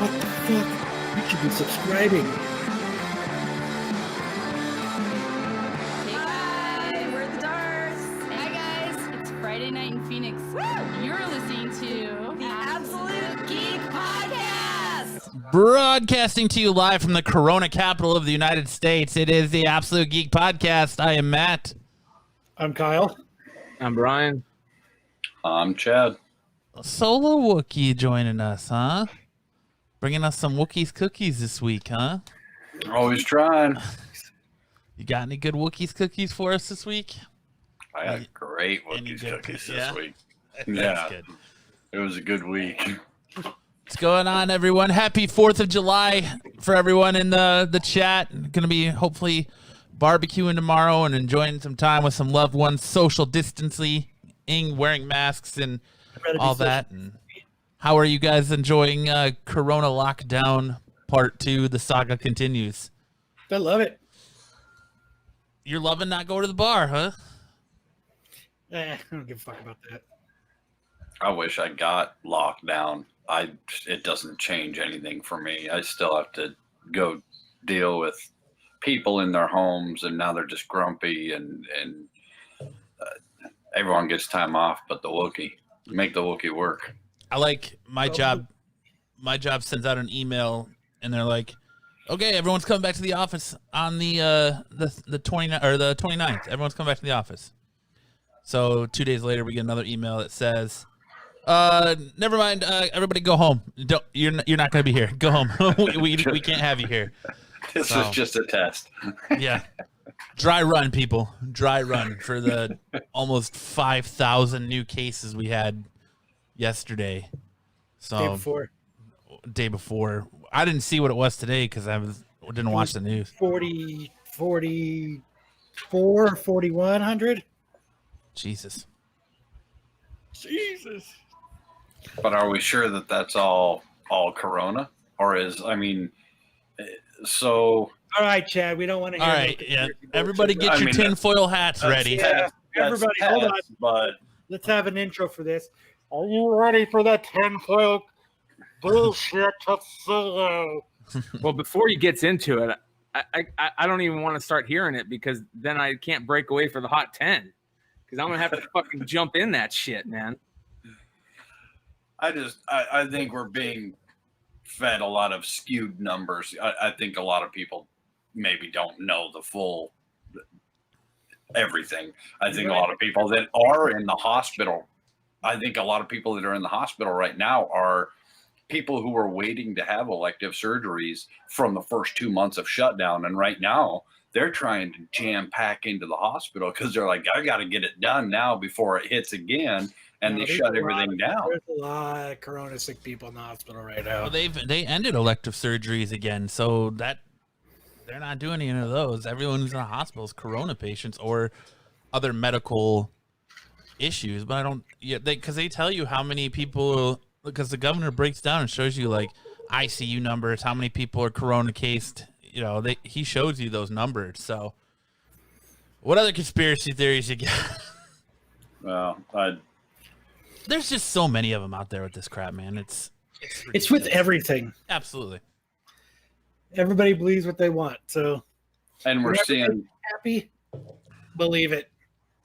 What the fuck? You should be subscribing. Hey guys, we're the Darks. Hi guys, it's Friday night in Phoenix. Woo! You're listening to The Absolute Geek Podcast. Broadcasting to you live from the Corona capital of the United States. It is the Absolute Geek Podcast. I am Matt. I'm Kyle. I'm Brian. I'm Chad. Solo Wookiee joining us, huh? Bringing us some Wookiees cookies this week, huh? Always trying. You got any good Wookiees cookies for us this week? I had great Any Wookiees good cookies yeah? this week. That's Yeah. good. It was a good week. What's going on, everyone? Happy 4th of July for everyone in the chat. Going to be hopefully barbecuing tomorrow and enjoying some time with some loved ones, social distancing, wearing masks and all that. And how are you guys enjoying Corona Lockdown Part 2? The saga continues. I love it. You're loving not going to the bar, huh? I don't give a fuck about that. I wish I got locked down. It doesn't change anything for me. I still have to go deal with people in their homes, and now they're just grumpy, and everyone gets time off, but the Wookiee. Make the Wookiee work. I like my job. My job sends out an email, and they're like, "Okay, everyone's coming back to the office on the 29th or the 29th. Everyone's coming back to the office." So 2 days later, we get another email that says, "Never mind. Everybody, go home. You're not going to be here. Go home. we can't have you here." This is just a test. Yeah. Dry run, people. Dry run for the almost 5,000 new cases we had yesterday. So day before. I didn't see what it was today because I didn't watch the news. 4,100. Jesus. But are we sure that that's all Corona? Or so... All right, Chad, we don't want to hear All right, yeah. Everybody get your tinfoil hats ready. Yeah, everybody, hold on. But Let's have an intro for this. Are you ready for the tinfoil bullshit of Solo? Well, before he gets into it, I don't even want to start hearing it because then I can't break away for the hot 10 because I'm going to have to fucking jump in that shit, man. I think we're being fed a lot of skewed numbers. I think a lot of people maybe don't know the full everything. I think a lot of people that are in the hospital, I think a lot of people that are in the hospital right now are people who are waiting to have elective surgeries from the first 2 months of shutdown. And right now they're trying to jam pack into the hospital because they're like, I got to get it done now before it hits again. And they shut everything down. There's a lot of Corona sick people in the hospital right now. Well, they ended elective surgeries again, so that they're not doing any of those. Everyone who's in the hospital is Corona patients or other medical issues. But I don't, because they tell you how many people, because the governor breaks down and shows you like ICU numbers, how many people are Corona cased. He shows you those numbers. So, what other conspiracy theories you got? Well, There's just so many of them out there with this crap, man. It's with everything. Absolutely. Everybody believes what they want. So, and we're seeing happy. Believe it.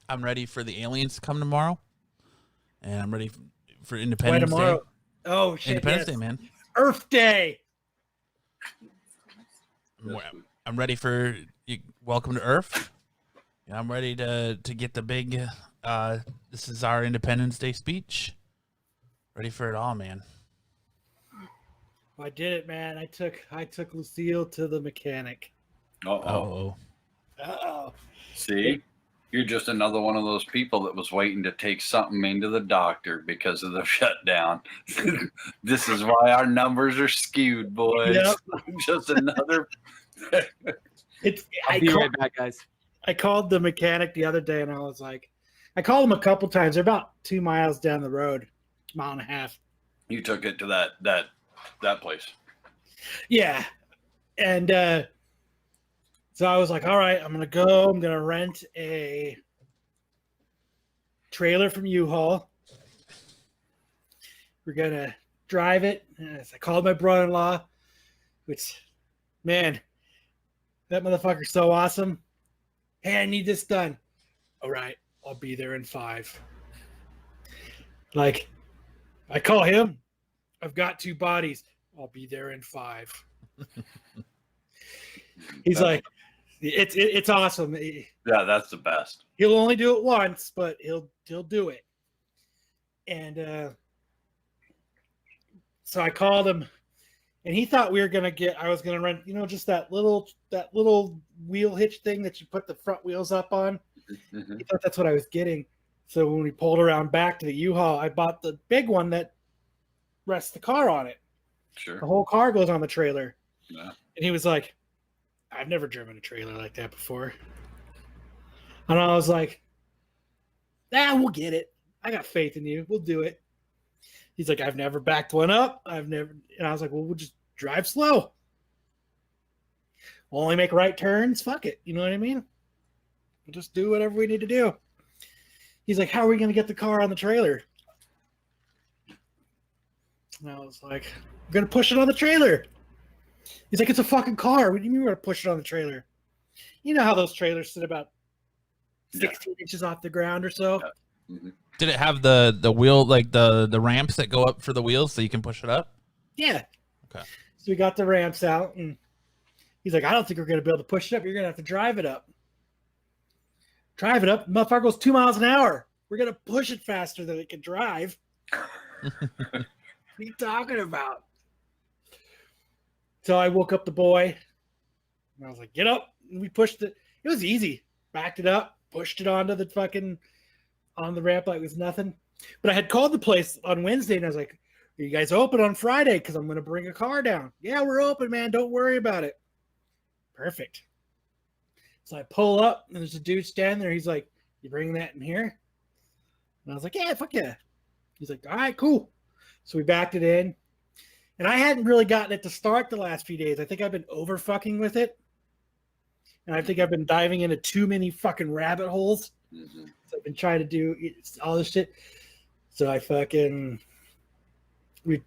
I'm ready for the aliens to come tomorrow, and I'm ready for Independence Why tomorrow? Day. Oh shit! Independence Yes. Day, man. Earth Day. I'm ready for you. Welcome to Earth. Yeah, I'm ready to get the big. This is our Independence Day speech. Ready for it all, man. I did it, man. I took Lucille to the mechanic. Oh, Oh, See, you're just another one of those people that was waiting to take something into the doctor because of the shutdown. This is why our numbers are skewed, boys. Yep. Just another. I'll be right back, guys. I called the mechanic the other day, and I was like, I called him a couple times. They're about 2 miles down the road, mile and a half. You took it to that place. Yeah, and so I was like, all right, I'm gonna go. I'm gonna rent a trailer from U-Haul. We're gonna drive it. And I called my brother-in-law, which, man, that motherfucker's so awesome. Hey, I need this done. All right, I'll be there in 5. Like, I call him. I've got 2 bodies. I'll be there in 5. He's like, it's awesome. Yeah, that's the best. He'll only do it once, but he'll do it. And so I called him, and he thought I was gonna rent, just that little wheel hitch thing that you put the front wheels up on. Mhm. He thought that's what I was getting. So when we pulled around back to the U-Haul, I bought the big one that rests the car on it. Sure. The whole car goes on the trailer. Yeah. And he was like, I've never driven a trailer like that before. And I was like, we'll get it. I got faith in you. We'll do it. He's like, I've never backed one up. And I was like, well, we'll just drive slow. We'll only make right turns. Fuck it. You know what I mean? We'll just do whatever we need to do. He's like, how are we going to get the car on the trailer? And I was like, we're going to push it on the trailer. He's like, it's a fucking car. What do you mean we're going to push it on the trailer? You know how those trailers sit about 16 inches off the ground or so? Yeah. Mm-hmm. did it have the wheel, like the ramps that go up for the wheels so you can push it up? Yeah. Okay. So we got the ramps out, and he's like, I don't think we're going to be able to push it up. You're going to have to drive it up. Drive it up. Motherfucker goes 2 miles an hour. We're going to push it faster than it can drive. What are you talking about? So I woke up the boy, and I was like, get up. And we pushed it. It was easy. Backed it up, pushed it onto the on the ramp like it was nothing. But I had called the place on Wednesday, and I was like, are you guys open on Friday? Because I'm going to bring a car down. Yeah, we're open, man. Don't worry about it. Perfect. So I pull up, and there's a dude standing there. He's like, you bringing that in here? And I was like, yeah, fuck yeah. He's like, all right, cool. So we backed it in. And I hadn't really gotten it to start the last few days. I think I've been over fucking with it. And I think I've been diving into too many fucking rabbit holes. Mm-hmm. So I've been trying to do all this shit. So I fucking we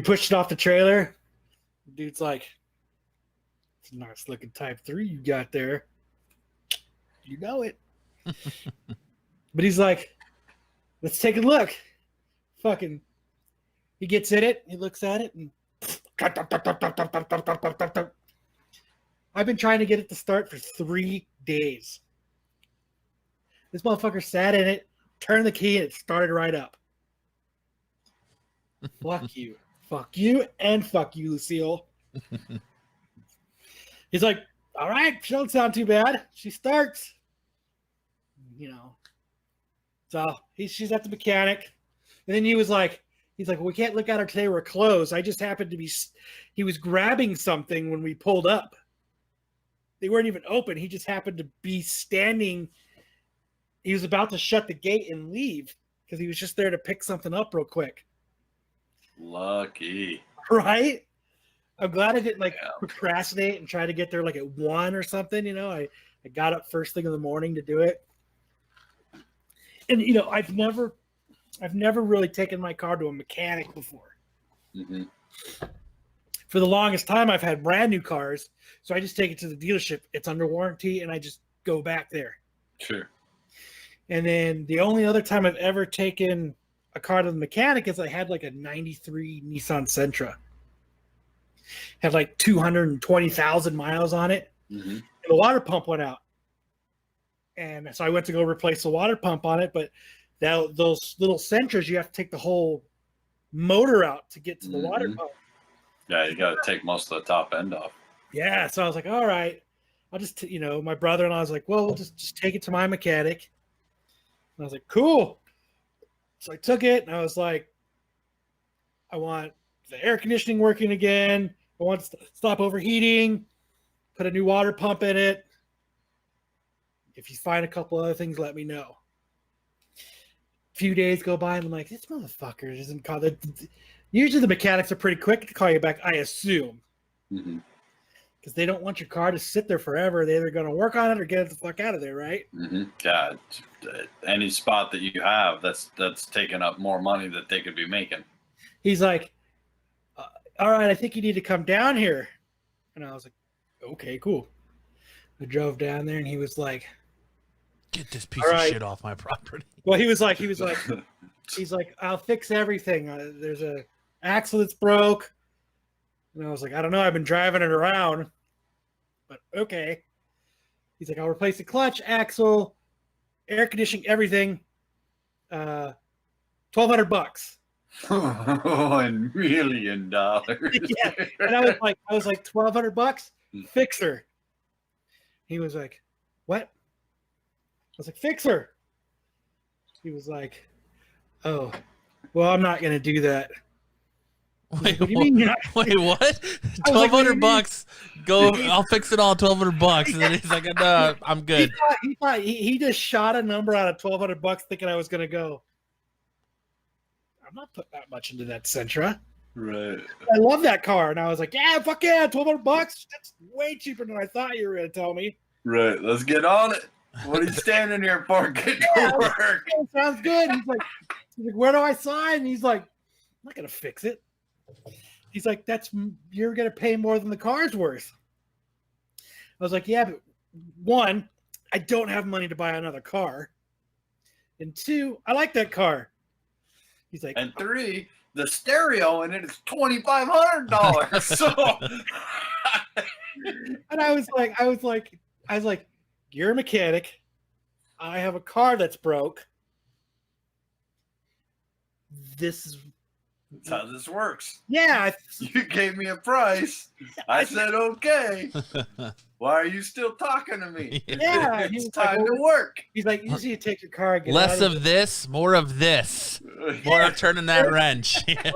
pushed it off the trailer. The dude's like, it's a nice looking Type 3 you got there. You know it. But he's like, let's take a look. Fucking, he gets in it, he looks at it, and I've been trying to get it to start for 3 days. This motherfucker sat in it, turned the key, and it started right up. Fuck you. Fuck you, and fuck you, Lucille. He's like, all right, she don't sound too bad. She starts. So she's at the mechanic. And then he's like, well, we can't look at her today. We're closed. I just happened to be, he was grabbing something when we pulled up. They weren't even open. He just happened to be standing. He was about to shut the gate and leave because he was just there to pick something up real quick. Lucky. Right? I'm glad I didn't procrastinate and try to get there like at 1 or something. I got up first thing in the morning to do it. And I've never really taken my car to a mechanic before. Mm-hmm. For the longest time, I've had brand new cars, so I just take it to the dealership. It's under warranty, and I just go back there. Sure. And then the only other time I've ever taken a car to the mechanic is I had like a 93 Nissan Sentra. Had like 220,000 miles on it. Mm-hmm. And the water pump went out. And so I went to go replace the water pump on it, but those little Sentras, you have to take the whole motor out to get to the water pump. Yeah, you got to take most of the top end off. Yeah, so I was like, all right, I'll just, my brother-in-law was like, well, we'll just take it to my mechanic. And I was like, cool. So I took it, and I was like, I want the air conditioning working again. I want to stop overheating, put a new water pump in it. If you find a couple other things, let me know. A few days go by, and I'm like, this motherfucker isn't called. Usually the mechanics are pretty quick to call you back, I assume. Mm-hmm. Because they don't want your car to sit there forever. They're either going to work on it or get it the fuck out of there, right? Mm-hmm. Yeah, any spot that you have that's taking up more money that they could be making. He's like, all right, I think you need to come down here. And I was like, okay, cool. I drove down there, and he was like, Get this piece All of right. shit off my property. well, he's like, I'll fix everything. There's a axle that's broke. And I was like, I don't know. I've been driving it around, but okay. He's like, I'll replace the clutch, axle, air conditioning, everything. $1,200. $1 million. Yeah. And I was like, $1,200, fixer. He was like, what? I was like, fixer. He was like, oh, well, I'm not gonna do that. Wait, What do you mean you're not? Wait, what? I was like, what do you mean? $1,200. Go. I'll fix it all. $1,200. And then he's like, no, I'm good. He just shot a number out of $1,200, thinking I was gonna go. I'm not putting that much into that Sentra. Right. I love that car, and I was like, yeah, fuck yeah, $1,200. That's way cheaper than I thought you were gonna tell me. Right. Let's get on it. What are you standing here for? Get to work. Yeah, sounds good. He's like, where do I sign? He's like, I'm not gonna fix it. He's like, you're gonna pay more than the car's worth. I was like, yeah, but one, I don't have money to buy another car, and two, I like that car. He's like, And three, the stereo in it is $2,500. So, and I was like, you're a mechanic. I have a car that's broke. This is that's how this works. yeah. You gave me a price. I said, okay. Why are you still talking to me? Yeah, he It's was like, time to work. He's like, you just need to take your car and get Less out of this, more of this. More of turning that wrench. I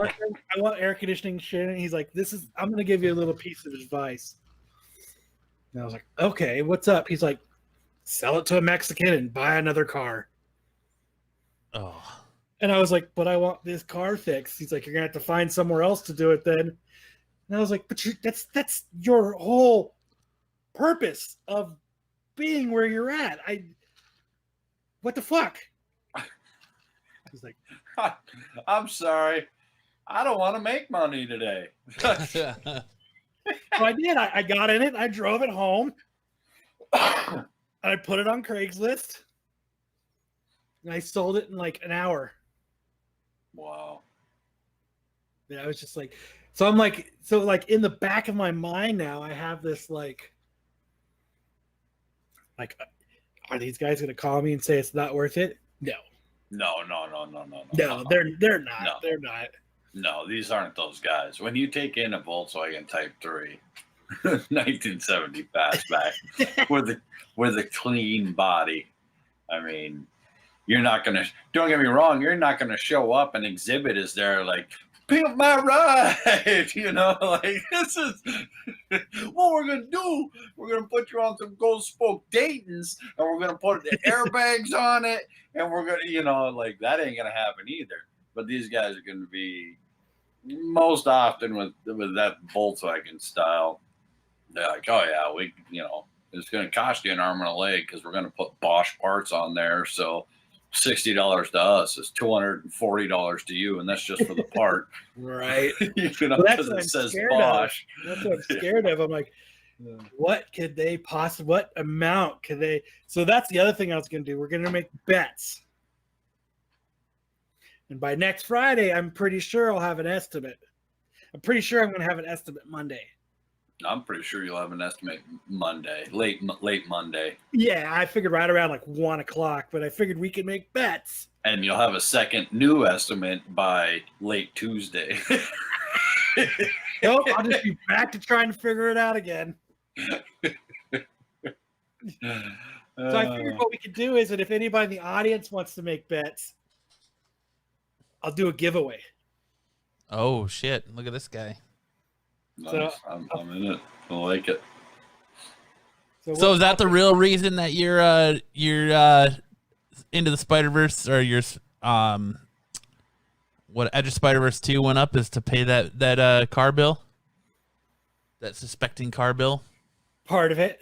want air conditioning shit. And he's like, I'm going to give you a little piece of advice. And I was like, okay, what's up? He's like, sell it to a Mexican and buy another car. Oh. And I was like, but I want this car fixed. He's like, you're going to have to find somewhere else to do it then. And I was like, but that's your whole purpose of being where you're at. What the fuck? He's like, I'm sorry. I don't want to make money today. so I did. I got in it. I drove it home. And I put it on Craigslist. And I sold it in like an hour. Wow. Yeah, I was just like, so I'm like, in the back of my mind now, I have this like, are these guys going to call me and say it's not worth it? No. No. No, they're not. No. They're not. No, these aren't those guys. When you take in a Volkswagen Type 3, 1970 fastback with a clean body, I mean, you're not going to, don't get me wrong, you're not going to show up and exhibit as there like, pimp my ride, like this is what we're going to do. We're going to put you on some gold spoke Daytons and we're going to put the airbags on it and we're going to, like that ain't going to happen either. But these guys are going to be most often with that Volkswagen style. They're like, oh yeah, we, it's going to cost you an arm and a leg because we're going to put Bosch parts on there. So $60 to us is $240 to you, and that's just for the part. Right. Because what it says scared Bosch. That's what I'm scared of. I'm like, what could they possibly, what amount could they? So that's the other thing I was going to do. We're going to make bets. And by next Friday, I'm pretty sure I'll have an estimate. I'm pretty sure I'm going to have an estimate Monday. I'm pretty sure you'll have an estimate Monday, late Monday, Yeah, I figured right around like 1 o'clock, but I figured we could make bets. and you'll have a second new estimate by late Tuesday. Nope, I'll just be back to trying to figure it out again. So I figured what we could do is that if anybody in the audience wants to make bets, I'll do a giveaway. Oh shit! Look at this guy. Nice. I'm in it. I like it. So is that the real reason that you're into the Spider-Verse, or your what Edge of Spider-Verse 2 went up, is to pay that car bill, that suspecting car bill? Part of it.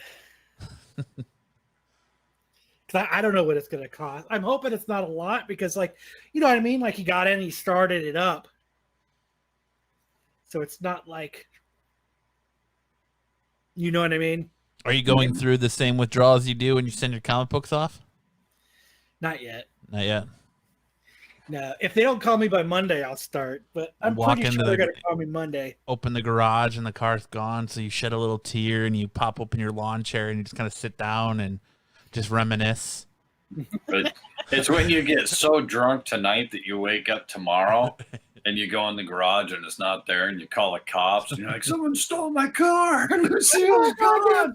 Because I don't know what it's going to cost. I'm hoping it's not a lot because, like, you know what I mean? Like, he got in, he started it up. So it's not like, you know what I mean? Are you going through the same withdrawals you do when you send your comic books off? Not yet. Not yet. No. If they don't call me by Monday, I'll start. But I'm Walk pretty into sure the- they're going to call me Monday. Open the garage and the car's gone, so you shed a little tear and you pop open your lawn chair and you just kind of sit down and just reminisce. But it's when you get so drunk tonight that you wake up tomorrow and you go in the garage and it's not there, and you call the cops and you're like, someone stole my car. Lucille's gone.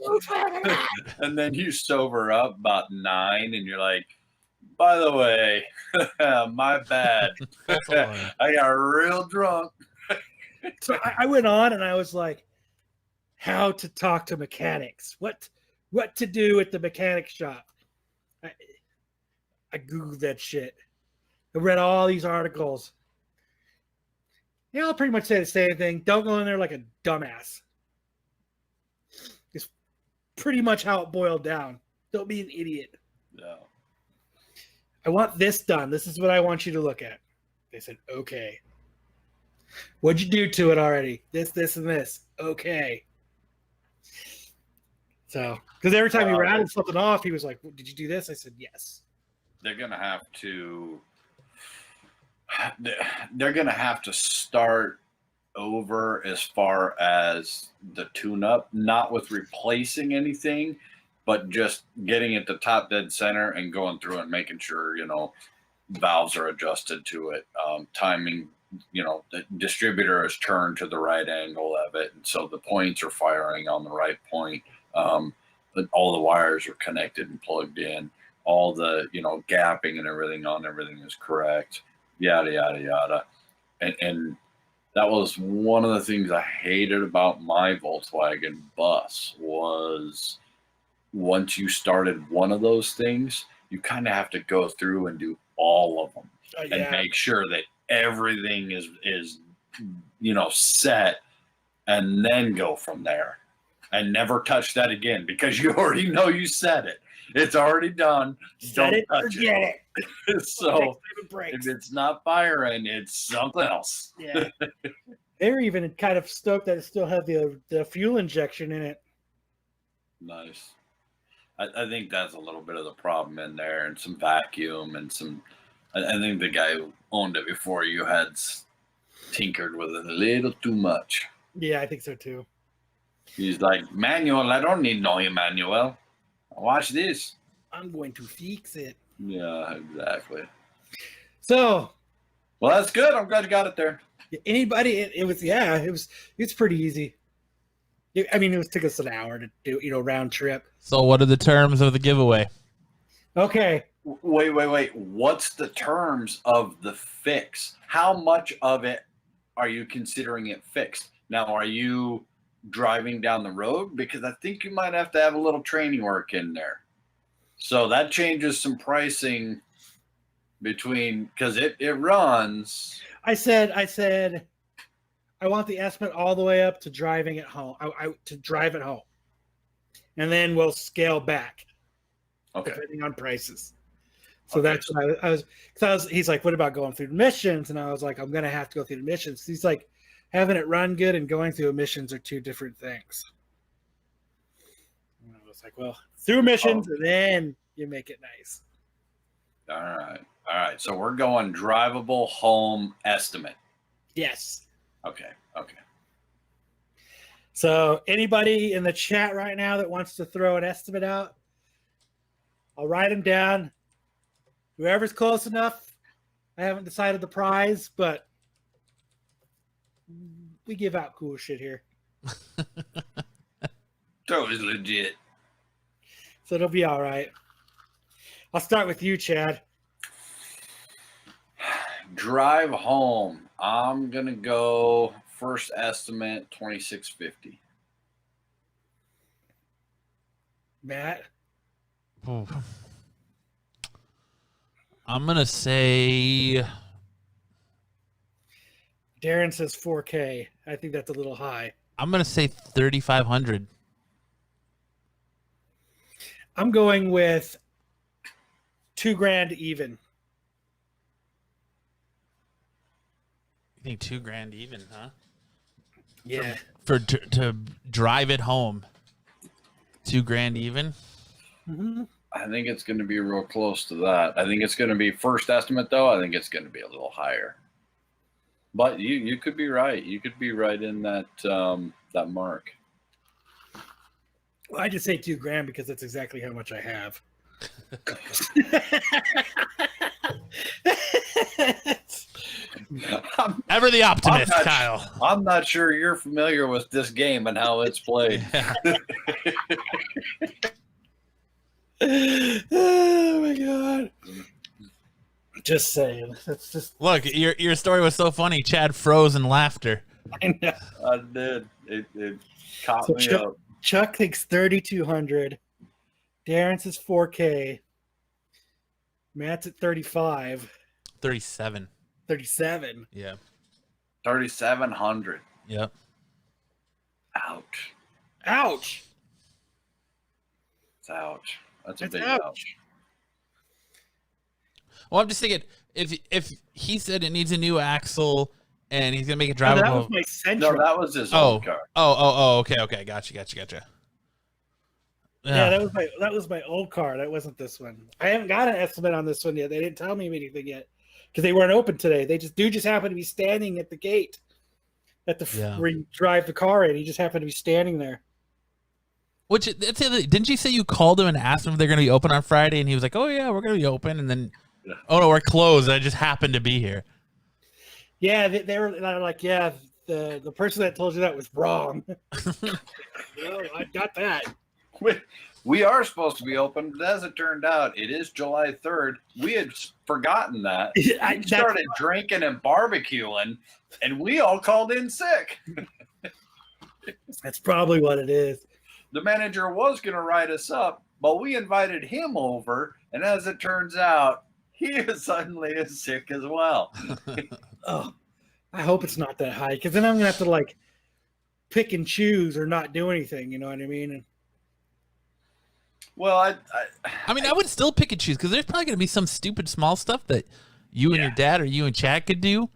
And then you sober up about 9 and you're like, by the way, my bad. I got real drunk. So I went on and I was like, how to talk to mechanics. What to do at the mechanic shop. I Googled that shit. I read all these articles. Yeah, I'll pretty much say the same thing. Don't go in there like a dumbass. It's pretty much how it boiled down. Don't be an idiot. No. I want this done. This is what I want you to look at. They said, okay. What'd you do to it already? This, and this. Okay. So, because every time he rattled something off, he was like, did you do this? I said, yes. They're gonna have to start over as far as the tune-up, not with replacing anything, but just getting it to top dead center and going through and making sure, you know, valves are adjusted to it, timing, you know, the distributor is turned to the right angle of it, and so the points are firing on the right point. But all the wires are connected and plugged in. All the, you know, gapping and everything is correct. Yada yada yada. And that was one of the things I hated about my Volkswagen bus was once you started one of those things, you kind of have to go through and do all of them and make sure that everything is you know, set, and then go from there. And never touch that again because you already know you said it. It's already done. Set it, forget it. So if if it's not firing, it's something else. Yeah. They're even kind of stoked that it still had the fuel injection in it. Nice. I think that's a little bit of the problem in there, and some vacuum and some. I think the guy who owned it before you had tinkered with it a little too much. Yeah, I think so too. He's like, manual, I don't need no manual. Watch this. I'm going to fix it. Yeah, exactly. So, well, that's good. I'm glad you got it there. Anybody? It was pretty easy. I mean, it took us an hour to do, you know, round trip. So what are the terms of the giveaway? Okay. Wait. What's the terms of the fix? How much of it are you considering it fixed? Now, are you driving down the road? Because I think you might have to have a little training work in there. So that changes some pricing between, because it runs. I said I want the estimate all the way up to driving it home. To drive it home, and then we'll scale back. Okay. Depending on prices. So that's what I was. He's like, "What about going through missions?" And I was like, "I'm gonna have to go through the missions." He's like, "Having it run good and going through missions are two different things." And I was like, "Well, through missions, and then you make it nice." All right. All right, so we're going drivable home estimate. Yes. Okay. So anybody in the chat right now that wants to throw an estimate out, I'll write them down. Whoever's close enough. I haven't decided the prize, but we give out cool shit here. Totally legit. So it'll be all right. I'll start with you, Chad. Drive home. I'm gonna go first estimate $2,650. Matt. Ooh. I'm gonna say Darren says 4K. I think that's a little high. I'm gonna say 3,500. I'm going with $2,000 even. You think $2,000 even, huh? Yeah. For to drive it home. $2,000 even. Mm-hmm. I think it's going to be real close to that. I think it's going to be first estimate, though. I think it's going to be a little higher. But you could be right. You could be right in that that mark. Well, I just say $2,000 because that's exactly how much I have. Ever the optimist, I'm not- Kyle. I'm not sure you're familiar with this game and how it's played. Oh my god! Just saying. That's just. Look, your story was so funny. Chad froze in laughter. I know. I did. It caught So me up. Chuck thinks 3,200. Darren says 4K. Matt's at 35. 37. 37. Yeah. 3,700. Yep. Ouch. Ouch! It's ouch. That's a It's big ouch. ouch. Well, I'm just thinking if he said it needs a new axle and he's gonna make it Oh, drivable. that was my Sentra. No, that was his Oh. old car. Okay. Gotcha. Yeah, that was my old car. That wasn't this one. I haven't got an estimate on this one yet. They didn't tell me anything yet because they weren't open today. They just happened to be standing at the gate at the where you drive the car in. He just happened to be standing there. Which that's the other, didn't you say you called him and asked him if they're gonna be open on Friday? And he was like, "Oh yeah, we're gonna be open." And then, oh no, we're closed. I just happened to be here. Yeah, they were like, yeah, the person that told you that was wrong. No, I got that. We are supposed to be open, but as it turned out, it is July 3rd. We had forgotten that. We started drinking and barbecuing, and we all called in sick. That's probably what it is. The manager was going to write us up, but we invited him over, and as it turns out, he is suddenly is sick as well. Oh, I hope it's not that high because then I'm gonna have to like pick and choose or not do anything. You know what I mean? Well, I mean, I would still pick and choose because there's probably gonna be some stupid small stuff that you and your dad or you and Chad could do.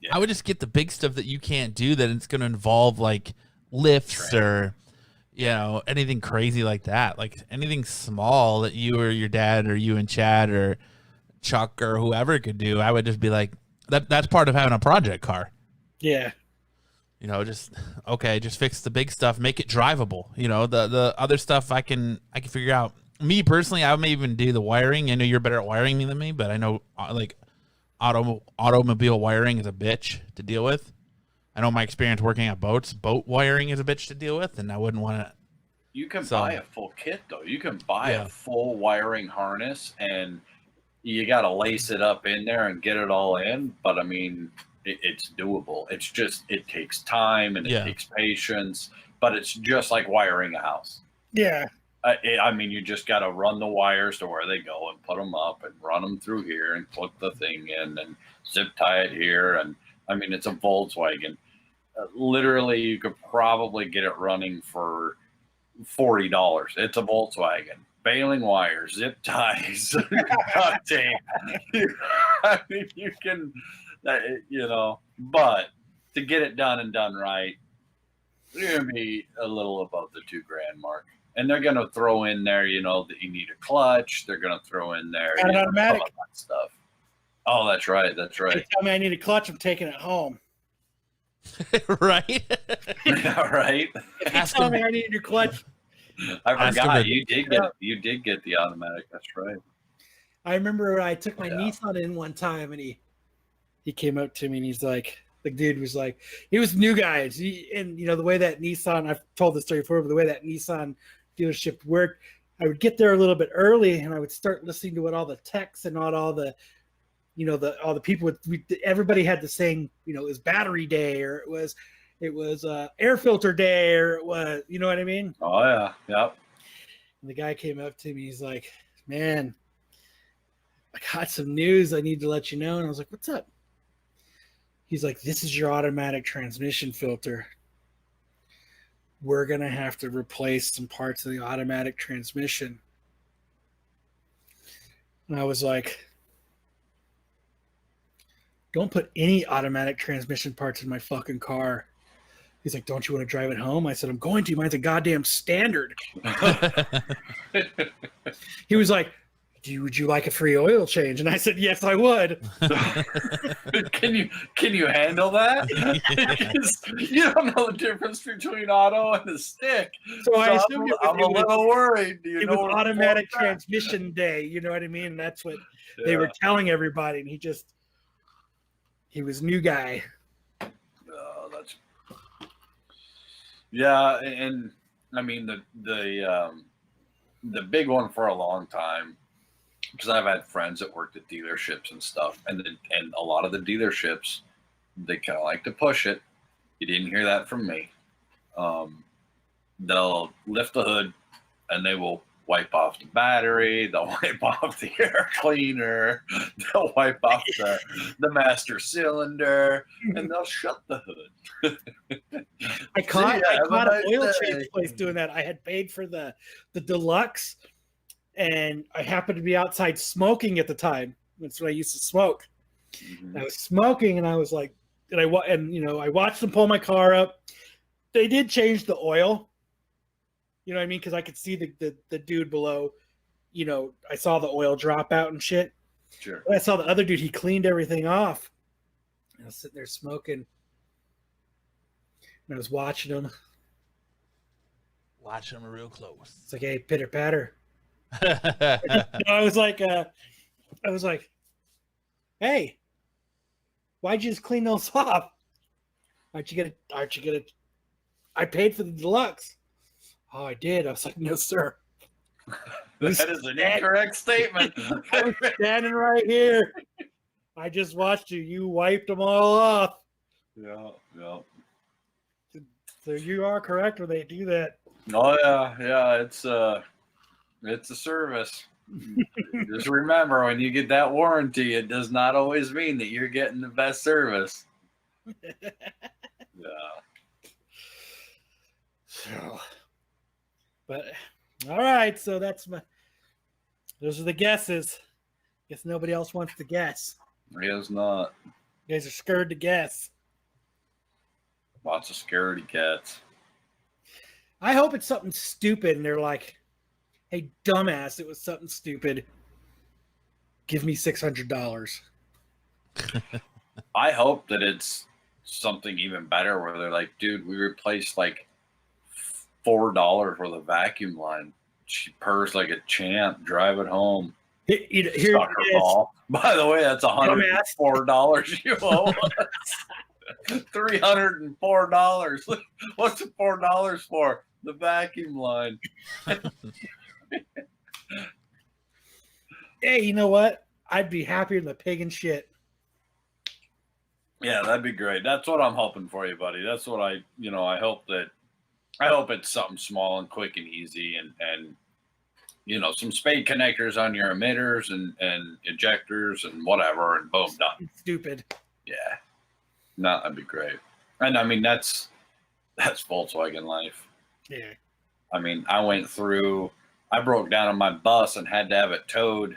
Yeah. I would just get the big stuff that you can't do that it's gonna involve like lifts or anything crazy like that. Like anything small that you or your dad or you and Chad or Chuck or whoever could do, I would just be like, that's part of having a project car. Yeah. Just fix the big stuff, make it drivable. The other stuff I can figure out. Me personally, I may even do the wiring. I know you're better at wiring than me, but I know like automobile wiring is a bitch to deal with. I know my experience working at boat wiring is a bitch to deal with, and I wouldn't want to. You can buy a full kit though. You can buy a full wiring harness, and you got to lace it up in there and get it all in. But I mean, it's doable. It's just it takes time and it takes patience. But it's just like wiring a house. Yeah. I mean, you just got to run the wires to where they go and put them up and run them through here and plug the thing in and zip tie it here. And I mean, it's a Volkswagen. Literally, you could probably get it running for $40. It's a Volkswagen. Baling wires, zip ties, duct tape. I mean, you can, but to get it done and done right, you're going to be a little above the $2,000 mark. And they're going to throw in there, that you need a clutch. They're going to throw in there automatic all that stuff. Oh, that's right. That's They right. tell me I need a clutch, I'm taking it home. Right? Yeah, right. If they Ask tell them- me I need your clutch, I Ask forgot him to- you did get the automatic. That's right. I remember I took my Yeah. Nissan in one time, and he came up to me and he's like, the dude was like, he was new guys, and you know the way that Nissan, I've told the story before, but the way that Nissan dealership worked, I would get there a little bit early, and I would start listening to what all the techs and not all the, you know, all the people everybody had the same, you know, it was battery day, or it was air filter day, or it was, you know what I mean? Oh yeah. Yep. And the guy came up to me, he's like, man, I got some news I need to let you know. And I was like, what's up? He's like, this is your automatic transmission filter. We're going to have to replace some parts of the automatic transmission. And I was like, don't put any automatic transmission parts in my fucking car. He's like, don't you want to drive it home? I said, I'm going to. Mine's a goddamn standard. He was like, would you like a free oil change? And I said, yes, I would. Can you handle that? You don't know the difference between auto and a stick. So I assumed I'm a little worried. Do you it know was what automatic it's about? transmission day. You know what I mean? And that's what they Yeah. were telling everybody. And he was new guy. Oh, that's yeah, and I mean the big one for a long time, because I've had friends that worked at dealerships and stuff, and a lot of the dealerships, they kind of like to push it. You didn't hear that from me. They'll lift the hood and they will wipe off the battery, they'll wipe off the air cleaner, they'll wipe off the master cylinder, and they'll shut the hood. I caught have a an nice oil day. change place doing that. I had paid for the deluxe, and I happened to be outside smoking at the time. That's what I used to smoke. Mhm. I was smoking, and I was like, I watched them pull my car up. They did change the oil. You know what I mean? Because I could see the dude below. You know, I saw the oil drop out and shit. Sure. But I saw the other dude. He cleaned everything off. I was sitting there smoking, and I was watching him. Watch them real close. It's like, hey, pitter patter. I was like, hey, why'd you just clean those off? Aren't you gonna? I paid for the deluxe. Oh, I did. I was like, no, sir. That is an incorrect statement. I'm standing right here. I just watched you. You wiped them all off. Yeah. So you are correct when they do that. Oh yeah. It's a service. Just remember, when you get that warranty, it does not always mean that you're getting the best service. Yeah. So, but all right. So those are the guesses. Guess nobody else wants to guess. He is not. You guys are scared to guess. Lots of scaredy cats. I hope it's something stupid, and they're like, "Hey, dumbass, it was something stupid. Give me $600." I hope that it's something even better where they're like, dude, we replaced like $4 for the vacuum line. She purrs like a champ. Drive it home. Here Sucker it is. ball. By the way, that's $104 you owe us. $304. What's the $4 for? The vacuum line. Hey, you know what? I'd be happier than the pig and shit. Yeah, that'd be great. That's what I'm hoping for you, buddy. That's what I hope it's something small and quick and easy, and some spade connectors on your emitters and ejectors and whatever, and boom, done. Stupid. Yeah. No, that'd be great. And I mean, that's Volkswagen life. Yeah. I mean, I broke down on my bus and had to have it towed.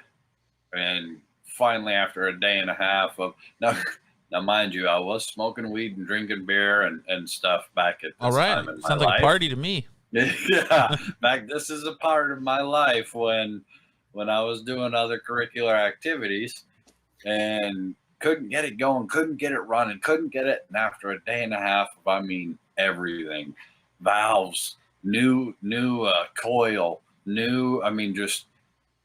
And finally, after a day and a half of now, mind you, I was smoking weed and drinking beer and stuff back at this All right. time in my Sounds life. like a party to me. Yeah, this is a part of my life when I was doing other curricular activities, and couldn't get it going, couldn't get it running, couldn't get it. And after a day and a half of, I mean, everything, valves, new coil, I mean, just,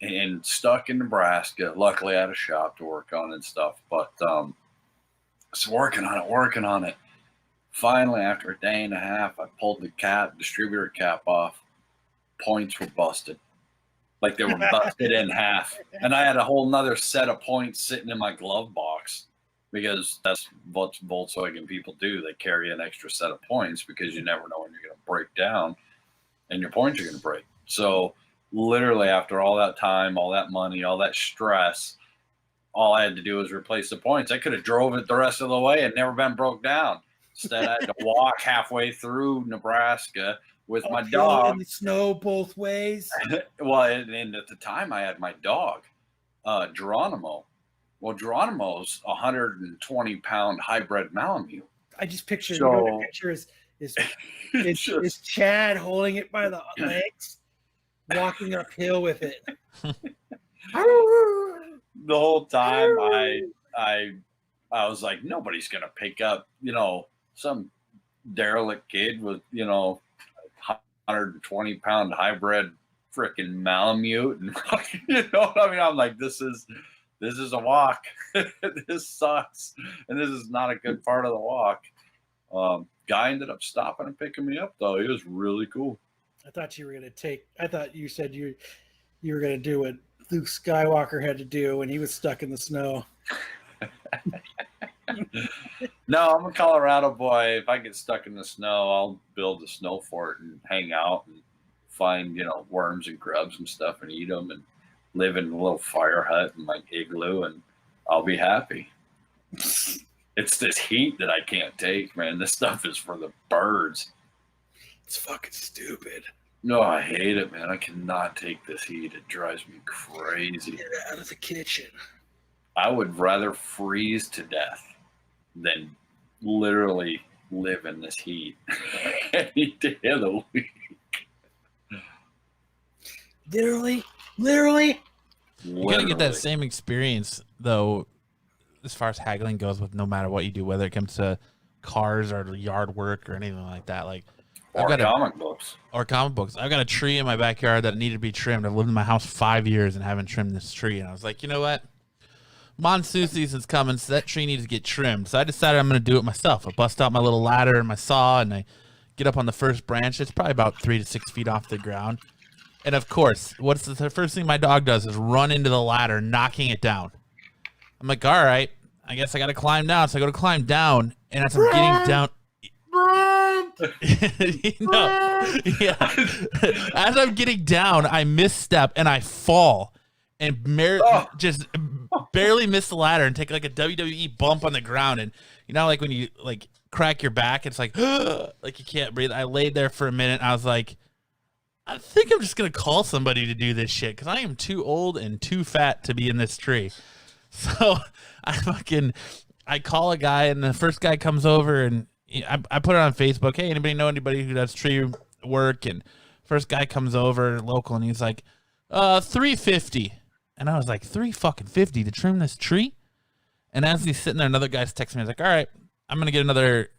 and stuck in Nebraska. Luckily, I had a shop to work on and stuff, but just working on it. Finally, after a day and a half, I pulled the distributor cap off. Points were busted. Like they were busted in half. And I had a whole nother set of points sitting in my glove box, because that's what Volkswagen people do. They carry an extra set of points because you never know when you're going to break down and your points are going to break. So literally after all that time, all that money, all that stress, all I had to do was replace the points. I could have drove it the rest of the way and never been broke down. Instead, I had to walk halfway through Nebraska with my dog. In the snow both ways. Well, and at the time, I had my dog, Geronimo. Well, Geronimo's 120-pound hybrid Malamute. I just picture, So- the picture is Chad holding it by the legs, walking uphill with it. The whole time, I was like, nobody's gonna pick up, some derelict kid with, 120-pound hybrid freaking Malamute, and what I mean? I'm like, this is a walk. This sucks, and this is not a good part of the walk. Guy ended up stopping and picking me up, though. He was really cool. I thought you were gonna I thought you said you were gonna do what Luke Skywalker had to do when he was stuck in the snow. No, I'm a Colorado boy. If I get stuck in the snow, I'll build a snow fort and hang out and find, worms and grubs and stuff and eat them and live in a little fire hut in my igloo, and I'll be happy. It's this heat that I can't take, man. This stuff is for the birds. It's fucking stupid. No, I hate it, man. I cannot take this heat. It drives me crazy. Get out of the kitchen. I would rather freeze to death than literally live in this heat any day of the week. Literally. You gotta get that same experience, though, as far as haggling goes, with no matter what you do, whether it comes to cars or yard work or anything like that. Like, Or comic books. Or comic books. I've got a tree in my backyard that needed to be trimmed. I've lived in my house 5 years and haven't trimmed this tree. And I was like, you know what? Monsoon season's coming, so that tree needs to get trimmed. So I decided I'm going to do it myself. I bust out my little ladder and my saw, and I get up on the first branch. It's probably about 3 to 6 feet off the ground. And of course, what's the first thing my dog does is run into the ladder, knocking it down. I'm like, all right, I guess I got to climb down. So I go to climb down, and as I'm getting down... As I'm getting down, I misstep and I fall and just barely miss the ladder and take like a WWE bump on the ground. And like when you like crack your back, it's like like you can't breathe. I laid there for a minute. And I was like, I think I'm just gonna call somebody to do this shit because I am too old and too fat to be in this tree. So I call a guy, and the first guy comes over, and I put it on Facebook. Hey, anybody know anybody who does tree work? And first guy comes over, local, and he's like, $350. And I was like, $350 to trim this tree? And as he's sitting there, another guy's texting me. He's like, all right, I'm gonna get another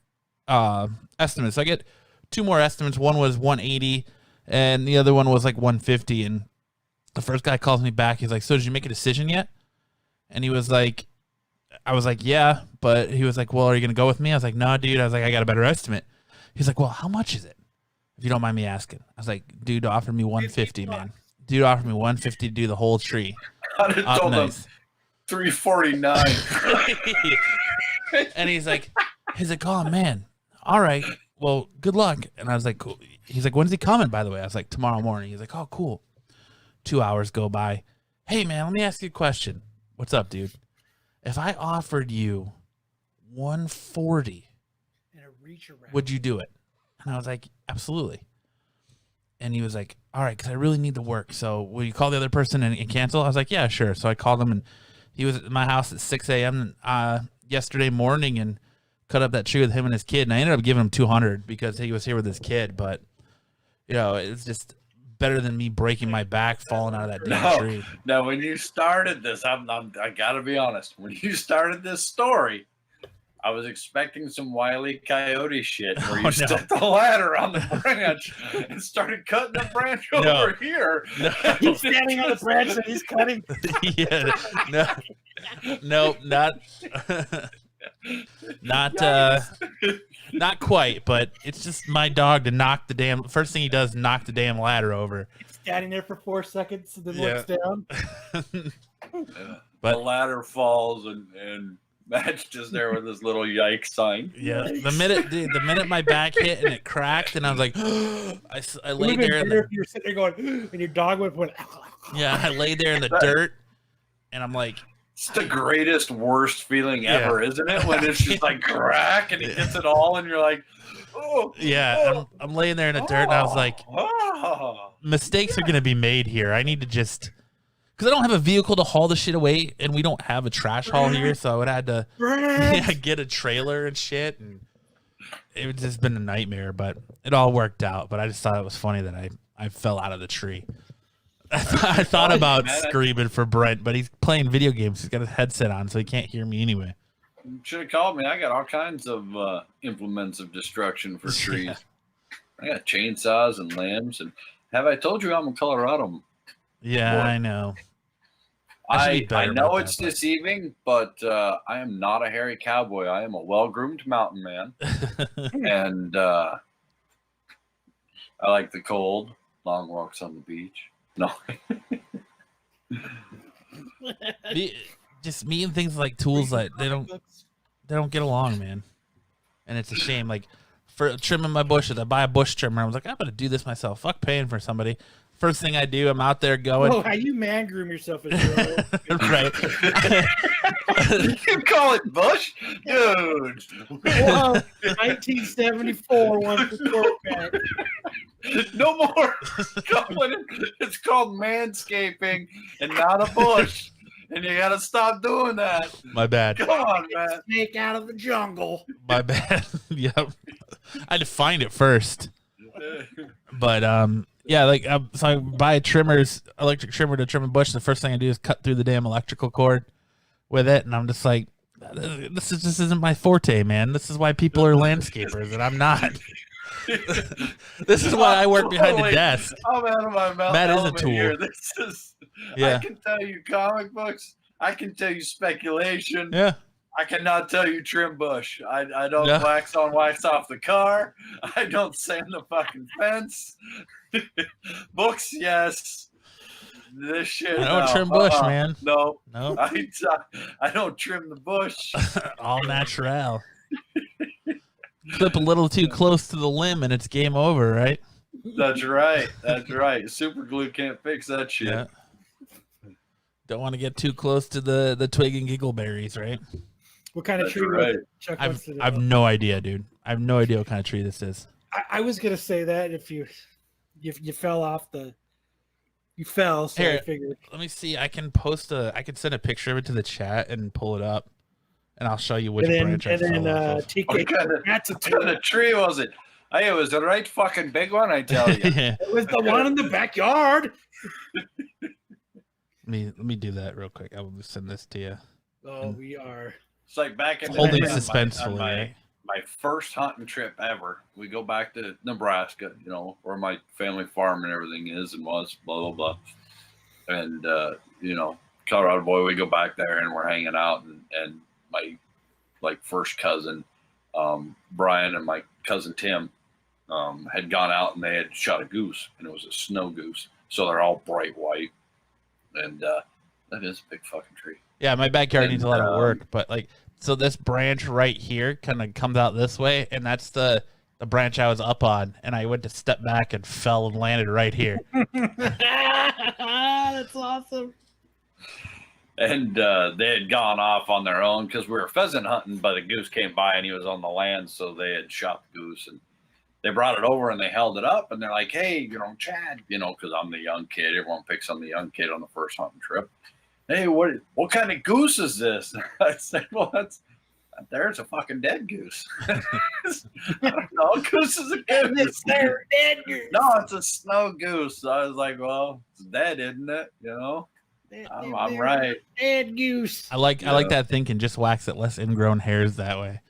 estimate. So I get 2 more estimates. One was $180, and the other one was like $150. And the first guy calls me back. He's like, so did you make a decision yet? And he was like, I was like, yeah, but he was like, well, are you going to go with me? I was like, no, dude. I was like, I got a better estimate. He's like, well, how much is it? If you don't mind me asking. I was like, dude offered me $150, man. Dude offered me $150 to do the whole tree. I just told him $349. And he's like, oh, man, all right, well, good luck. And I was like, cool. He's like, when's he coming, by the way? I was like, tomorrow morning. He's like, oh, cool. 2 hours go by. Hey, man, let me ask you a question. What's up, dude? If I offered you $140, would you do it? And I was like, absolutely. And he was like, all right, because I really need the work. So will you call the other person and cancel? I was like, yeah, sure. So I called him, and he was at my house at 6 a.m. Yesterday morning and cut up that tree with him and his kid. And I ended up giving him $200 because he was here with his kid. But, it's just better than me breaking my back falling out of that damn tree. No, when you started this, I gotta be honest. When you started this story, I was expecting some Wile E. Coyote shit where you stuck the ladder on the branch and started cutting the branch over here. No. He's standing on the branch and he's cutting. Yeah, no, not quite, but it's just my dog to knock the damn. First thing he does, knock the damn ladder over. He's standing there for 4 seconds and then looks down. But the ladder falls and Matt's just there with his little yikes sign. Yeah, the minute my back hit and it cracked, and I was like, I laid there. If you're sitting there going, and your dog went. Yeah, I laid there in the dirt, and I'm like, it's the greatest, worst feeling ever, isn't it? When it's just like crack and it gets it all, and you're like, oh. Yeah, I'm laying there in the dirt, and I was like, mistakes are gonna be made here. I need to just. Because I don't have a vehicle to haul the shit away, and we don't have a trash haul here, so I would have to get a trailer and shit, and it would just been a nightmare. But it all worked out. But I just thought it was funny that I fell out of the tree. I thought about screaming for Brent, but he's playing video games. He's got his headset on, so he can't hear me anyway. You should have called me. I got all kinds of implements of destruction for trees. Yeah. I got chainsaws and limbs, and have I told you I'm in Colorado? Yeah, I know. I know it's deceiving, but I am not a hairy cowboy. I am a well-groomed mountain man, and I like the cold, long walks on the beach. No, just me and things like tools like they don't get along, man, and it's a shame. Like for trimming my bushes, I buy a bush trimmer. I was like, I'm gonna do this myself. Fuck paying for somebody. First thing I do, I'm out there going. Oh, how you man groom yourself as well. Right. You call it bush? Dude. Well, 1974 one for quarterback. No more. It's called manscaping and not a bush. And you got to stop doing that. My bad. Come on, man. Snake out of the jungle. My bad. Yep. I had to find it first. But, yeah, like so I buy electric trimmer to trim a bush. The first thing I do is cut through the damn electrical cord with it, and I'm just like, this isn't my forte, man. This is why people are landscapers, and I'm not. This is why I work behind the desk. I'm out of my mouth. Matt is a tool. Here. This is. Yeah. I can tell you comic books. I can tell you speculation. Yeah. I cannot tell you trim bush. I don't wax on, wax off the car. I don't sand the fucking fence. Books, yes. This shit. I don't trim bush, man. No. I don't trim the bush. All natural. Clip a little too close to the limb and it's game over, right? That's right. That's right. Super glue can't fix that shit. Yeah. Don't want to get too close to the twig and giggleberries, right? What kind of That's tree right. was it? Chuck wants to know. I've no idea, dude. I have no idea what kind of tree this is. I was gonna say that if you fell off you fell, so Here, I figured. Let me see. I can send a picture of it to the chat and pull it up, and I'll show you which branch I fell off of. TK, What kind of tree was it? Hey, it was the right fucking big one, I tell you. Yeah. It was the one in the backyard. Let me do that real quick. I will just send this to you. Oh, we are. It's like back in the Holding day on suspensefully, right? my first hunting trip ever. We go back to Nebraska, where my family farm and everything is and was, blah, blah, blah. And, Colorado boy, we go back there and we're hanging out and my first cousin, Brian, and my cousin Tim had gone out and they had shot a goose, and it was a snow goose. So they're all bright white. And that is a big fucking tree. Yeah, my backyard needs a lot of work, but so this branch right here kind of comes out this way, and that's the branch I was up on, and I went to step back and fell and landed right here. That's awesome. And they had gone off on their own because we were pheasant hunting, but a goose came by and he was on the land, so they had shot the goose and they brought it over and they held it up and they're like, hey, Chad, because I'm the young kid. Everyone picks on the young kid on the first hunting trip. Hey, what kind of goose is this? I said, well, There's a fucking dead goose. I don't know. Goose is a goose. Dead goose. No, it's a snow goose. So I was like, well, it's dead, isn't it? You know, I'm right. Dead goose. I like that thinking. Just wax it, less ingrown hairs that way.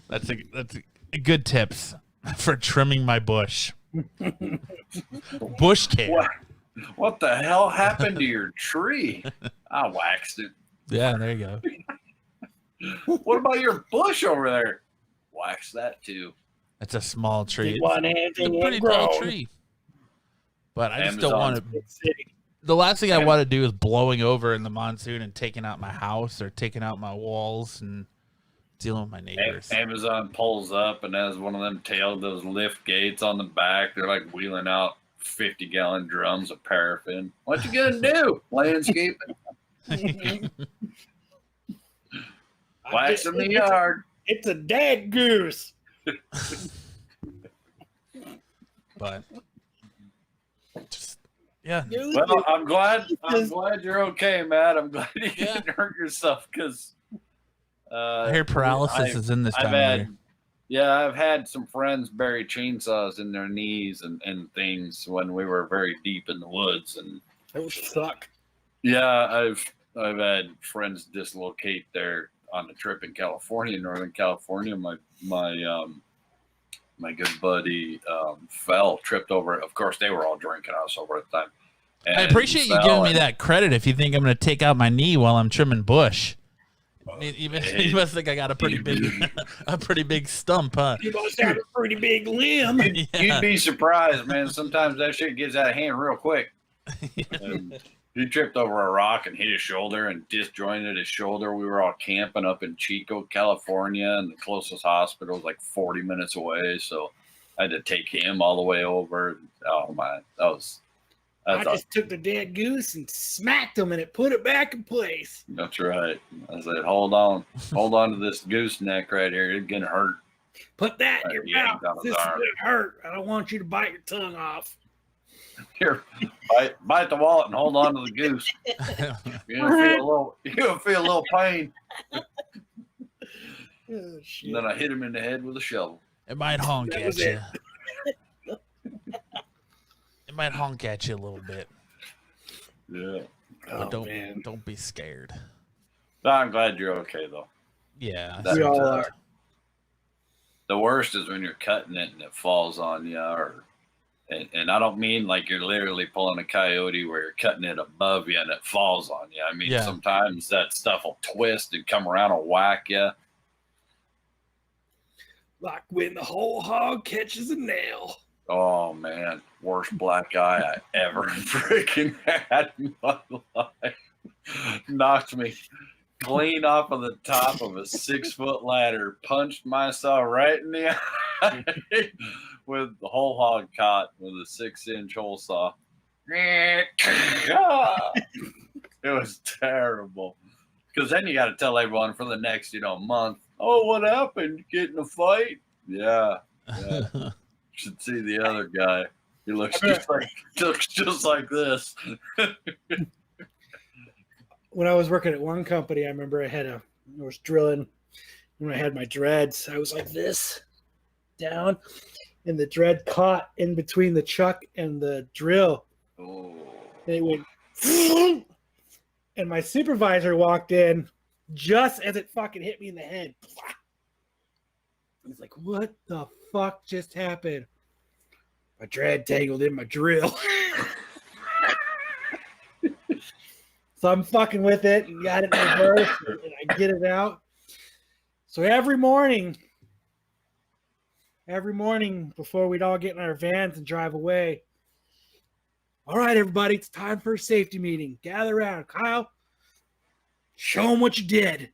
That's a good tips for trimming my bush. Bush care. What the hell happened to your tree? I waxed it. Yeah, there you go. What about your bush over there? Wax that too. It's a small tree. It's It's a pretty tall tree. But I just don't want to. The last thing I want to do is blowing over in the monsoon and taking out my house or taking out my walls and dealing with my neighbors. Amazon pulls up and has one of them those lift gates on the back. They're like wheeling out 50-gallon drums of paraffin. What you gonna do? Landscaping? Wax in the yard. It's a dead goose. But just yeah. Well, I'm glad you're okay, Matt. I'm glad you didn't hurt yourself because hair paralysis is in this time of year. Yeah, I've had some friends bury chainsaws in their knees and things when we were very deep in the woods, and That would suck. yeah, I've had friends dislocate there on the trip in California, Northern California. My good buddy tripped over. Of course, they were all drinking. I was sober at the time. I appreciate you giving me that credit. If you think I'm going to take out my knee while I'm trimming bush, you must think I got a pretty big stump, huh? You must have a pretty big limb. You'd be surprised, man. Sometimes that shit gets out of hand real quick. And he tripped over a rock and hit his shoulder and disjointed his shoulder. We were all camping up in Chico, California, and the closest hospital was like 40 minutes away. So I had to take him all the way over. Oh man, I just took the dead goose and smacked him, and it put it back in place. That's right. I said, hold on to this gooseneck right here. It's gonna hurt. Put that in your mouth. down his This is arm. gonna hurt. I don't want you to bite your tongue off. Here, bite the wallet and hold on to the goose. You're gonna feel a little pain. Oh, shit. And then I hit him in the head with a shovel. It might honk That at was you. it. It might honk at you a little bit. Yeah. But Oh, man. don't be scared. I'm glad you're okay though. Yeah. We all are. The worst is when you're cutting it and it falls on you, and I don't mean like you're literally pulling a coyote where you're cutting it above you and it falls on you. I mean, sometimes that stuff will twist and come around and whack you. Like when the whole hog catches a nail. Oh man, worst black eye I ever freaking had in my life. Knocked me clean off of the top of a 6-foot ladder, punched myself right in the eye with the whole hog caught with a 6-inch hole saw. It was terrible. Because then you got to tell everyone for the next, month. Oh, what happened? Get in a fight? Yeah. Should see the other guy. He looks just like this. When I was working at one company, I remember I was drilling. When I had my dreads, I was like this down, and the dread caught in between the chuck and the drill. Oh. And it went, and my supervisor walked in just as it fucking hit me in the head. He's like, "What the fuck just happened?" My dread tangled in my drill. So I'm fucking with it and got it in reverse and I get it out. So every morning before we'd all get in our vans and drive away, all right, everybody, it's time for a safety meeting. Gather around. Kyle, show them what you did.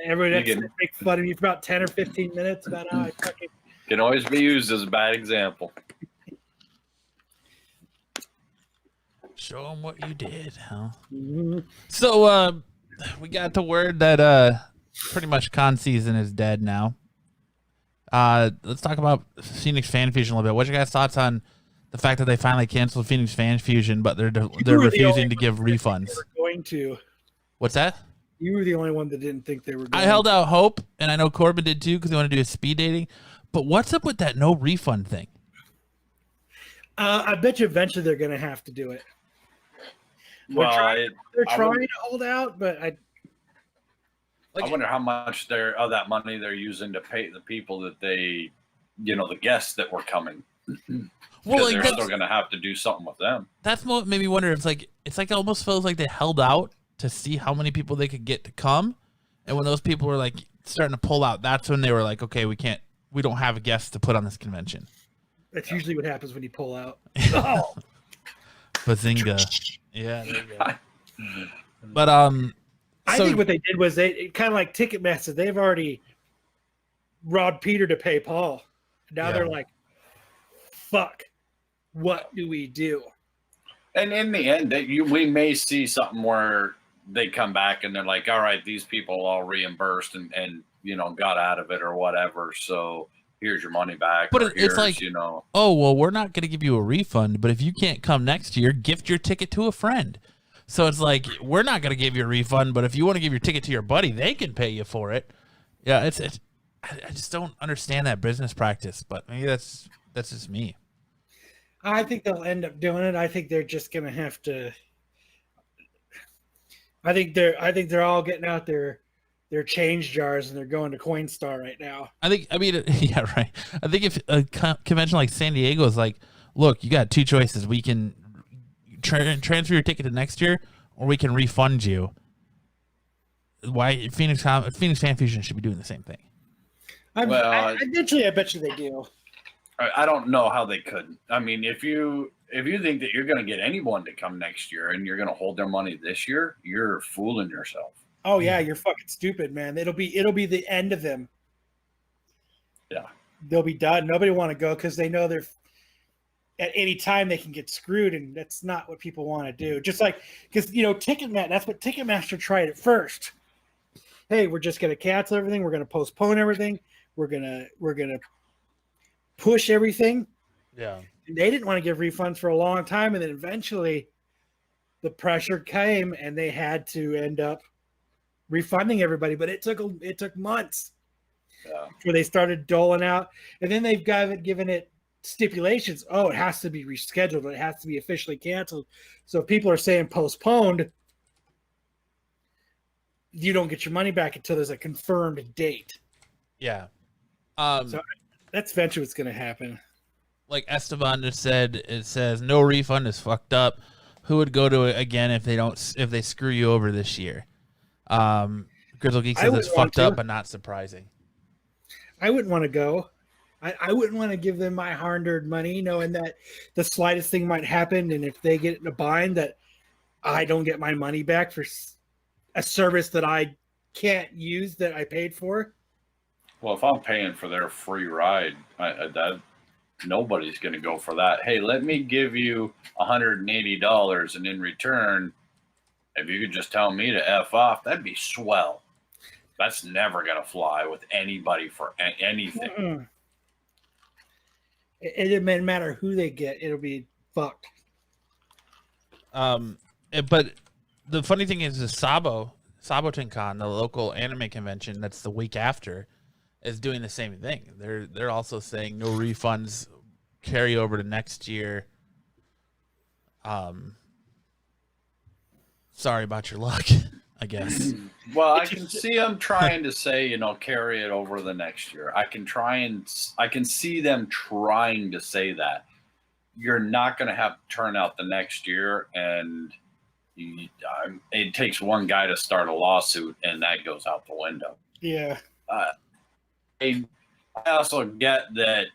Everybody has to make fun of me for about 10 or 15 minutes about how I fucking... Can always be used as a bad example. Show them what you did, huh? Mm-hmm. So we got the word that pretty much con season is dead now. Let's talk about Phoenix Fan Fusion a little bit. What's your guys' thoughts on the fact that they finally canceled Phoenix Fan Fusion, but they're were the refusing only to give They refunds. were going to. What's that? You were the only one that didn't think they were going I held out hope, and I know Corbin did too because they want to do a speed dating. But what's up with that no refund thing? I bet you eventually they're going to have to do it. Well, They're trying to hold out, but I wonder how much of that money they're using to pay the people that they, the guests that were coming. Well, they're still going to have to do something with them. That's what made me wonder. It's like it almost feels like they held out to see how many people they could get to come, and when those people were like starting to pull out, that's when they were like, okay, we don't have a guest to put on this convention. that's usually what happens when you pull out. Oh, bazinga! Yeah, there you go. But I think what they did was they kind of like Ticketmaster. They've already robbed Peter to pay Paul. Now they're like, "Fuck, what do we do?" And in the end, we may see something where they come back and they're like, "All right, these people all reimbursed and got out of it or whatever. So here's your money back." But it's like, oh well, we're not going to give you a refund, but if you can't come next year, gift your ticket to a friend. So it's like, we're not going to give you a refund, but if you want to give your ticket to your buddy, they can pay you for it. Yeah, I just don't understand that business practice, but maybe that's just me. I think they'll end up doing it. I think they're just going to have to. I think they're all getting out their change jars and they're going to Coinstar right now. Yeah, right. I think if a convention like San Diego is like, look, you got two choices. We can transfer your ticket to next year, or we can refund you. Why Phoenix Fan Fusion should be doing the same thing. I bet you they do. I don't know how they couldn't. I mean, if you think that you're going to get anyone to come next year and you're going to hold their money this year, you're fooling yourself. Oh yeah, you're fucking stupid, man. It'll be the end of them. Yeah, they'll be done. Nobody want to go because they know they're at any time they can get screwed, and that's not what people want to do. Just like because Ticketmaster, that's what Ticketmaster tried at first. Hey, we're just going to cancel everything. We're going to postpone everything. We're gonna push everything. Yeah. And they didn't want to give refunds for a long time, and then eventually the pressure came, and they had to end up refunding everybody. But it took months before they started doling out, and then they've given it stipulations. Oh, it has to be rescheduled. It has to be officially canceled. So if people are saying postponed, you don't get your money back until there's a confirmed date. Yeah. So that's eventually what's going to happen. Like Esteban just said, it says no refund is fucked up. Who would go to it again if they screw you over this year? Grizzle Geek says it's fucked up, but not surprising. I wouldn't want to go. I wouldn't want to give them my hard-earned money, knowing that the slightest thing might happen, and if they get in a bind, that I don't get my money back for a service that I can't use that I paid for. Well, if I'm paying for their free ride, nobody's going to go for that. Hey, let me give you $180, and in return, if you could just tell me to F off, that'd be swell. That's never going to fly with anybody for anything. Mm-mm. It doesn't matter who they get; it'll be fucked. But the funny thing is Sabotencon, the local anime convention that's the week after, is doing the same thing. They're also saying no refunds, carry over to next year. Sorry about your luck, I guess. Well, I can see them trying to say, carry it over the next year. I can see them trying to say that. You're not going to have to turn out the next year, and it takes one guy to start a lawsuit, and that goes out the window. Yeah. I also get that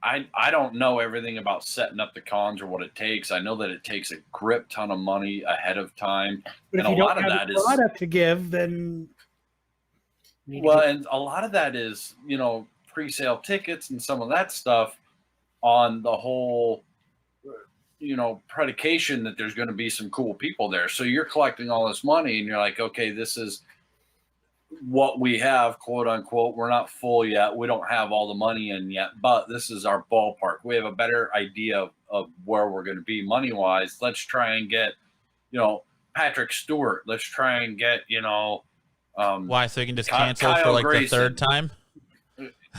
I don't know everything about setting up the cons or what it takes. I know that it takes a grip ton of money ahead of time. But if you don't have a product to give, then and a lot of that is, pre-sale tickets and some of that stuff on the whole, predication that there's going to be some cool people there. So you're collecting all this money and you're like, okay, this is what we have, quote unquote, we're not full yet. We don't have all the money in yet, but this is our ballpark. We have a better idea of where we're going to be money wise. Let's try and get, Patrick Stewart. Let's try and get, Why? So you can just Kyle cancel for like Grayson. the third time?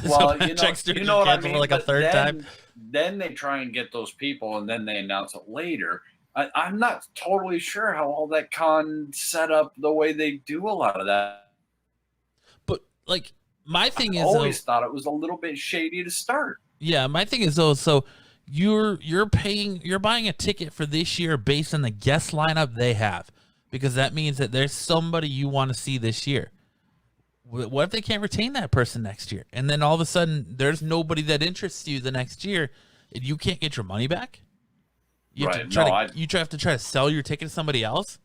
Well, So Patrick Stewart you know what I cancel mean. for like a But third time? then they try and get those people, and then they announce it later. I'm not totally sure how all that con set up the way they do a lot of that. But like my thing I is, always thought it was a little bit shady to start. yeah, my thing is though, so you're buying a ticket for this year based on the guest lineup they have, because that means that there's somebody you want to see this year. What if they can't retain that person next year, and then all of a sudden there's nobody that interests you the next year, and you can't get your money back? You have to try to sell your ticket to somebody else.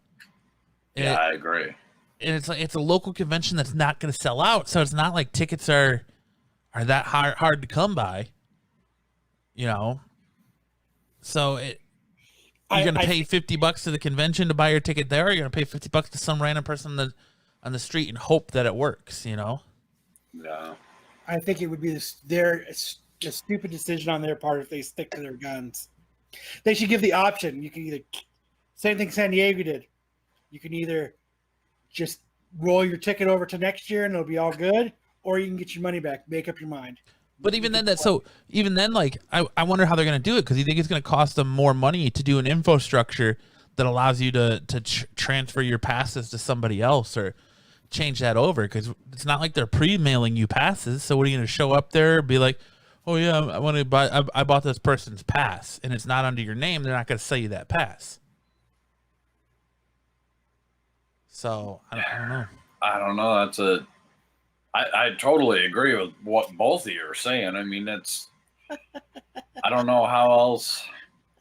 And Yeah, I agree. and it's like it's a local convention that's not going to sell out, so it's not like tickets are that hard to come by. So you're going to pay $50 to the convention to buy your ticket there, or you're going to pay $50 to some random person on the street and hope that it works, Yeah. I think it would be a stupid decision on their part if they stick to their guns. They should give the option. You can either, same thing San Diego did. You can either just roll your ticket over to next year and it'll be all good, or you can get your money back. Make up your mind. But even then, like I wonder how they're going to do it, because you think it's going to cost them more money to do an infrastructure that allows you to transfer your passes to somebody else or change that over, because it's not like they're pre-mailing you passes. So what are you going to show up there and be like, oh yeah, I want to buy, I bought this person's pass, and it's not under your name, they're not going to sell you that pass. So I don't know. I don't know. I totally agree with what both of you are saying. I mean, I don't know how else.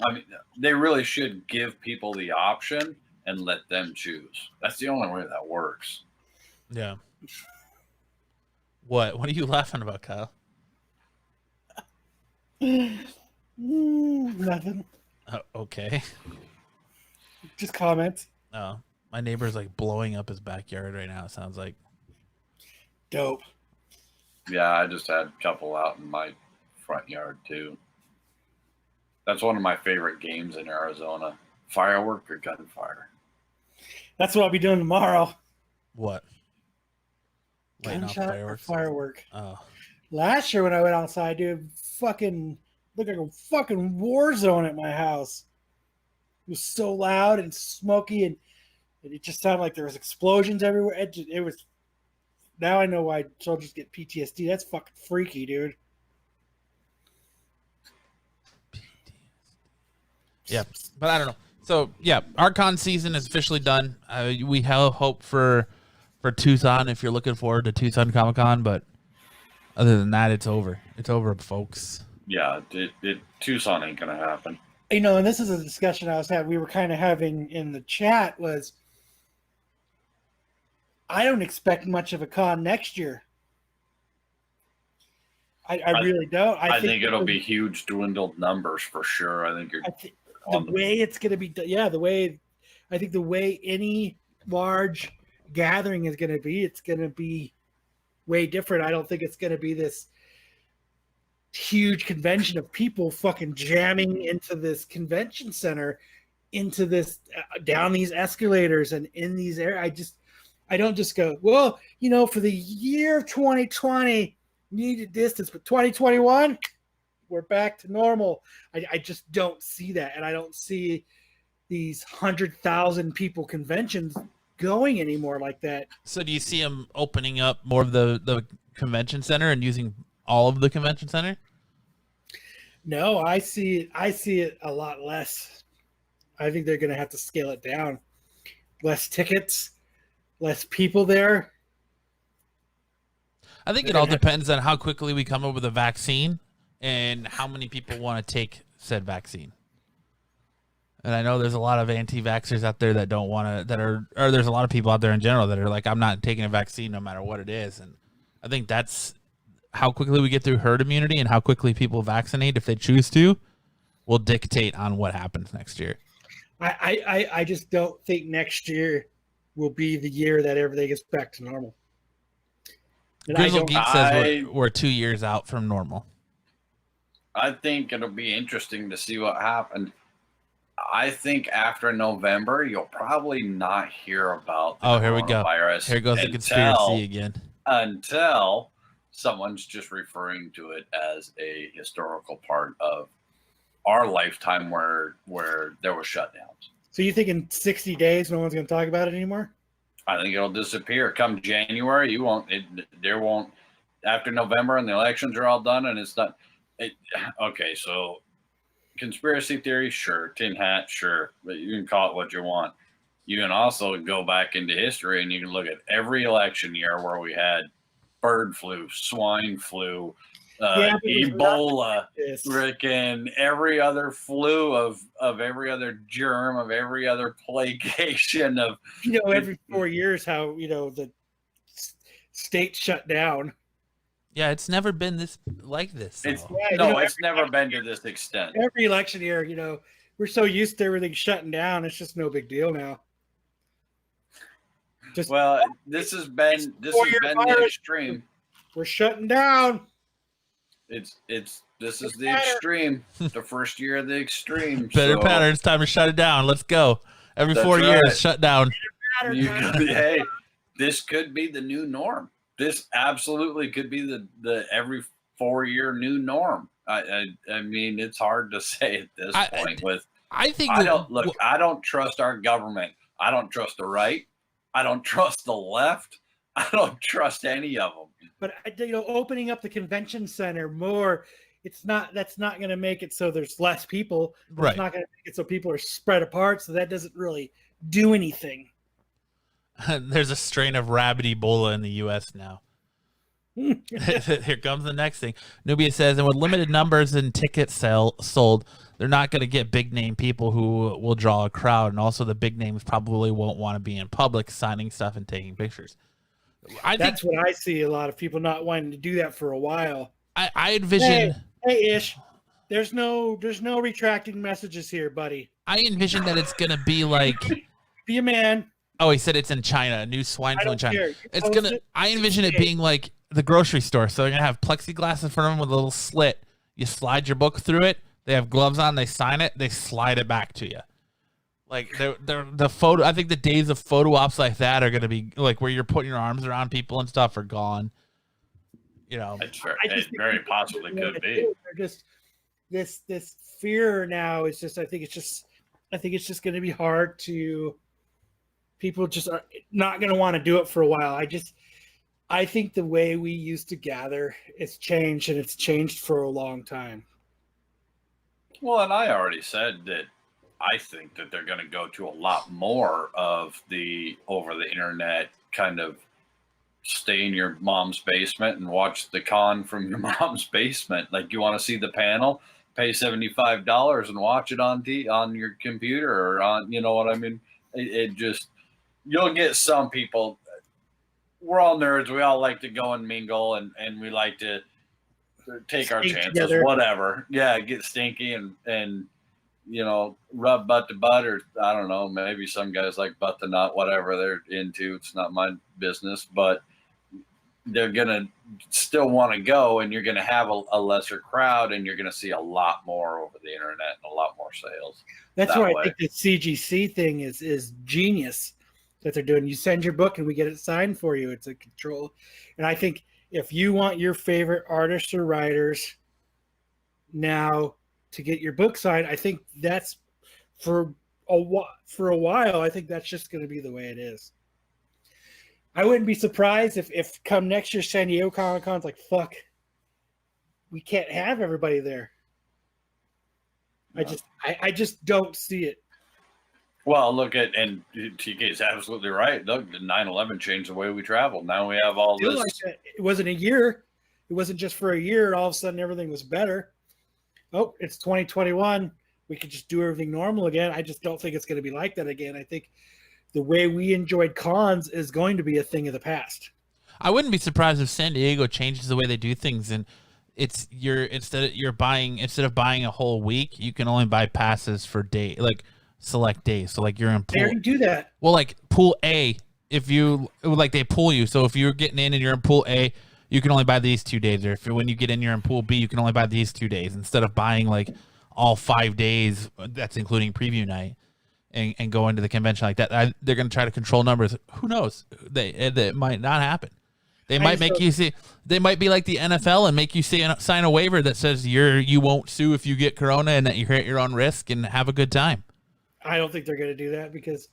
I mean, they really should give people the option and let them choose. That's the only way that works. Yeah. What are you laughing about, Kyle? Nothing. Okay. Just comments. Oh, my neighbor's like blowing up his backyard right now. It sounds like. Dope. Yeah, I just had a couple out in my front yard too. That's one of my favorite games in Arizona. Firework or gunfire. That's what I'll be doing tomorrow. What? Lighting off Gunshot or fireworks? firework. Oh. Last year when I went outside, dude, looked like a fucking war zone at my house. It was so loud and smoky, and it just sounded like there was explosions everywhere. It was. Now I know why soldiers get PTSD. That's fucking freaky, dude. Yeah, but I don't know. So yeah, our con season is officially done. We have hope for Tucson if you're looking forward to Tucson Comic Con, but other than that, it's over. It's over, folks. Yeah, Tucson ain't gonna happen. And this is a discussion we were kind of having in the chat, was I don't expect much of a con next year. I really don't. I think it'll be huge dwindled numbers for sure. I think the way it's going to be, I think the way any large gathering is going to be, it's going to be way different. I don't think it's going to be this huge convention of people fucking jamming into this convention center, into this down these escalators and in these areas. I don't just go, well, for the year of 2020, needed distance, but 2021, we're back to normal. I just don't see that, and I don't see these 100,000 people conventions going anymore like that. So do you see them opening up more of the convention center and using all of the convention center? No, I see it a lot less. I think they're going to have to scale it down. Less tickets, less people there. I think it all depends on how quickly we come up with a vaccine and how many people want to take said vaccine. And I know there's a lot of anti-vaxxers out there that don't want to, or there's a lot of people out there in general that are like, I'm not taking a vaccine no matter what it is. And I think that's how quickly we get through herd immunity and how quickly people vaccinate, if they choose to, will dictate on what happens next year. I just don't think next year will be the year that everything gets back to normal. And I Grizzle don't, Geek says we're 2 years out from normal. I think it'll be interesting to see what happens. I think after November, you'll probably not hear about the Here we go. coronavirus. Here goes the conspiracy again. Until someone's just referring to it as a historical part of our lifetime where there were shutdowns. so you think in 60 days no one's going to talk about it anymore? I think it'll disappear. Come January, there won't. After November and the elections are all done and it's done. Okay, so conspiracy theory, sure. Tin hat, sure. But you can call it what you want. You can also go back into history and you can look at every election year where we had bird flu, swine flu, Ebola, frickin' every other flu of every other germ, of every other placation of. Every 4 years how, the state shut down. Yeah, it's never been this like this. It's Yeah, never been to this extent. Every election year, we're so used to everything shutting down. It's just no big deal now. This has been the extreme. We're shutting down. This is the extreme. The first year of the extreme. Better pattern. It's time to shut it down. Let's go. Every 4 years, shut down. Hey, this could be the new norm. This absolutely could be the every 4 year new norm. I mean, it's hard to say at this point. I don't trust our government. I don't trust the right. I don't trust the left. I don't trust any of them. But opening up the convention center more, that's not going to make it so there's less people. Right. It's not going to make it so people are spread apart. So that doesn't really do anything. There's a strain of rabid Ebola in the U.S. now. Here comes the next thing. Nubia says, and with limited numbers and tickets sold, they're not going to get big name people who will draw a crowd. And also the big names probably won't want to be in public signing stuff and taking pictures. That's what I see. A lot of people not wanting to do that for a while. I envision. Hey, Ish. There's no retracting messages here, buddy. I envision that it's going to be like. Be a man. Oh, he said it's in China, new swine flu in China. Care. I envision it being like the grocery store. So they're gonna have plexiglass in front of them with a little slit. You slide your book through it. They have gloves on. They sign it. They slide it back to you. Like the photo. I think the days of photo ops like that are gonna be like where you're putting your arms around people and stuff are gone. It very possibly could be. Just this fear now is just. I think it's just going to be hard to. People just are not going to want to do it for a while. I think the way we used to gather it's changed, and it's changed for a long time. Well, and I already said that I think that they're going to go to a lot more of the over the internet kind of stay in your mom's basement and watch the con from your mom's basement. Like, you want to see the panel, pay $75 and watch it on your computer or on, you know what I mean? It just. You'll get some people. We're all nerds. We all like to go and mingle, and we like to take our chances. Together. Whatever. Yeah, get stinky and rub butt to butt, or I don't know. Maybe some guys like butt to nut. Whatever they're into, it's not my business. But they're gonna still want to go, and you're gonna have a lesser crowd, and you're gonna see a lot more over the internet and a lot more sales. That's why I think the CGC thing is genius. That they're doing. You send your book and we get it signed for you. It's a control. And I think if you want your favorite artists or writers now to get your book signed, I think that's for a while. I think that's just going to be the way it is. I wouldn't be surprised if come next year San Diego Comic-Con's like, fuck, we can't have everybody there. No. I just don't see it. Well, look at, and TK is absolutely right. Look, the 9/11 changed the way we travel. Now we have all this. Like it wasn't a year. It wasn't just for a year. And all of a sudden, everything was better. Oh, it's 2021. We could just do everything normal again. I just don't think it's going to be like that again. I think the way we enjoyed cons is going to be a thing of the past. I wouldn't be surprised if San Diego changes the way they do things, and instead of buying a whole week, you can only buy passes for select days. So like you're in pool. They already do that. Well, like pool A, if you they pull you. So if you're getting in and you're in pool A, you can only buy these 2 days, or if when you get in, you're in pool B, you can only buy these 2 days instead of buying like all 5 days. That's including preview night, and go into the convention like that. They're going to try to control numbers. Who knows? That might not happen. They might make you see. They might be like the NFL and make you sign a waiver that says you won't sue if you get corona and that you're at your own risk and have a good time. I don't think they're going to do that because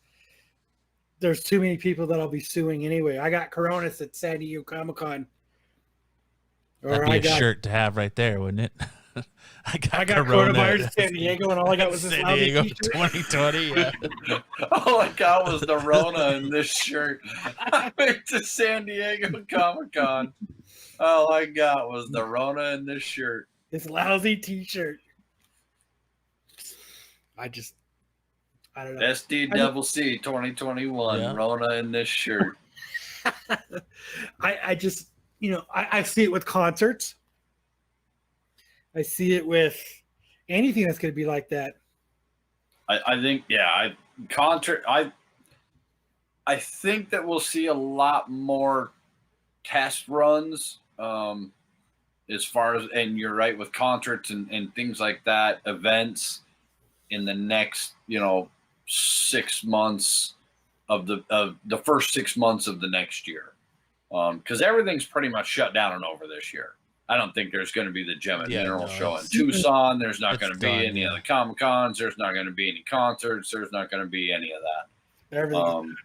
there's too many people that I'll be suing anyway. I got coronas at San Diego Comic-Con. That'd be a shirt to have right there, wouldn't it? I got coronavirus in San Diego, and all I got was this San lousy Diego t-shirt. 2020. Yeah. All I got was the Rona in this shirt. I went to San Diego Comic-Con. All I got was the Rona in this shirt. This lousy t-shirt. I don't know. SDCC 2021. Yeah. Rona in this shirt. I just, I see it with concerts. I see it with anything that's going to be like that. I think, yeah, I think that we'll see a lot more test runs as far as, and you're right, with concerts and things like that, events in the next, 6 months of the first 6 months of the next year. Because everything's pretty much shut down and over this year. I don't think there's going to be the Gem and Mineral show in Tucson. There's not going to be any of the Comic Cons. There's not going to be any concerts. There's not going to be any of that. Everything.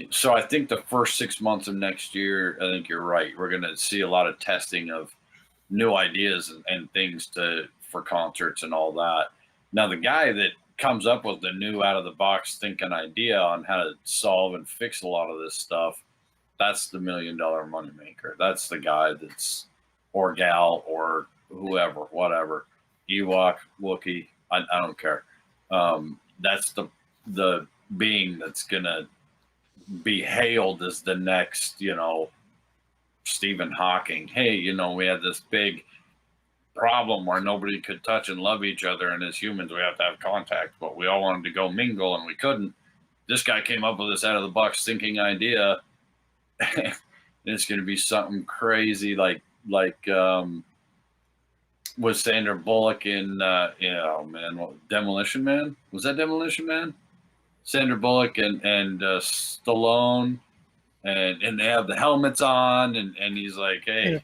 So I think the first 6 months of next year, I think you're right. We're going to see a lot of testing of new ideas and things for concerts and all that. Now, the guy that comes up with the new out-of-the-box thinking idea on how to solve and fix a lot of this stuff, that's the $1 million moneymaker. That's the guy that's, or gal, or whoever, whatever, Ewok, Wookiee, I don't care. That's the being that's gonna be hailed as the next, Stephen Hawking. Hey, we had this big problem where nobody could touch and love each other, and as humans we have to have contact, but we all wanted to go mingle and we couldn't. This guy came up with this out-of-the-box thinking idea. It's going to be something crazy like with Sandra Bullock in Demolition Man. Was that Demolition Man? Sandra Bullock and Stallone, and they have the helmets on, and he's like, hey,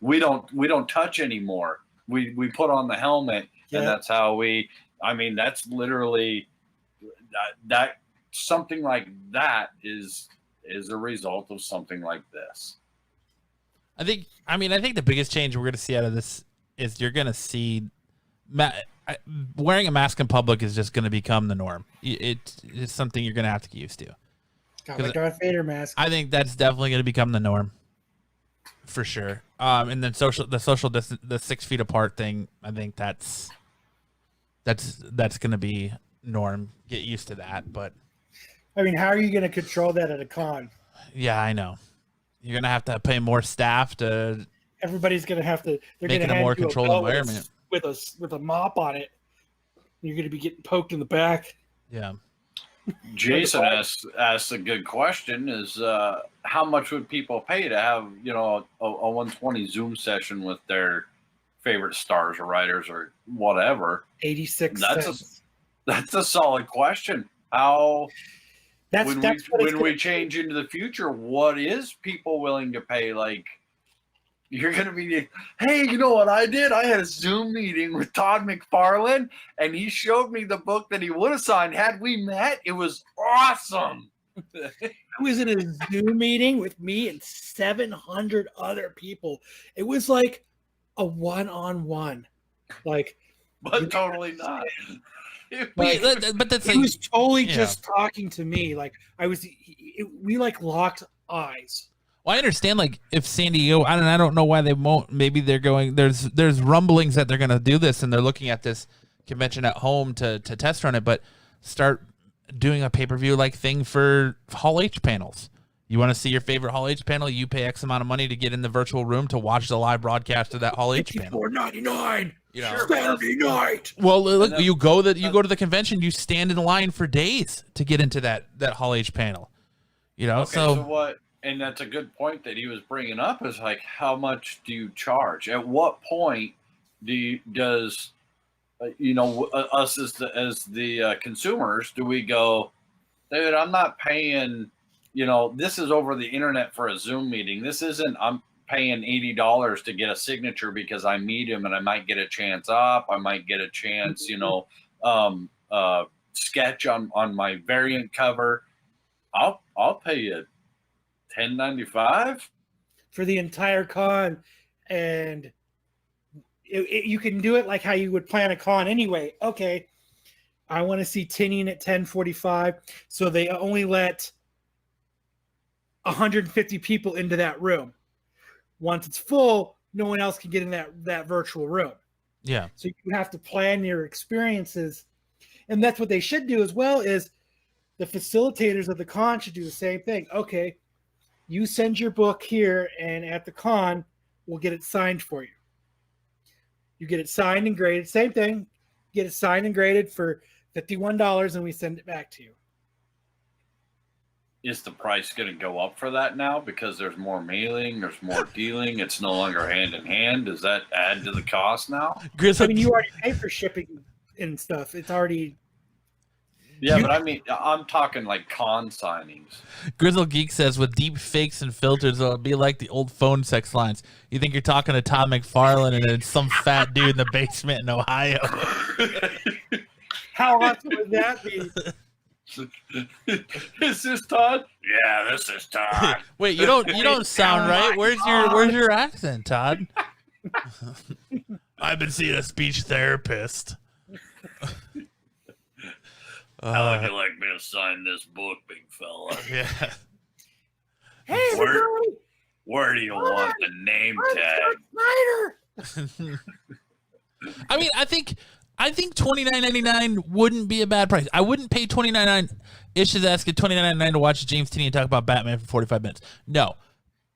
we don't touch anymore. We put on the helmet, and that's how that's literally that something like that is a result of something like this. I think the biggest change we're going to see out of this is you're going to see wearing a mask in public is just going to become the norm. It's something you're going to have to get used to. Got my Darth Vader mask. I think that's definitely going to become the norm for sure. And then the 6 feet apart thing, I think that's going to be norm. Get used to that, but. I mean, how are you going to control that at a con? Yeah, I know. You're going to have to pay more staff to. Everybody's going to have to. They're make going it to a more controlled environment with a mop on it. You're going to be getting poked in the back. Yeah. Jason asked a good question: is how much would people pay to have a 120 Zoom session with their favorite stars or writers or whatever? 86 cents. That's a solid question. How? When we change into the future, what is people willing to pay? Like, you're going to be, hey, you know what I did? I had a Zoom meeting with Todd McFarlane, and he showed me the book that he would have signed had we met. It was awesome. I was in a Zoom meeting with me and 700 other people. It was like a one-on-one. But totally not. But that's he was totally just talking to me. We locked eyes. Well, I understand. If San Diego, I don't know why they won't. Maybe they're going. There's rumblings that they're going to do this, and they're looking at this convention at home to test run it. But start doing a pay-per-view thing for Hall H panels. You want to see your favorite Hall H panel? You pay X amount of money to get in the virtual room to watch the live broadcast of that Hall H panel. $54.99. Saturday night. Well, look, you go to the convention. You stand in line for days to get into that Hall H panel. Okay, so and that's a good point that he was bringing up, is like, how much do you charge? At what point does us as the consumers, do we go, dude, I'm not paying, this is over the internet for a Zoom meeting. This isn't, I'm paying $80 to get a signature because I meet him and I might get a chance up. I might get a chance, sketch on my variant cover. I'll pay you $10.95 for the entire con, and you can do it like how you would plan a con anyway. Okay, I want to see Tinian at 10:45, so they only let 150 people into that room. Once it's full, no one else can get in that virtual room. Yeah. So you have to plan your experiences, and that's what they should do as well. Is the facilitators of the con should do the same thing. Okay, you send your book here, and at the con, we'll get it signed for you. You get it signed and graded. Same thing. Get it signed and graded for $51, and we send it back to you. Is the price going to go up for that now because there's more mailing, there's more dealing? It's no longer hand in hand. Does that add to the cost now? I mean, you already pay for shipping and stuff. It's already... Yeah, but I mean, I'm talking like con signings. Grizzle Geek says, with deep fakes and filters, it'll be like the old phone sex lines. You think you're talking to Todd McFarlane and it's some fat dude in the basement in Ohio. How awesome would that be? Is this Todd? Yeah, this is Todd. Wait, you don't sound right. Where's your accent, Todd? I've been seeing a speech therapist. How would you like me to sign this book, big fella? Yeah. Hey, where do you want the name tag? I mean, I think $29.99 wouldn't be a bad price. I wouldn't pay $29.99. Ish is asking $29.99 to watch James Tinian talk about Batman for 45 minutes. No.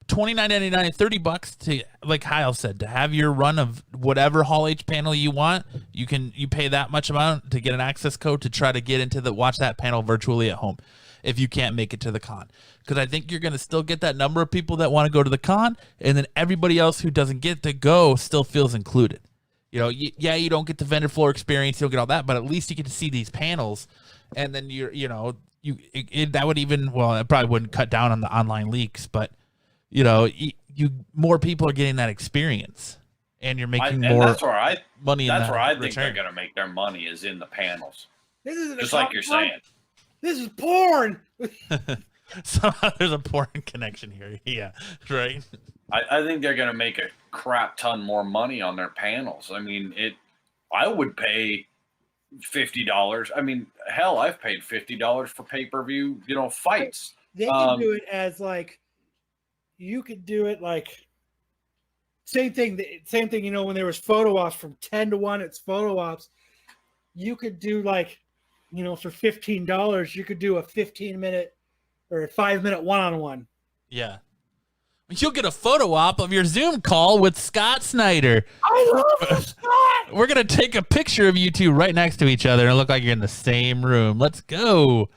$29.99, $30 to, like Kyle said, to have your run of whatever Hall H panel you want. You pay that much amount to get an access code to try to get into watch that panel virtually at home if you can't make it to the con. Because I think you're going to still get that number of people that want to go to the con, and then everybody else who doesn't get to go still feels included. You don't get the vendor floor experience, you don't get all that, but at least you get to see these panels, and then that would even, well, it probably wouldn't cut down on the online leaks, but more people are getting that experience, and you're making more money. That's where I think they're going to make their money, is in the panels. This is just like you're saying. This is porn. Somehow there's a porn connection here. Yeah, right. I think they're going to make a crap ton more money on their panels. I mean, I would pay $50. I mean, hell, I've paid $50 for pay-per-view, fights. They can do it as like, you could do it like same thing. When there was photo ops from 10 to 1, it's photo ops. You could do like, for $15, you could do a 15-minute or a 5-minute one-on-one. Yeah. You'll get a photo op of your Zoom call with Scott Snyder. I love Scott. We're going to take a picture of you two right next to each other and look like you're in the same room. Let's go.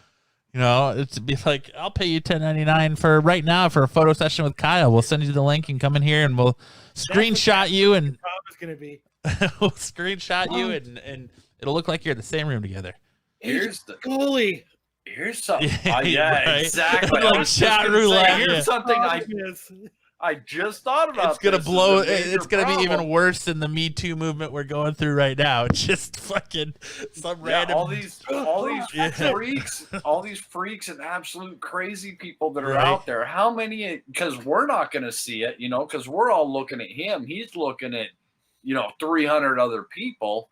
It's be like, I'll pay you $10.99 for right now for a photo session with Kyle. We'll send you the link and come in here and we'll screenshot you, and going to be. we'll screenshot you and it'll look like you're in the same room together. Here's the goalie. Here's something. Yeah, right? Exactly. Like chat roulette. Here's something I just thought about. It's gonna blow. It's gonna be even worse than the Me Too movement we're going through right now. It's just fucking some random. All these freaks, all these freaks and absolute crazy people that are out there. How many? Because we're not gonna see it, because we're all looking at him. He's looking at, 300 other people.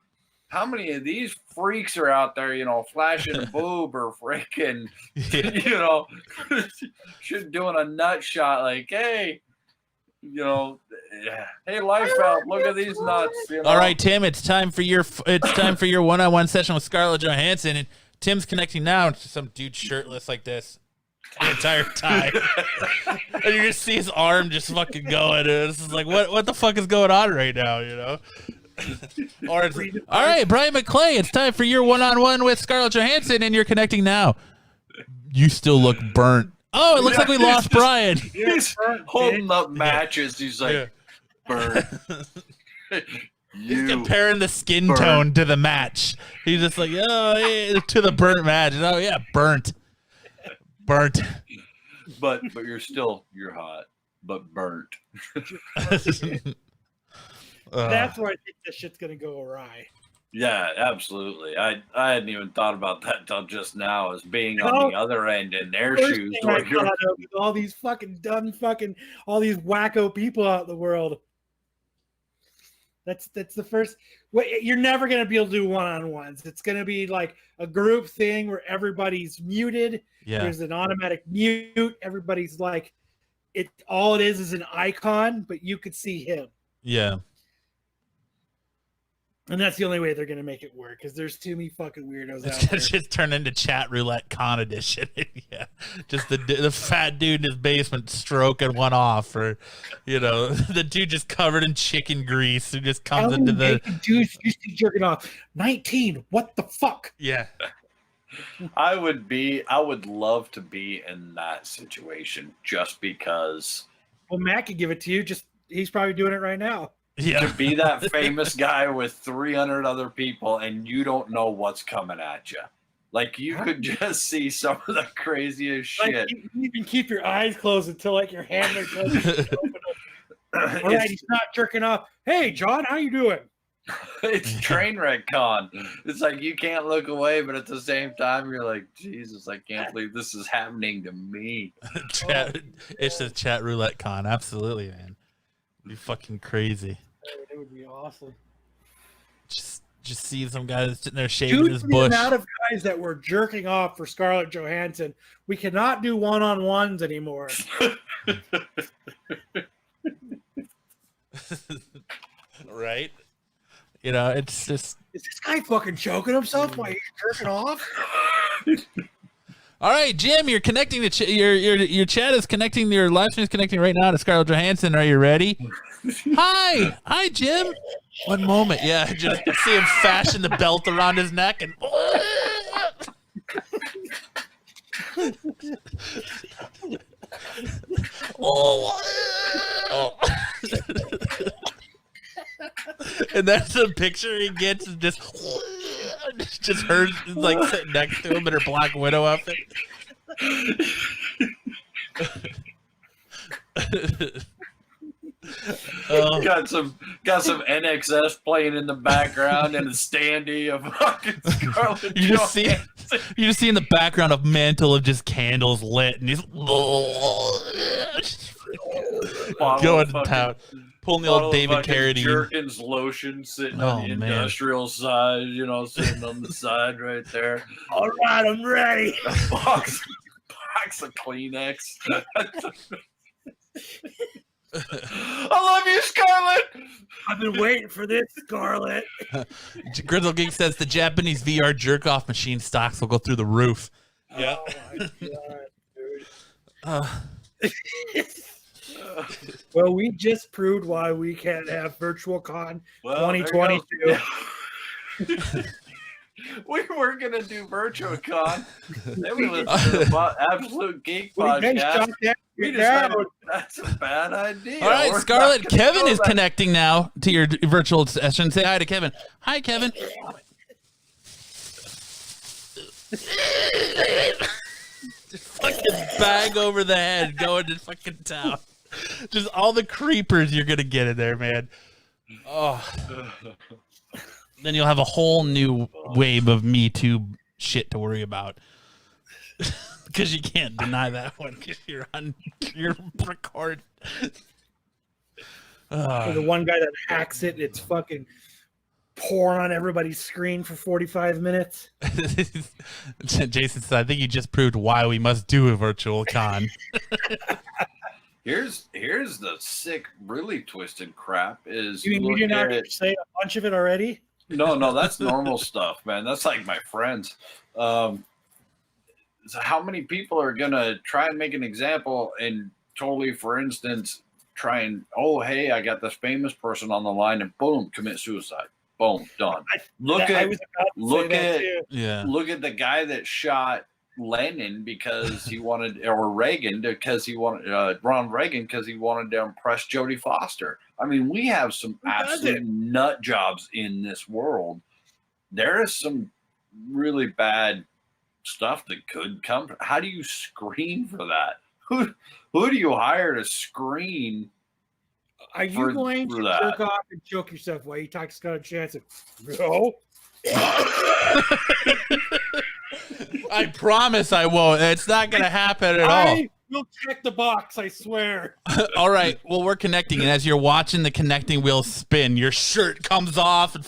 How many of these freaks are out there, flashing a boob or freaking, doing a nut shot like, hey, hey, Liefeld, look at these nuts. All right, Tim, it's time for your one-on-one session with Scarlett Johansson, and Tim's connecting now to some dude shirtless like this the entire time, and you just see his arm just fucking going. And it's just like, what the fuck is going on right now, Or it's, all right, Brian McClay, it's time for your one-on-one with Scarlett Johansson, and you're connecting now. You still look burnt Oh, it looks like we lost Brian. He's holding up matches. He's like, Yeah. burn. He's You comparing the skin burnt. tone to the match. He's just like, oh, yeah, to the burnt match. Oh, yeah, burnt. Burnt. but you're hot, but burnt. That's where I think this shit's gonna go awry. Yeah, absolutely. I hadn't even thought about that until just now, as being on the other end in their First shoes. thing I Where you're, thought of was all these fucking dumb all these wacko people out in the world. That's the first. You're never gonna be able to do one-on-ones. It's gonna be like a group thing where everybody's muted. Yeah. There's an automatic mute. Everybody's like, all it is an icon, but you could see him. Yeah. And that's the only way they're gonna make it work, because there's too many fucking weirdos out It's there. just turned into chat roulette con edition. Yeah, just the fat dude in his basement stroking one off, or the dude just covered in chicken grease who just comes into the dudes used to jerking off. 19. What the fuck? yeah. I would love to be in that situation, just because. Well, Matt could give it to you. He's probably doing it right now. Yeah. To be that famous guy with 300 other people and you don't know what's coming at you. Like, you could just see some of the craziest shit. Like, you can keep your eyes closed until like your hand is open. All right, he's not jerking off. Hey, John, how you doing? It's train wreck con. It's like you can't look away, but at the same time, you're like, Jesus, I can't believe this is happening to me. It's just chat roulette con. Absolutely, man. It'd be fucking crazy. It would be awesome. Just see some guy that's sitting there shaving Due his to the bush. amount of guys that were jerking off for Scarlett Johansson, we cannot do one-on-ones anymore. Right? It's just. Is this guy fucking choking himself while he's jerking off? All right, Jim, you're connecting to your chat is connecting, your live stream is connecting right now to Scarlett Johansson. Are you ready? Hi, Jim. One moment, yeah, just see him fashion the belt around his neck and. And that's the picture he gets is just her like sitting next to him in her Black Widow outfit. Got some NXS playing in the background and a standee of fucking Scarlett You just see in the background a mantle of just candles lit, and he's going to town, pulling the old David Carradine. Jerkins lotion sitting on the industrial side, sitting on the side right there. All right, I'm ready. box of Kleenex. I love you, Scarlett. I've been waiting for this, Scarlett. Grizzle Geek says the Japanese VR jerk off machine stocks will go through the roof. Yeah. Oh my God, dude. Well, we just proved why we can't have Virtual Con 2022. We were gonna do Virtual Con. Then we listened to the Absolute Geek podcast. That's a bad idea. All right, Scarlett, Kevin is connecting now to your virtual session. Say hi to Kevin. Hi, Kevin. Just fucking bag over the head, going to fucking town. Just all the creepers you're gonna get in there, man. Oh. Then you'll have a whole new wave of Me Too shit to worry about. Because you can't deny that one because you're record. The one guy that hacks it, it's fucking pouring on everybody's screen for 45 minutes. Jason said, I think you just proved why we must do a virtual con. Here's the sick, really twisted crap. Is you mean we didn't already say a bunch of it already? No, that's normal stuff, man. That's like my friends. So how many people are gonna try and make an example and totally, for instance, try and hey, I got this famous person on the line and boom, commit suicide. Boom, done. Look at the guy that shot Lenin because he wanted, or Reagan because he wanted, Ronald Reagan because he wanted to impress Jodie Foster. I mean, we have some absolute nut jobs in this world. There is some really bad stuff that could come. How do you screen for that? Who do you hire to screen? Are you going to jerk off and choke yourself while you talk to Scarlett Johansson? No. I promise I won't. It's not going to happen at all. I will check the box, I swear. All right. Well, we're connecting, and as you're watching the connecting wheel spin, your shirt comes off and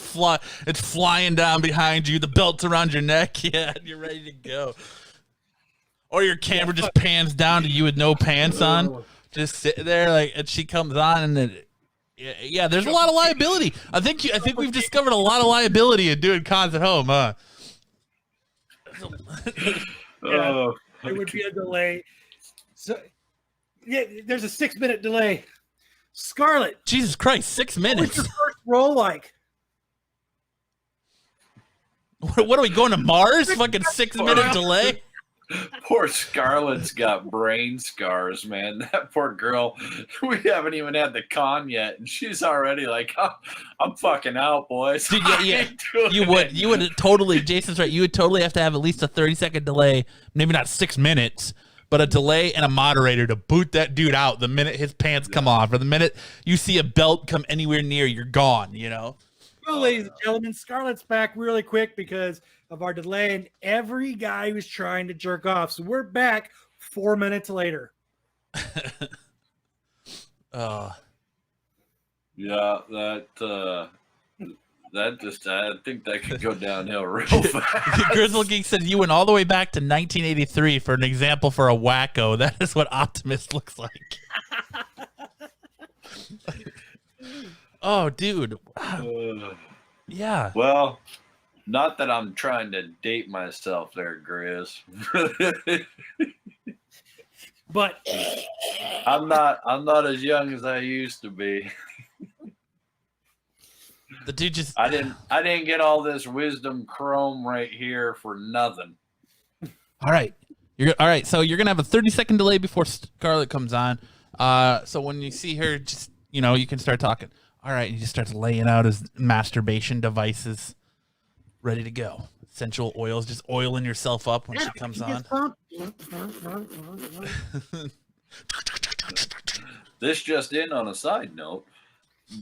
it's flying down behind you. The belt's around your neck. Yeah, and you're ready to go. Or your camera just pans down to you with no pants on, just sitting there, like, and she comes on, and then, yeah, there's a lot of liability. I think we've discovered a lot of liability in doing cons at home, huh? Yeah, there would be a delay. So, yeah, there's a 6-minute delay. Scarlett, Jesus Christ, 6 minutes. what's your first roll like? What are we going to Mars? Fucking 6-minute delay. Poor Scarlett's got brain scars, man. That poor girl. We haven't even had the con yet, and she's already like, I'm fucking out, boys. Dude, yeah. You would totally, Jason's right, you would totally have to have at least a 30-second delay, maybe not 6 minutes, but a delay and a moderator to boot that dude out the minute his pants come off, or the minute you see a belt come anywhere near, you're gone, you know? Well, ladies and gentlemen, Scarlett's back really quick because of our delay, and every guy was trying to jerk off. So we're back 4 minutes later. Yeah, that just, I think that could go downhill real fast. Grizzle Geek said you went all the way back to 1983 for an example for a wacko. That is what Optimus looks like. Oh, dude. Yeah. Well, not that I'm trying to date myself there, Grizz. But I'm not as young as I used to be. The dude just I didn't get all this wisdom chrome right here for nothing. All right. All right, so you're going to have a 30-second delay before Scarlett comes on. So when you see her, just, you know, you can start talking. All right, he just starts laying out his masturbation devices, ready to go. Essential oils, just oiling yourself up when she comes on. This just in on a side note.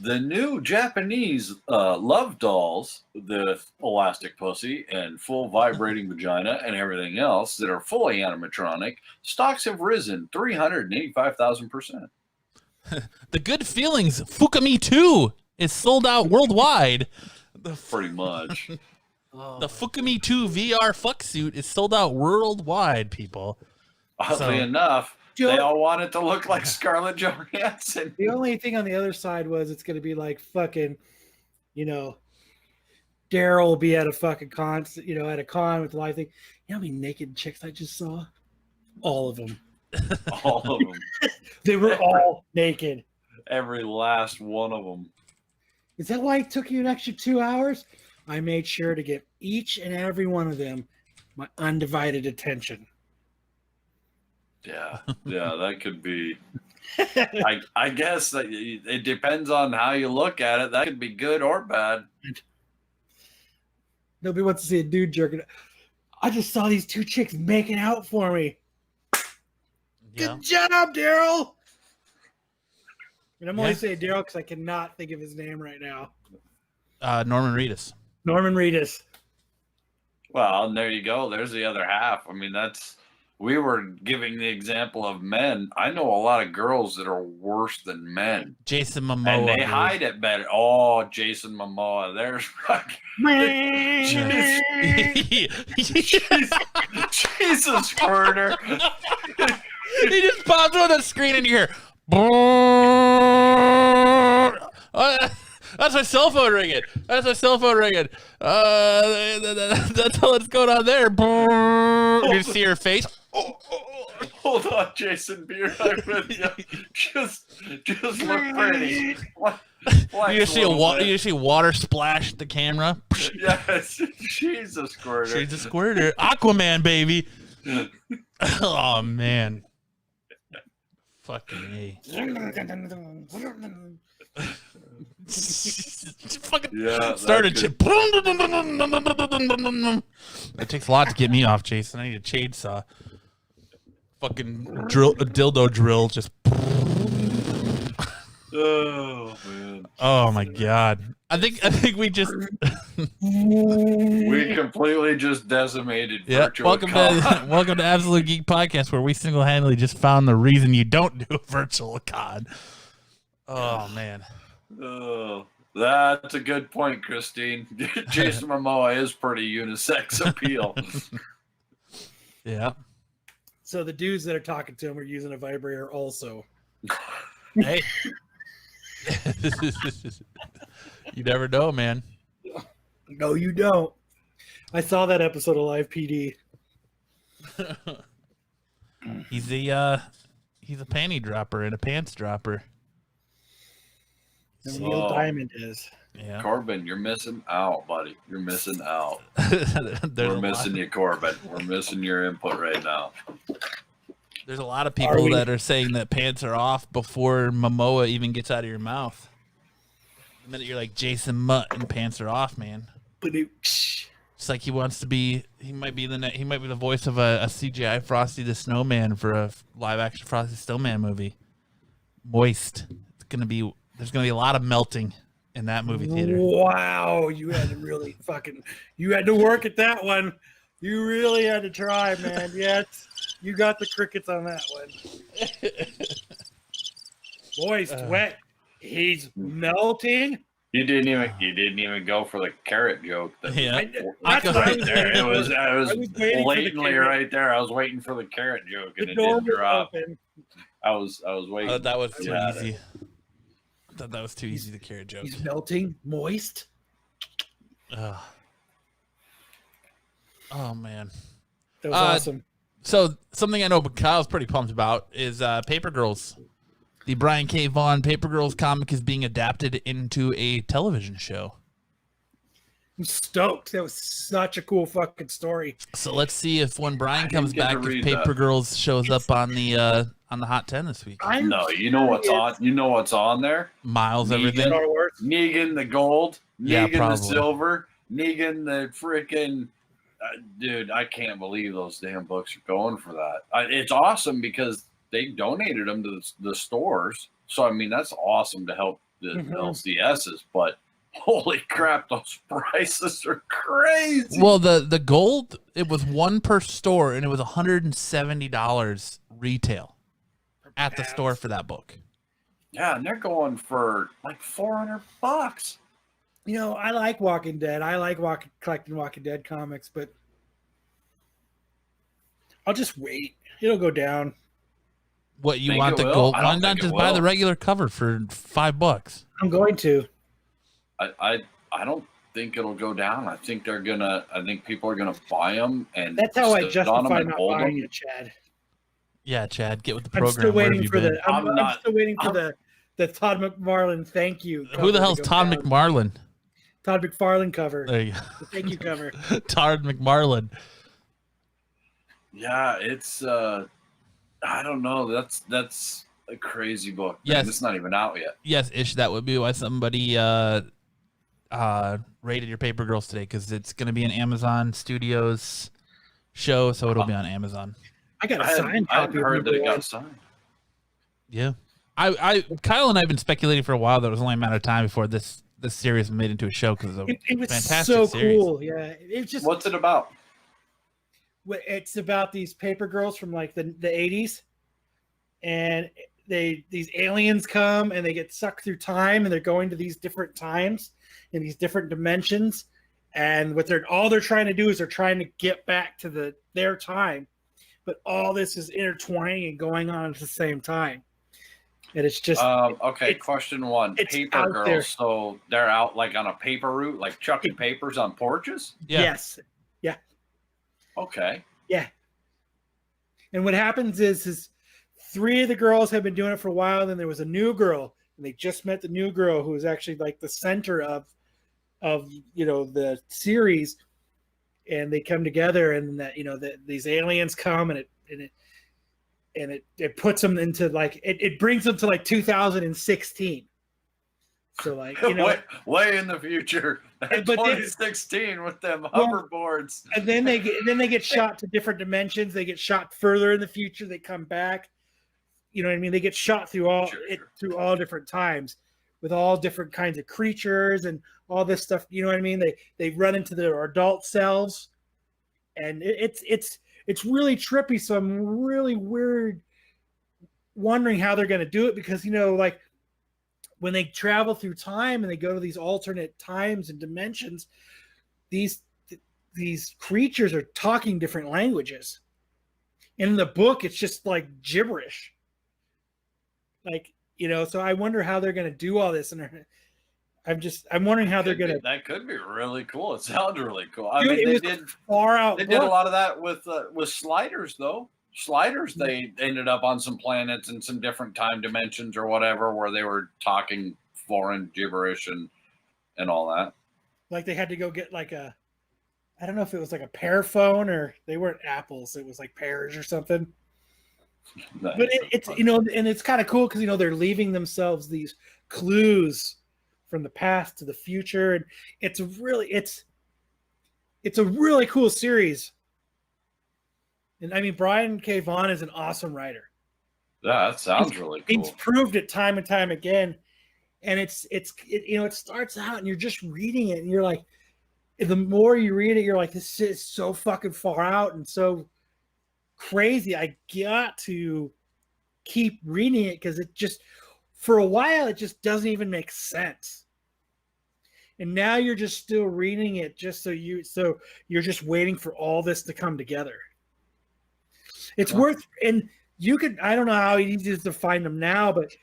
The new Japanese love dolls, the elastic pussy and full vibrating vagina and everything else that are fully animatronic, stocks have risen 385,000%. The Good Feelings Fukami 2 is sold out worldwide. Pretty much. The Fukami 2 VR fuck suit is sold out worldwide, people. Oddly enough, they all want it to look like Scarlett Johansson. the only thing on the other side was it's going to be like fucking, you know, Daryl will be at a fucking con, you know, at a con with the live thing. You know how many naked chicks I just saw? All of them. All of them. They were all naked. Every last one of them. Is that why it took you an extra 2 hours? I made sure to give each and every one of them my undivided attention. Yeah, that could be. I guess that it depends on how you look at it. That could be good or bad. Nobody wants to see a dude jerking. I just saw these two chicks making out for me. Yeah. Good job, Daryl. And I'm only saying Daryl because I cannot think of his name right now. Norman Reedus. Norman Reedus. Well, and there you go. There's the other half. I mean, we were giving the example of men. I know a lot of girls that are worse than men. Jason Momoa. And they hide it better. Oh, Jason Momoa. There's Jesus, Squirter. He just pops on the screen and you hear. That's my cell phone ringing. That's all that's going on there. You see her face. Hold on, Jason Beer. I'm with you. Just look pretty. You just see water splash the camera. Yes, she's a squirter. She's a squirter. Aquaman, baby. Oh man. Fucking A. Fucking Yeah, started. that It takes a lot to get me off, Jason. I need a chainsaw. Fucking drill, a dildo drill, just. Oh man. Oh my god. I think we just. We completely just decimated Yeah. virtual Welcome con. to welcome to Absolute Geek Podcast, where we single handedly just found the reason you don't do a virtual con. Oh man. Oh, that's a good point, Christine. Jason Momoa is pretty unisex appeal. Yeah. So the dudes that are talking to him are using a vibrator also. Hey. You never know, man. No, you don't. I saw that episode of Live PD. He's a panty dropper and a pants dropper. And Neil Diamond is. Yeah. Corbin, you're missing out, buddy. You're missing out. There's We're missing you, Corbin. We're missing your input right now. There's a lot of people we? that are saying that pants are off before Momoa even gets out of your mouth. The minute you're like Jason Mutt and pants are off, man. Badooch. It's like he wants to be. He might be the voice of a CGI Frosty the Snowman for a live action Frosty the Snowman movie. Moist. There's gonna be a lot of melting in that movie theater. Wow, you had to really you had to work at that one. You really had to try, man. Yes, you got the crickets on that one. Moist, wet. He's melting. You didn't even go for the carrot joke. Yeah. That's what I was There. It was waiting for the blatantly carrot. right there. I was waiting for the carrot joke, and The it door didn't was drop. open. I was waiting. That was too Yeah. easy. I thought that was too easy. The carrot joke. He's melting, moist. Ugh. Oh man. That was awesome. So something I know Kyle's pretty pumped about is Paper Girls. The Brian K. Vaughan Paper Girls comic is being adapted into a television show. I'm stoked. That was such a cool fucking story. So let's see if when Brian didn't comes get to back, if read Paper that. Girls shows up on the Hot 10 this week. No, you know what's on. You know what's on there. Miles, Negan. everything. Star Wars. Negan the gold. Yeah, Negan the probably. silver. Negan the freaking. Dude, I can't believe those damn books are going for that. It's awesome because they donated them to the stores. So, I mean, that's awesome to help the LCSs. But holy crap, those prices are crazy. Well, the gold, it was one per store, and it was $170 retail at the store for that book. Yeah, and they're going for like $400. You know, I like Walking Dead. I like collecting Walking Dead comics, but I'll just wait. It'll go down. What, you Think want it the will? gold? I Why don't not think it just buy will. the regular cover for $5? I'm going to. I don't think it'll go down. I think people are gonna buy them, and That's how I sit on 'em justify and not hold buying 'em. it, Chad. Yeah, Chad, get with the I'm program. still Where have waiting you for been? I'm still waiting for the Todd McFarlane thank you. Who the cover hell's to go Todd down. McFarlane? Todd McFarlane cover. There you The thank you cover. go. Todd McFarlane. Yeah, it's I don't know. That's a crazy book. Yes. And it's not even out yet. Yes, Ish, that would be why somebody rated your Paper Girls today, because it's going to be an Amazon Studios show, so it'll be on Amazon. I got a I signed hadn't copy of heard that number it one. got signed. Yeah. Kyle and I have been speculating for a while that it was only a matter of time before this series was made into a show, because it's It was fantastic so series. cool. Yeah, it's just What's it about? it's about these paper girls from like the 80s, and these aliens come and they get sucked through time, and they're going to these different times in these different dimensions, and what all they're trying to do is they're trying to get back to their time, but all this is intertwining and going on at the same time, and it's just Okay, it's- question one. it's Paper out girls, there. so they're out like on a paper route, like chucking papers on porches? Yeah. yes. Okay. Yeah. And what happens is 3 of the girls have been doing it for a while. Then there was a new girl, and they just met the new girl who was actually like the center of the series. and they come together, and that these aliens come, and it puts them into like it brings them to like 2016. So like way in the future, but 2016 with them hoverboards, and then they get shot to different dimensions. They get shot further in the future. They come back. You know what I mean? They get shot through through all different times with all different kinds of creatures and all this stuff. You know what I mean? They run into their adult selves, and it's really trippy. So I'm really wondering how they're going to do it, because like when they travel through time and they go to these alternate times and dimensions, these creatures are talking different languages. And in the book, it's just like gibberish. Like, so I wonder how they're going to do all this. And I'm wondering how they're going to. That could be really cool. It sounds really cool. I Dude, mean, they did far out. They did a lot of that with Sliders, though. Sliders, they ended up on some planets and some different time dimensions or whatever, where they were talking foreign gibberish and all that. Like they had to go get like I don't know if it was like a pear phone, or they weren't apples. It was like pears or something. But it's and it's kind of cool because they're leaving themselves these clues from the past to the future, and it's a really cool series. And I mean, Brian K. Vaughan is an awesome writer. Yeah, that sounds really cool. He's proved it time and time again. And it starts out and you're just reading it and you're like, the more you read it, you're like, this is so fucking far out and so crazy. I got to keep reading it because it just, for a while, it just doesn't even make sense. And now you're just still reading it just so you're just waiting for all this to come together. It's worth, and you could, I don't know how easy it is to find them now, but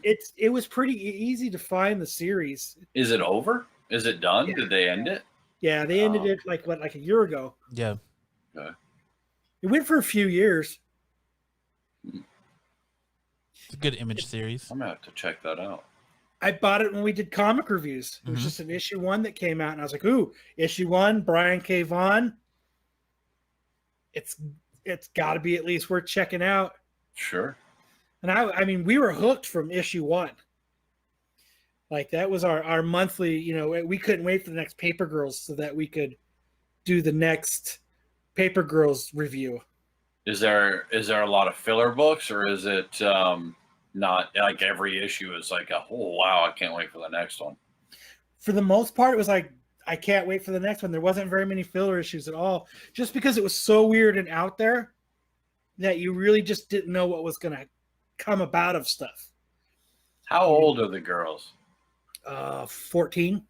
it was pretty easy to find the series. Is it over? Is it done? Yeah. Did they end it? Yeah, they ended it like a year ago. Yeah. Okay. It went for a few years. It's a good image series. I'm gonna have to check that out. I bought it when we did comic reviews. It was just an issue 1 that came out, and I was like, ooh, issue 1, Brian K. Vaughan. It's got to be at least worth checking out. Sure. And I mean, we were hooked from issue 1. Like that was our monthly, we couldn't wait for the next Paper Girls so that we could do the next Paper Girls review. Is there a lot of filler books, or is it not like every issue is like oh wow, I can't wait for the next one? For the most part, it was like, I can't wait for the next one. There wasn't very many filler issues at all, just because it was so weird and out there that you really just didn't know what was going to come about of stuff. How old are the girls? 14.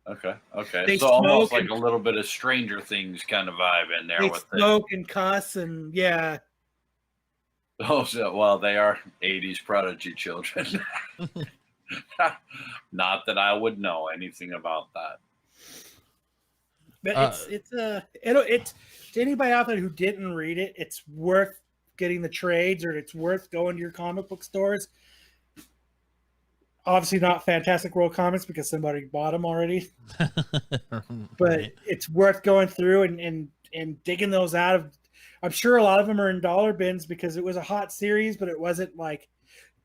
Okay. They so almost smoke like a little bit of Stranger Things kind of vibe in there. They with smoke and cuss and yeah. Oh, so, well, they are 80s prodigy children. Not that I would know anything about that. But it's to anybody out there who didn't read it, it's worth getting the trades, or it's worth going to your comic book stores. Obviously not Fantastic World Comics because somebody bought them already. But it's worth going through and digging those out of. I'm sure a lot of them are in dollar bins because it was a hot series, but it wasn't like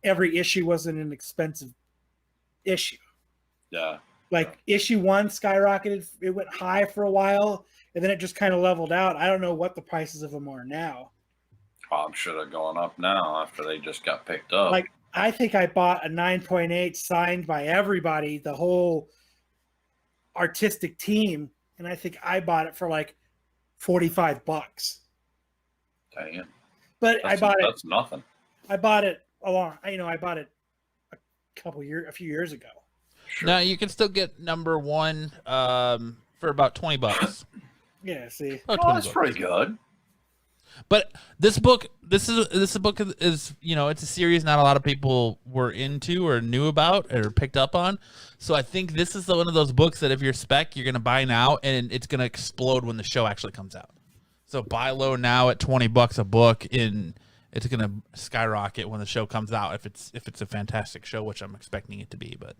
every issue wasn't an expensive issue. Yeah. Like issue 1 skyrocketed. It went high for a while, and then it just kind of leveled out. I don't know what the prices of them are now. Oh, I'm sure they're going up now after they just got picked up. Like, I think I bought a 9.8 signed by everybody, the whole artistic team, and I think I bought it for like $45. Dang it. But That's nothing. I bought it I bought it a few years ago. Sure. Now you can still get number 1 for about $20. Yeah, see. About Oh, $20. that's pretty good. But this book is it's a series not a lot of people were into or knew about or picked up on. So I think this is one of those books that if you're spec, you're gonna buy now and it's gonna explode when the show actually comes out. So buy low now at $20 a book, and it's gonna skyrocket when the show comes out if it's a fantastic show, which I'm expecting it to be. But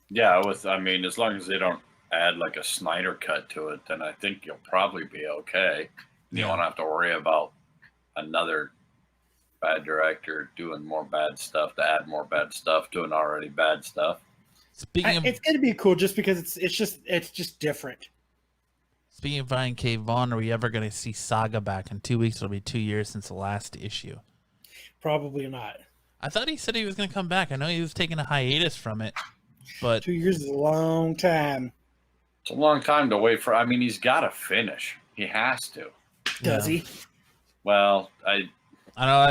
Yeah, as long as they don't add like a Snyder cut to it, then I think you'll probably be okay. You Yeah. won't have to worry about another bad director doing more bad stuff to add more bad stuff to an already bad stuff. Speaking of It's gonna be cool just because it's just different. Brian K. Vaughan, are we ever going to see Saga back? In 2 weeks, it'll be 2 years since the last issue. Probably not. I thought he said he was going to come back. I know he was taking a hiatus from it, but 2 years is a long time. It's a long time to wait for. I mean, he's got to finish. He has to. Does he? Well, I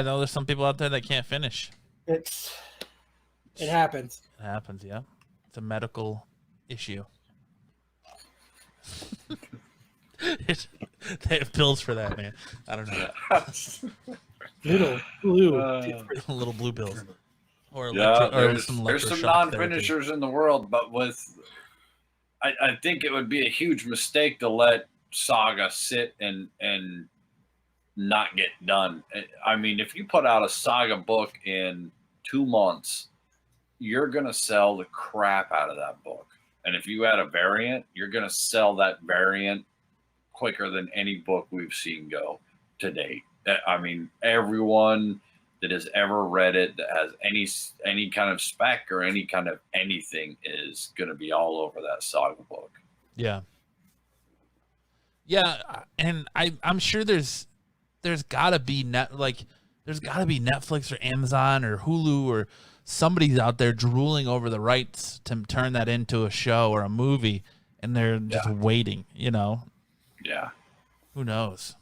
know there's some people out there that can't finish. It happens. It happens, yeah. It's a medical issue. They have pills for that, man. I don't know. Little blue. Little blue pills. Or, yeah, there's there's some electroshock non-finishers in the world, but I think it would be a huge mistake to let Saga sit and not get done. I mean, if you put out a Saga book in 2 months, you're gonna sell the crap out of that book. And if you add a variant, you're gonna sell that variant quicker than any book we've seen go to date. I mean, everyone that has ever read it that has any kind of spec or any kind of anything is going to be all over that Saga book. Yeah. Yeah, and I'm sure there's got to be there's got to be Netflix or Amazon or Hulu or somebody's out there drooling over the rights to turn that into a show or a movie, and they're just waiting, Yeah. Who knows?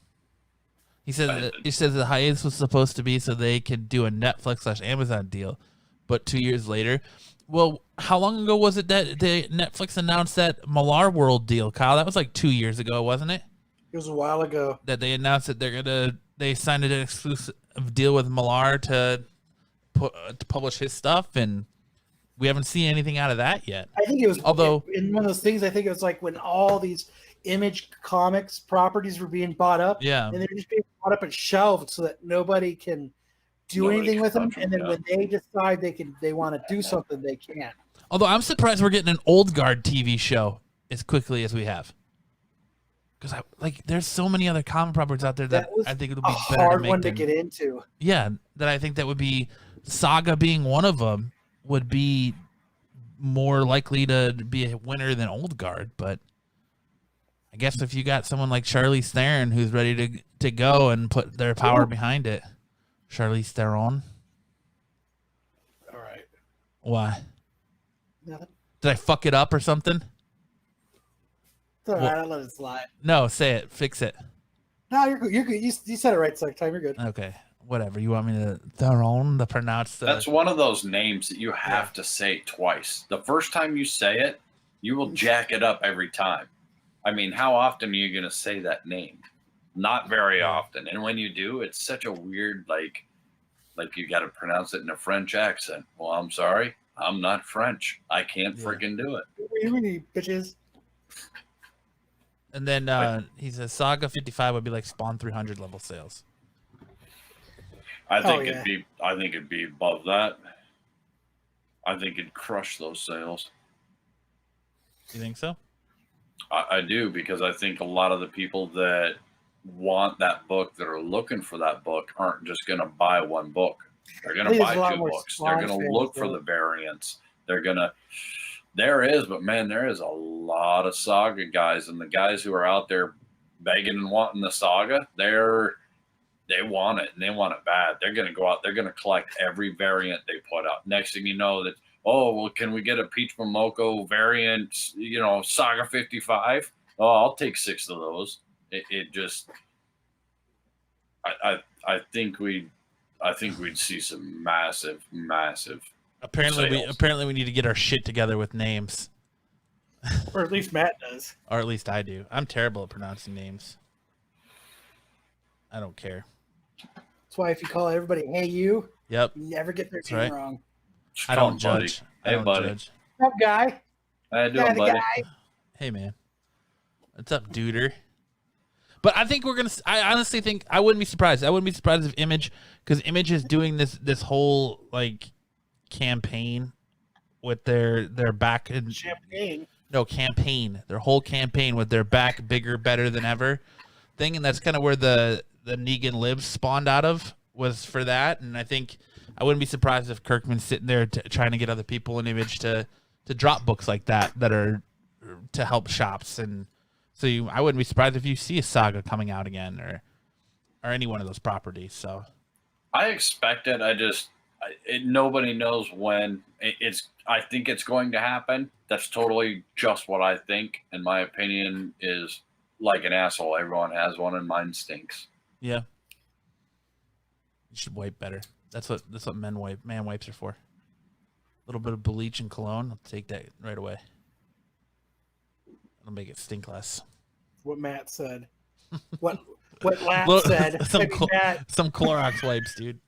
He says the hiatus was supposed to be so they could do a Netflix/Amazon deal, but 2 years later, well, how long ago was it that Netflix announced that Millar World deal, Kyle? That was like 2 years ago, wasn't it? It was a while ago. That they announced that they signed an exclusive deal with Millar to publish his stuff, and we haven't seen anything out of that yet. I think it was Although in one of those things. I think it was like when all these Image Comics properties were being bought up, and they're just being bought up and shelved so that nobody can do anything with them. And then when they decide they want to do something, they can't. Although I'm surprised we're getting an Old Guard TV show as quickly as we have, because there's so many other comic properties out there that I think it would be a better hard to make one them, to get into. Yeah, that I think that would be Saga being one of them would be more likely to be a winner than Old Guard, but. I guess if you got someone like Charlize Theron who's ready to go and put their power behind it. Charlize Theron. All right. Why? Nothing. Did I fuck it up or something? It's all right. I'll let it slide. No, say it. Fix it. No, you're good. You're good. You said it right second time. You're good. Okay. Whatever. You want me to Theron to pronounce the... That's one of those names that you have to say twice. The first time you say it, you will jack it up every time. I mean, how often are you going to say that name? Not very often. And when you do, it's such a weird, like you got to pronounce it in a French accent. Well, I'm sorry. I'm not French. I can't freaking do it. You bitches. And then he says Saga 55 would be like Spawn 300 level sales. I think it'd be above that. I think it'd crush those sales. You think so? I do, because I think a lot of the people that want that book, that are looking for that book, aren't just going to buy one book. They're going to buy two books. They're going to look for the variants. There is, but man, there is a lot of Saga guys, and the guys who are out there begging and wanting the Saga, they want it, and they want it bad. They're going to go out. They're going to collect every variant they put out. Next thing you know, that, oh, well, can we get a Peach Momoko variant, Saga 55? Oh, I'll take 6 of those. It just, I think we'd see some massive Apparently we need to get our shit together with names. Or at least Matt does. Or at least I do. I'm terrible at pronouncing names. I don't care. That's why if you call everybody, hey, you, Yep. you never get their That's name right. wrong. I don't judge. Hey, I don't buddy. judge. What's up, guy? How you Yeah, doing, the buddy? guy. Hey, man. What's up, duder? But I think I honestly think I wouldn't be surprised. I wouldn't be surprised if Image, because Image is doing this whole campaign with their back and Champagne. No, campaign. Their whole campaign with their back bigger, better than ever thing. And that's kind of where the Negan Lives spawned out of, was for that. And I think I wouldn't be surprised if Kirkman's sitting there trying to get other people an image to drop books like that are to help shops. And so I wouldn't be surprised if you see a Saga coming out again or any one of those properties. So I expect it. Nobody knows when. I think it's going to happen. That's totally just what I think. And my opinion is like an asshole. Everyone has one, and mine stinks. yeah, you should wipe better. That's what man wipes are for. A little bit of bleach and cologne. I'll take that right away. It'll make it stink less. What Matt said. What Lat said. some Matt. Clorox wipes, dude.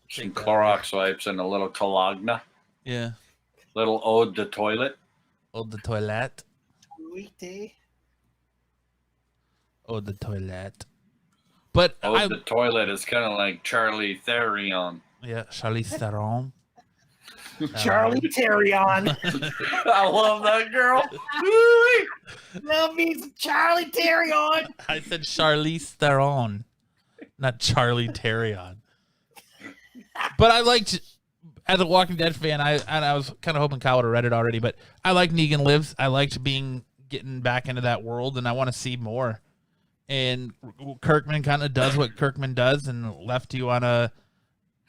Some Clorox wipes and a little Cologne. Yeah. Little ode to toilet. Ode the toilet. Sweetie. Ode the toilet. But Ode the toilet is kind of like Charlie Theron. yeah, Charlize Theron. Charlie Terrion. I love that girl. Love me some Charlie Terrion. I said Charlize Theron, not Charlie Terrion. But I liked, as a Walking Dead fan, I was kind of hoping Kyle would have read it already, but I like Negan Lives. I liked getting back into that world, and I want to see more. And Kirkman kind of does what Kirkman does and left you on a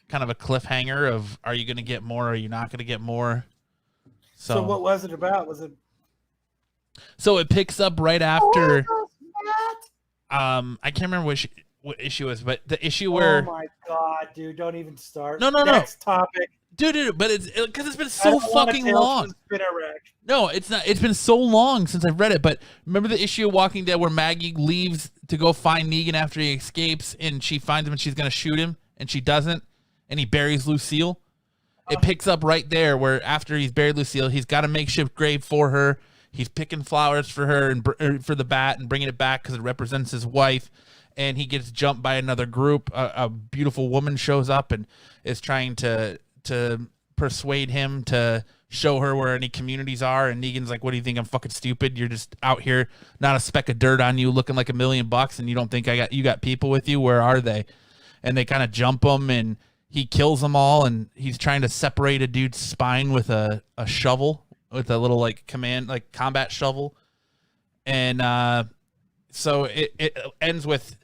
kind of a cliffhanger of, are you going to get more? Or are you not going to get more? So what was it about? Was it? So it picks up right after. I can't remember what issue it was, but the issue where. Oh my god, dude! Don't even start. No. Next topic. Dude, but it's because it's been so fucking long. No, it's not. It's been so long since I've read it. But remember the issue of Walking Dead where Maggie leaves to go find Negan after he escapes, and she finds him and she's gonna shoot him, and she doesn't, and he buries Lucille. It picks up right there where after he's buried Lucille, he's got a makeshift grave for her. He's picking flowers for her and for the bat and bringing it back because it represents his wife. And he gets jumped by another group. A beautiful woman shows up and is trying to persuade him to show her where any communities are. And Negan's like, "What do you think? I'm fucking stupid. You're just out here, not a speck of dirt on you, looking like $1 million, and you don't think you got people with you? Where are they?" And they kind of jump him, and he kills them all. And he's trying to separate a dude's spine with a shovel, with a little combat shovel. And so it ends with.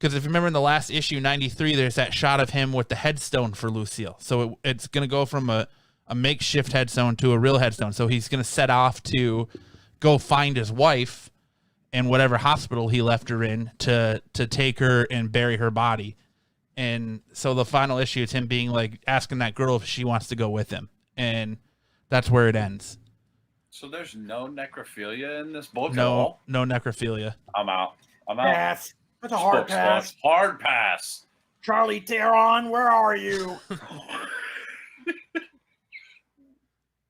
Because if you remember in the last issue, 93, there's that shot of him with the headstone for Lucille. So it's going to go from a makeshift headstone to a real headstone. So he's going to set off to go find his wife in whatever hospital he left her in to take her and bury her body. And so the final issue is him being like asking that girl if she wants to go with him. And that's where it ends. So there's no necrophilia in this book at No, all? no necrophilia. I'm out. Pass. That's a hard Book's pass. closed. Hard pass. Charlie Theron, where are you?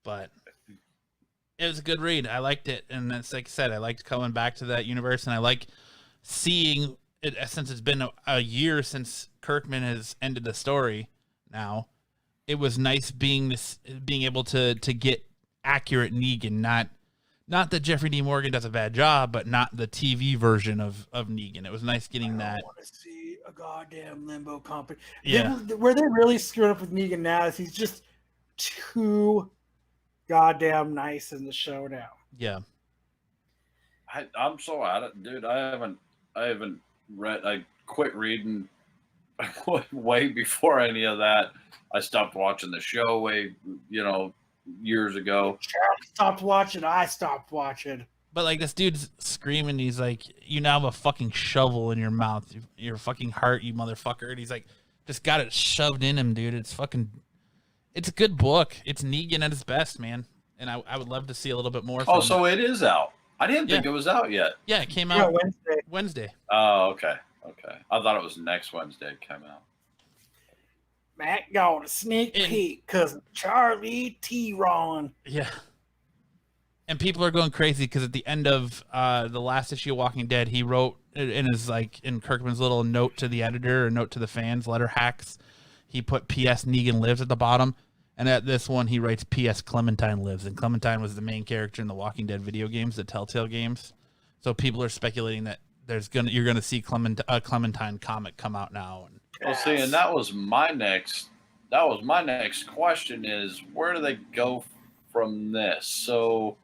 But it was a good read. I liked it. And that's like I said, I liked coming back to that universe, and I like seeing it since it's been a year since Kirkman has ended the story now. It was nice being able to get accurate Negan, not that Jeffrey D. Morgan does a bad job, but not the TV version of Negan. It was nice getting that. I want to see a goddamn limbo company. Yeah. Where they really screwed up with Negan now is he's just too goddamn nice in the show now. Yeah. I'm so out of it, dude. I haven't read. I quit reading way before any of that. I stopped watching the show years ago. Charlie stopped watching. I stopped watching. But like this dude's screaming, he's like, "You now have a fucking shovel in your mouth, your fucking heart, you motherfucker!" And he's like, just got it shoved in him, dude. It's a good book. It's Negan at his best, man. And I would love to see a little bit more. Oh, so it is out. I didn't think it was out yet. Yeah, it came out Wednesday. Oh, okay. I thought it was next Wednesday it came out. Matt got a sneak peek because Charlie Theron. Yeah. And people are going crazy because at the end of the last issue of Walking Dead, he wrote in Kirkman's little note to the editor or note to the fans, letter hacks, he put P.S. Negan lives at the bottom. And at this one, he writes, P.S. Clementine lives. And Clementine was the main character in the Walking Dead video games, the Telltale games. So people are speculating that you're gonna see a Clementine comic come out now. Well, see, and that was my next question is, where do they go from this? So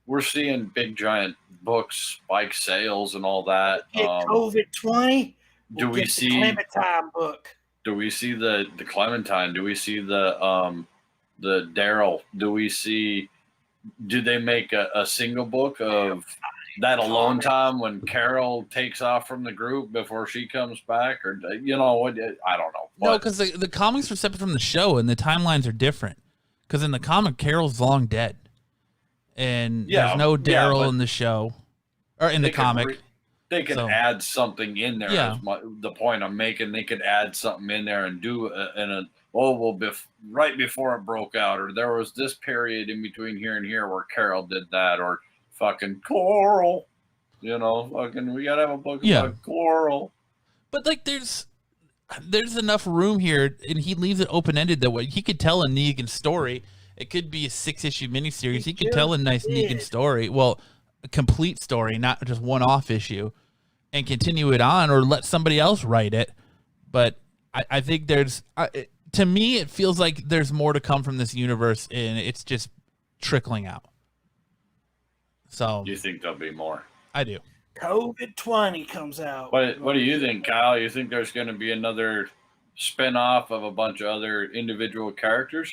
we're seeing big giant books spike sales and all that. Get COVID-20. Do we see the Clementine book? Do we see the Clementine? Do we see the Daryl? Do they make a single book of that alone time when Carol takes off from the group before she comes back, or I don't know. No, because the comics are separate from the show, and the timelines are different. Because in the comic, Carol's long dead, and there's no Daryl in the show or in the comic. They could add something in there. Yeah. The point I'm making, they could add something in there and do right before it broke out, or there was this period in between here and here where Carol did that, or fucking Coral, we gotta have a book about Coral. But like, there's enough room here, and he leaves it open ended that way he could tell a Negan story. It could be a 6-issue miniseries. He could tell a nice Negan story. Well, a complete story, not just one-off issue, and continue it on, or let somebody else write it. But I think to me, it feels like there's more to come from this universe, and it's just trickling out. So you think there'll be more? I do. COVID-20 comes out. What do you think, Kyle? You think there's going to be another spin-off of a bunch of other individual characters?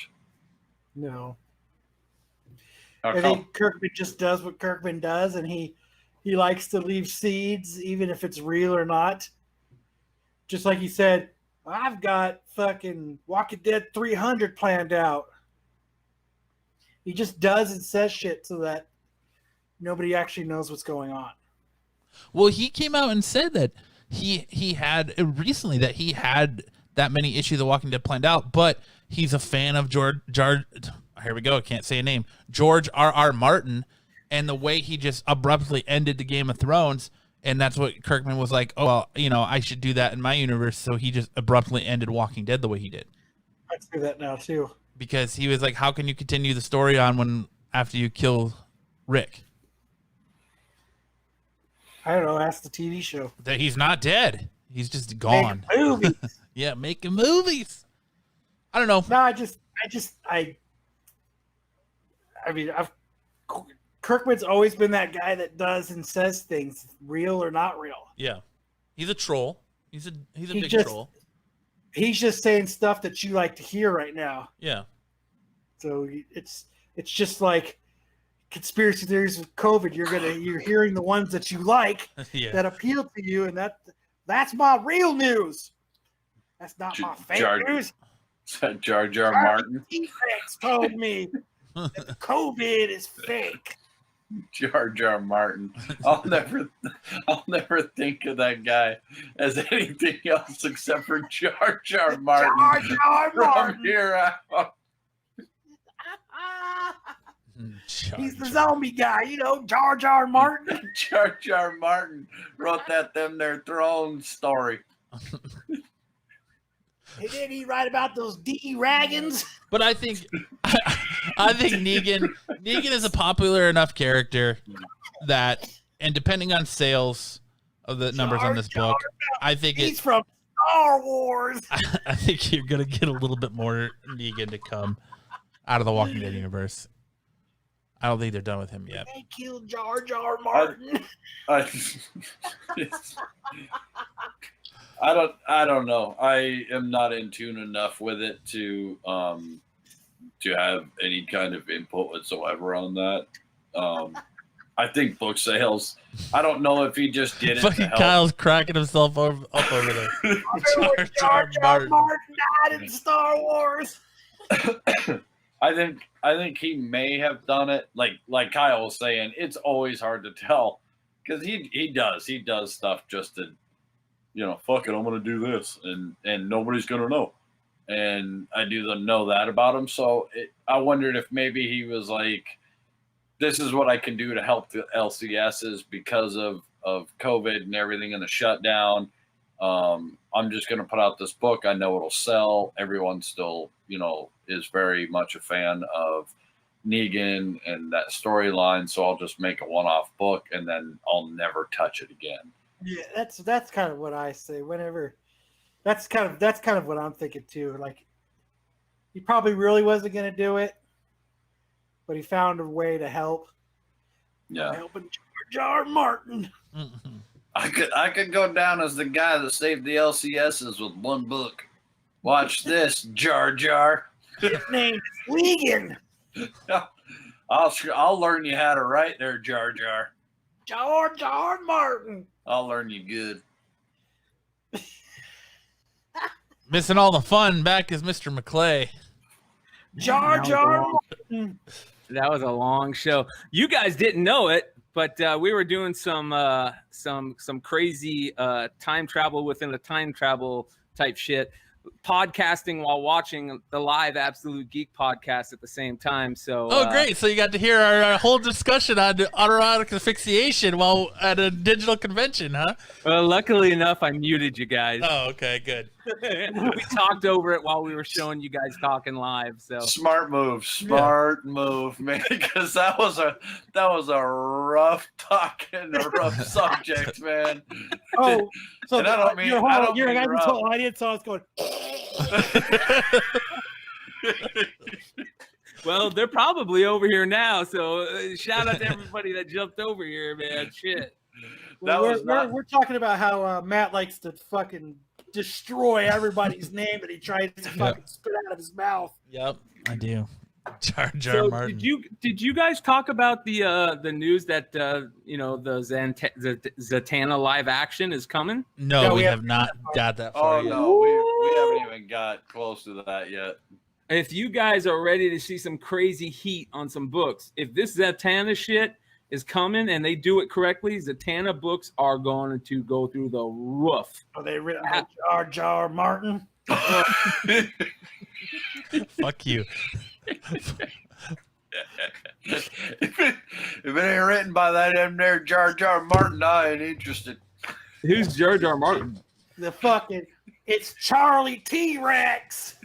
No. How I come? think Kirkman just does what Kirkman does, and he likes to leave seeds, even if it's real or not. Just like he said, I've got fucking Walking Dead 300 planned out. He just does and says shit so that nobody actually knows what's going on. Well, he came out and said that he had recently that he had that many issues of Walking Dead planned out, but he's a fan of George R.R. Martin, and the way he just abruptly ended the Game of Thrones, and that's what Kirkman was like, oh, well, I should do that in my universe, so he just abruptly ended Walking Dead the way he did. I'd say that now, too. Because he was like, how can you continue the story on after you kill Rick? I don't know, ask the TV show. That he's not dead. He's just gone. Make movies. Yeah, making movies. I don't know. No, Kirkman's always been that guy that does and says things, real or not real. Yeah, he's a troll. He's a big troll. He's just saying stuff that you like to hear right now. Yeah. So it's just like conspiracy theories with COVID. You're hearing the ones that you like that appeal to you, and that's my real news. That's not my fake news. Jar Jar Martin. T-Rex told me that COVID is fake. Jar Jar Martin. I'll never think of that guy as anything else except for Jar Jar Martin. Jar Jar Martin. From here out. He's the zombie guy, Jar Jar Martin. Jar Jar Martin wrote that their throne story. And then he write about those D Ragans. But I think Negan is a popular enough character that, and depending on sales of the numbers on this book, I think he's from Star Wars. I think you're gonna get a little bit more Negan to come out of the Walking Dead universe. I don't think they're done with him yet. They killed Jar Jar Martin. I don't know. I am not in tune enough with it to have any kind of input whatsoever on that. I think book sales. I don't know if he just did it. Fucking Kyle's cracking himself up over there. Jar Jar Martin died in Star Wars. I think he may have done it. Like Kyle was saying, it's always hard to tell because he does stuff just to, fuck it, I'm gonna do this, and nobody's gonna know, and I do know that about him. So I wondered if maybe he was like, this is what I can do to help the LCSs because of COVID and everything and the shutdown, I'm just going to put out this book. I know it'll sell. Everyone still, is very much a fan of Negan and that storyline. So I'll just make a one-off book and then I'll never touch it again. Yeah, that's kind of what I say. Whenever, that's kind of what I'm thinking too. Like, he probably really wasn't going to do it, but he found a way to help. Yeah, Helping Jar Martin. I could go down as the guy that saved the LCSs with one book. Watch this, Jar Jar. His name is Negan. I'll learn you how to write there, Jar Jar. Jar Martin. I'll learn you good. Missing all the fun. Back is Mr. McClay. Jar Martin. That was a long show. You guys didn't know it, but we were doing some crazy time travel within a time travel type shit, podcasting while watching the live Absolute Geek podcast at the same time. So Great. So you got to hear our whole discussion on autoerotic asphyxiation while at a digital convention, huh? Well, luckily enough, I muted you guys. Oh, okay, good. We talked over it while we were showing you guys talking live. So Smart move, man. Because that was a rough talk and a rough subject, man. Oh, so and I don't mean your mean guys' rough. whole audience saw us going. well, they're probably over here now. So shout out to everybody that jumped over here, man. Shit. We're talking about how Matt likes to fucking destroy everybody's name that he tries to fucking spit out of his mouth. Yep, I do. Jar So Martin. did you guys talk about the news that the Zatanna live action is coming? No, we have not got that far Oh yet. no, we haven't even got close to that yet. If you guys are ready to see some crazy heat on some books, if this Zatanna shit is coming and they do it correctly, Zatanna books are going to go through the roof. Are they written by Jar Martin? Fuck you. If it ain't written by that damn there Jar Martin, I ain't interested. Who's Jar Jar Martin? It's Charlie T-Rex.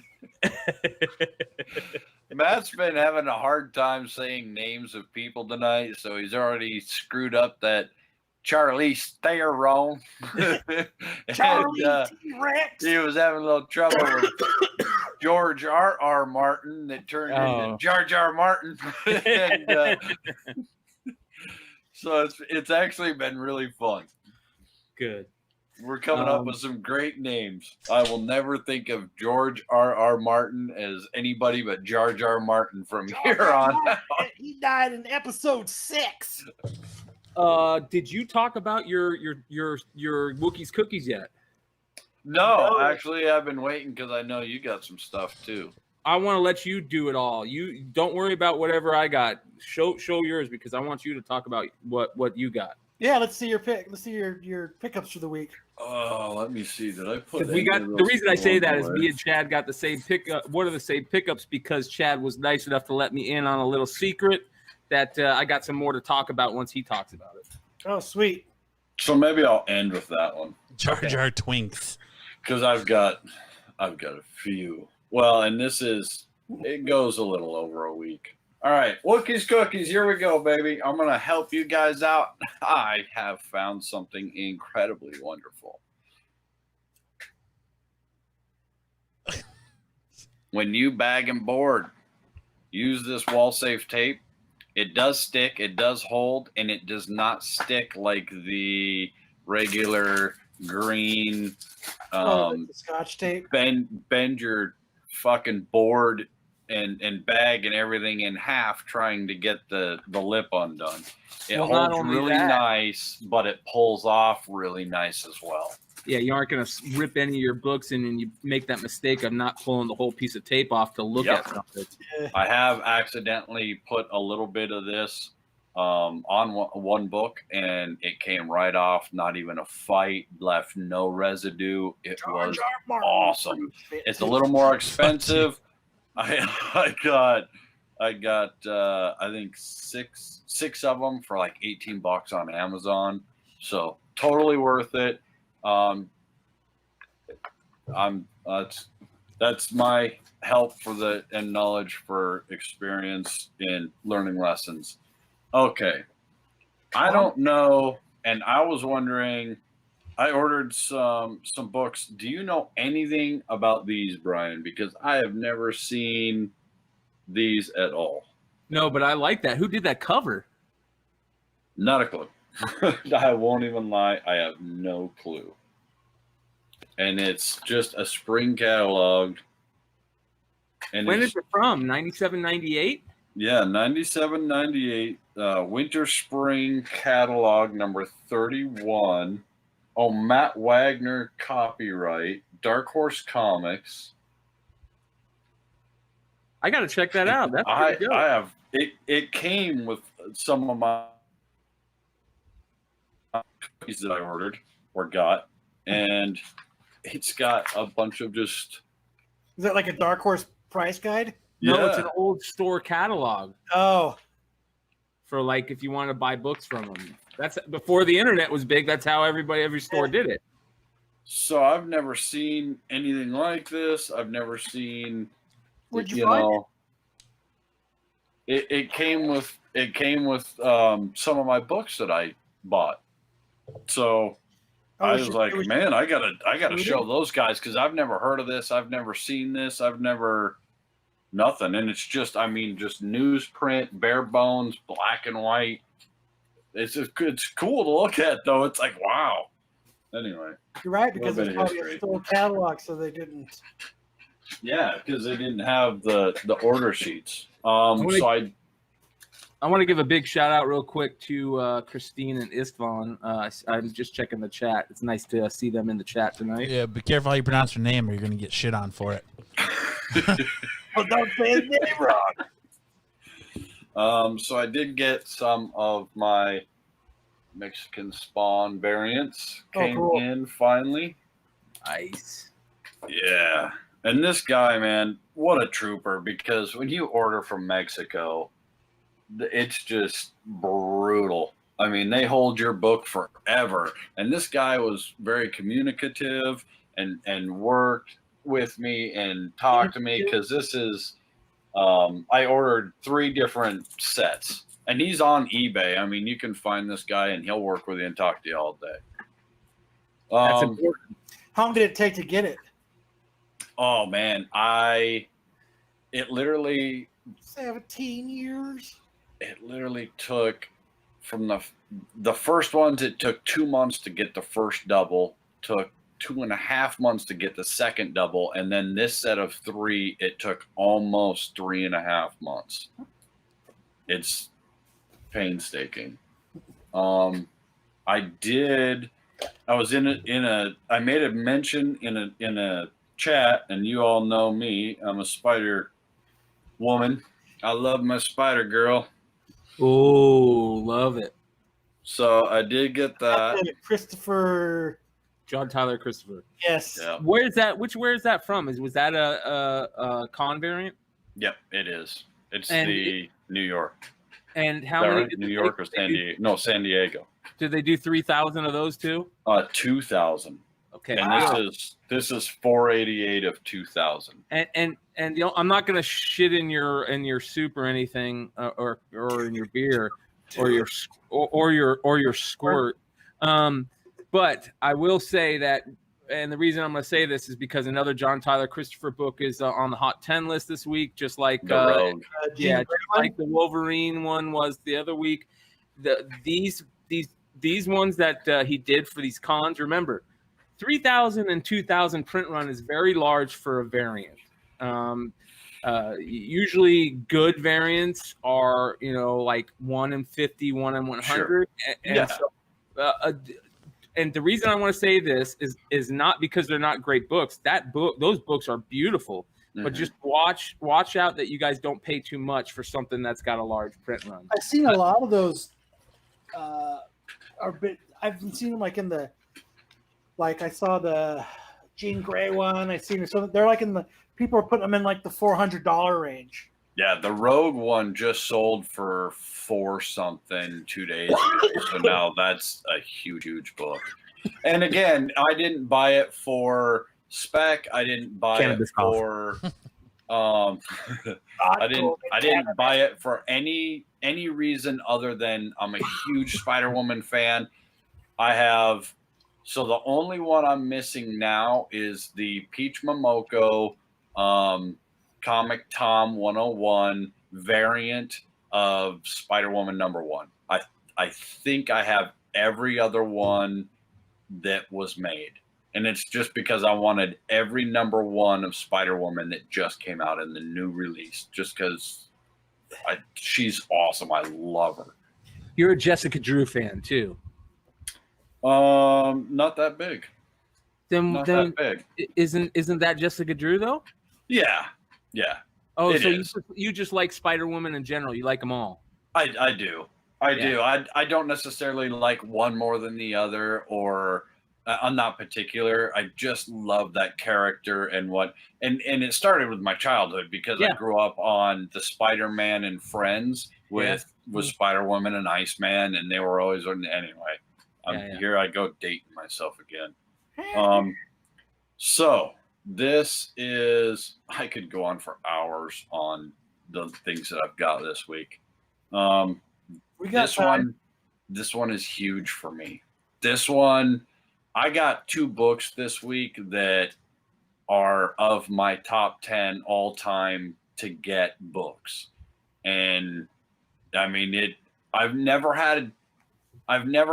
Matt's been having a hard time saying names of people tonight, so he's already screwed up that Charlie Theron. Charlie T-Rex. He was having a little trouble with George R. Martin that turned into Jar Martin. And, so it's actually been really fun. Good. We're coming up with some great names. I will never think of George R. Martin as anybody but Jar Martin from here on out. He died in episode 6. Did you talk about your Wookiees cookies yet? No, actually, I've been waiting because I know you got some stuff too. I want to let you do it all. You don't worry about whatever I got. Show yours because I want you to talk about what you got. Yeah, let's see your pick. Let's see your pickups for the week. Oh, let me see. Did I put? We got the reason I say that is me and Chad got the same pickup. What are the same pickups? Because Chad was nice enough to let me in on a little secret that I got some more to talk about once he talks about it. Oh, sweet. So maybe I'll end with that one. Jar Twinks. Because I've got a few. Well, and it goes a little over a week. All right, Wookiees Cookies, here we go, baby. I'm going to help you guys out. I have found something incredibly wonderful. When you bag and board, use this wall safe tape. It does stick, it does hold, and it does not stick like the regular green Like the Scotch tape. bend your fucking board and bag and everything in half trying to get the lip undone. It holds really nice, but it pulls off really nice as well. Yeah, you aren't going to rip any of your books and then you make that mistake of not pulling the whole piece of tape off to look at something. I have accidentally put a little bit of this on one book and it came right off, not even a fight, left no residue. It was awesome. It's a little more expensive. I got I think six of them for like $18 on Amazon. So totally worth it. I'm that's my help for the and knowledge for experience in learning lessons. Okay. I don't know, and I was wondering, I ordered some books. Do you know anything about these, Brian? Because I have never seen these at all. No, but I like that. Who did that cover? Not a clue. I won't even lie. I have no clue. And it's just a spring catalog. And When it's, is it from? 97, 98? yeah, 97, 98, winter spring catalog number 31. Oh, Matt Wagner copyright, Dark Horse Comics. I got to check that out. That's I pretty good. have it came with some of my cookies that I ordered or got, and it's got a bunch of just Is that like a Dark Horse price guide? No, it's an old store catalog Oh, for like if you want to buy books from them. That's before the internet was big. That's how every store did it. So I've never seen anything like this. I've never seen. Where'd you find it came with some of my books that I bought. So I was like, man, I gotta show those guys because I've never heard of this. I've never seen this. I've never nothing. And it's just, I mean, just newsprint, bare bones, black and white. It's cool to look at though. It's like, wow. Anyway. You're right, because Little it's bit of probably a history. store catalog, so they didn't. Yeah, because they didn't have the order sheets. So I want to give a big shout out real quick to Christine and Istvan. I'm just checking the chat. It's nice to see them in the chat tonight. Yeah, be careful how you pronounce your name, or you're gonna get shit on for it. Oh, don't say his name wrong. So I did get some of my Mexican Spawn variants came cool. in finally. Nice. Yeah. And this guy, man, what a trooper, because when you order from Mexico, it's just brutal. I mean, they hold your book forever. And this guy was very communicative and worked with me and talked to me because this is, I ordered 3 different sets. And he's on eBay. I mean, you can find this guy and he'll work with you and talk to you all day. That's important. How long did it take to get it? Oh man, it literally 17 years. It literally took from the first ones. It took 2 months to get the first double. Took 2.5 months to get the second double, and then this set of 3, it took almost 3.5 months. It's painstaking. I was I made a mention in a chat, and you all know me. I'm a spider woman. I love my spider girl. Oh, love it. So I did get that. Christopher. John Tyler Christopher. Yes. Yeah. Where is that from? Was that a con variant? Yep, it is. It's And New York. And how Is that many? right? New York or San Diego? No, San Diego. Did they do 3,000 of those too? 2,000. Okay. And this is 488 of 2,000. And you know, I'm not gonna shit in your soup or anything, or in your beer, or your squirt. But I will say that, and the reason I'm gonna say this is because another John Tyler Christopher book is on the Hot 10 list this week, just like The Rogue. just like the Wolverine one was the other week. These ones that he did for these cons. Remember, 3,000 and 2,000 print run is very large for a variant. Usually good variants are, you know, like 1 in 50, 1 in 100. Sure. And Yeah. so, and the reason I want to say this is not because they're not great books. Those books are beautiful, but just watch out that you guys don't pay too much for something that's got a large print run. I've seen a lot of those. I've seen them like I saw the Jean Grey one. I've seen some. They're like people are putting them in like the $400 range. Yeah, the Rogue one just sold for $4 something 2 days ago. So now that's a huge book. And again, I didn't buy it for spec. I didn't buy Cannabis it for. I didn't buy it for any reason other than I'm a huge Spider-Woman fan. I have. So the only one I'm missing now is the Peach Momoko Comic Tom 101 variant of Spider-Woman #1. I think I have every other one that was made. And it's just because I wanted every #1 of Spider-Woman that just came out in the new release, just because she's awesome. I love her. You're a Jessica Drew fan too. Not that big. Not that big. Isn't that Jessica Drew though? Yeah. Oh, It so is. you just like Spider-Woman in general. You like them all. I do. I do. I don't necessarily like one more than the other, or I'm not particular. I just love that character and it started with my childhood because I grew up on the Spider-Man and Friends with Spider-Woman and Iceman, and they were always anyway. Here I go dating myself again. So this is, I could go on for hours on the things that I've got this week. This one is huge for me. This one, I got 2 books this week that are of my top 10 all-time to get books. And I mean, I've never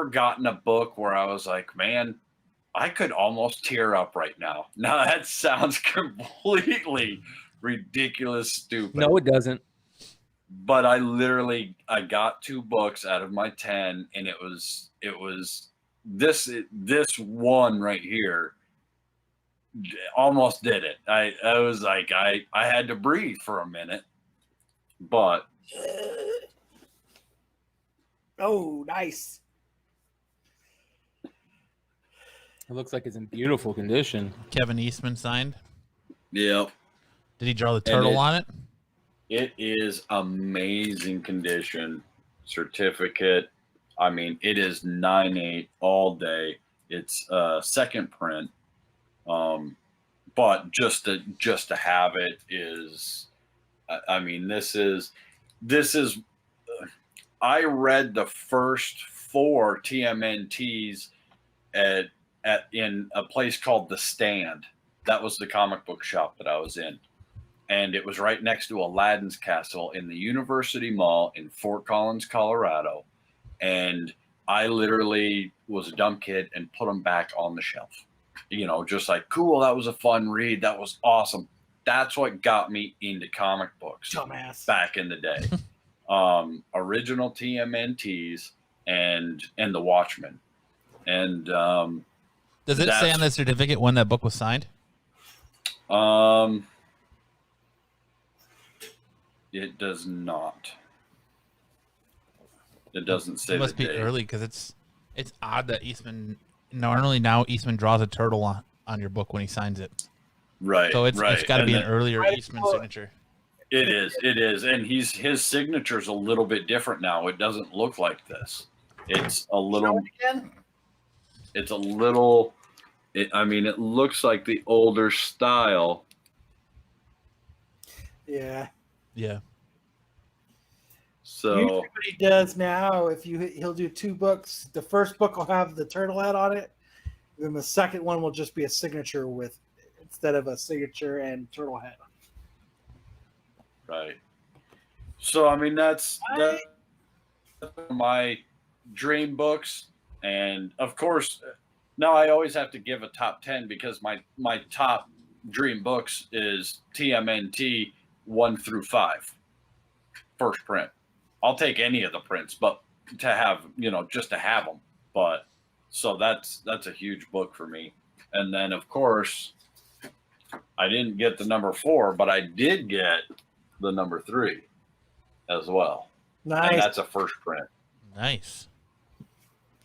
gotten a book where I was like, man, I could almost tear up right now. Now that sounds completely ridiculous, stupid. No, it doesn't. But I got 2 books out of my 10, and it was this one right here almost did it. I was like, I had to breathe for a minute, but oh, nice. It looks like it's in beautiful condition. Kevin Eastman signed. Yep. Did he draw the turtle on it? It is amazing condition. Certificate. I mean, it is 9/8 all day. It's second print. But just to have it is, I mean, this is. I read the first 4 TMNTs in a place called The Stand. That was the comic book shop that I was in. And it was right next to Aladdin's Castle in the University Mall in Fort Collins, Colorado. And I literally was a dumb kid and put them back on the shelf. You know, just like, cool, that was a fun read. That was awesome. That's what got me into comic books back in the day. Original TMNTs and The Watchmen. And does it say on the certificate when that book was signed? It does not. It doesn't say. It must be early because it's odd that Eastman normally now Eastman draws a turtle on your book when he signs it. Right. So it's got to be an earlier Eastman signature. It is, and his signature's a little bit different now. It doesn't look like this. It's a little. It's a little. I mean, it looks like the older style. Yeah. Yeah. So usually what he does now, he'll do 2 books. The first book will have the turtle head on it, and then the second one will just be a signature instead of a signature and turtle head. Right. So I mean that's my dream books, and of course now I always have to give a top 10 because my top dream books is TMNT 1 through 5, first print. I'll take any of the prints, but to have, just to have them. But so that's a huge book for me. And then of course I didn't get the number 4, but I did get the number 3 as well. Nice. And that's a first print. Nice.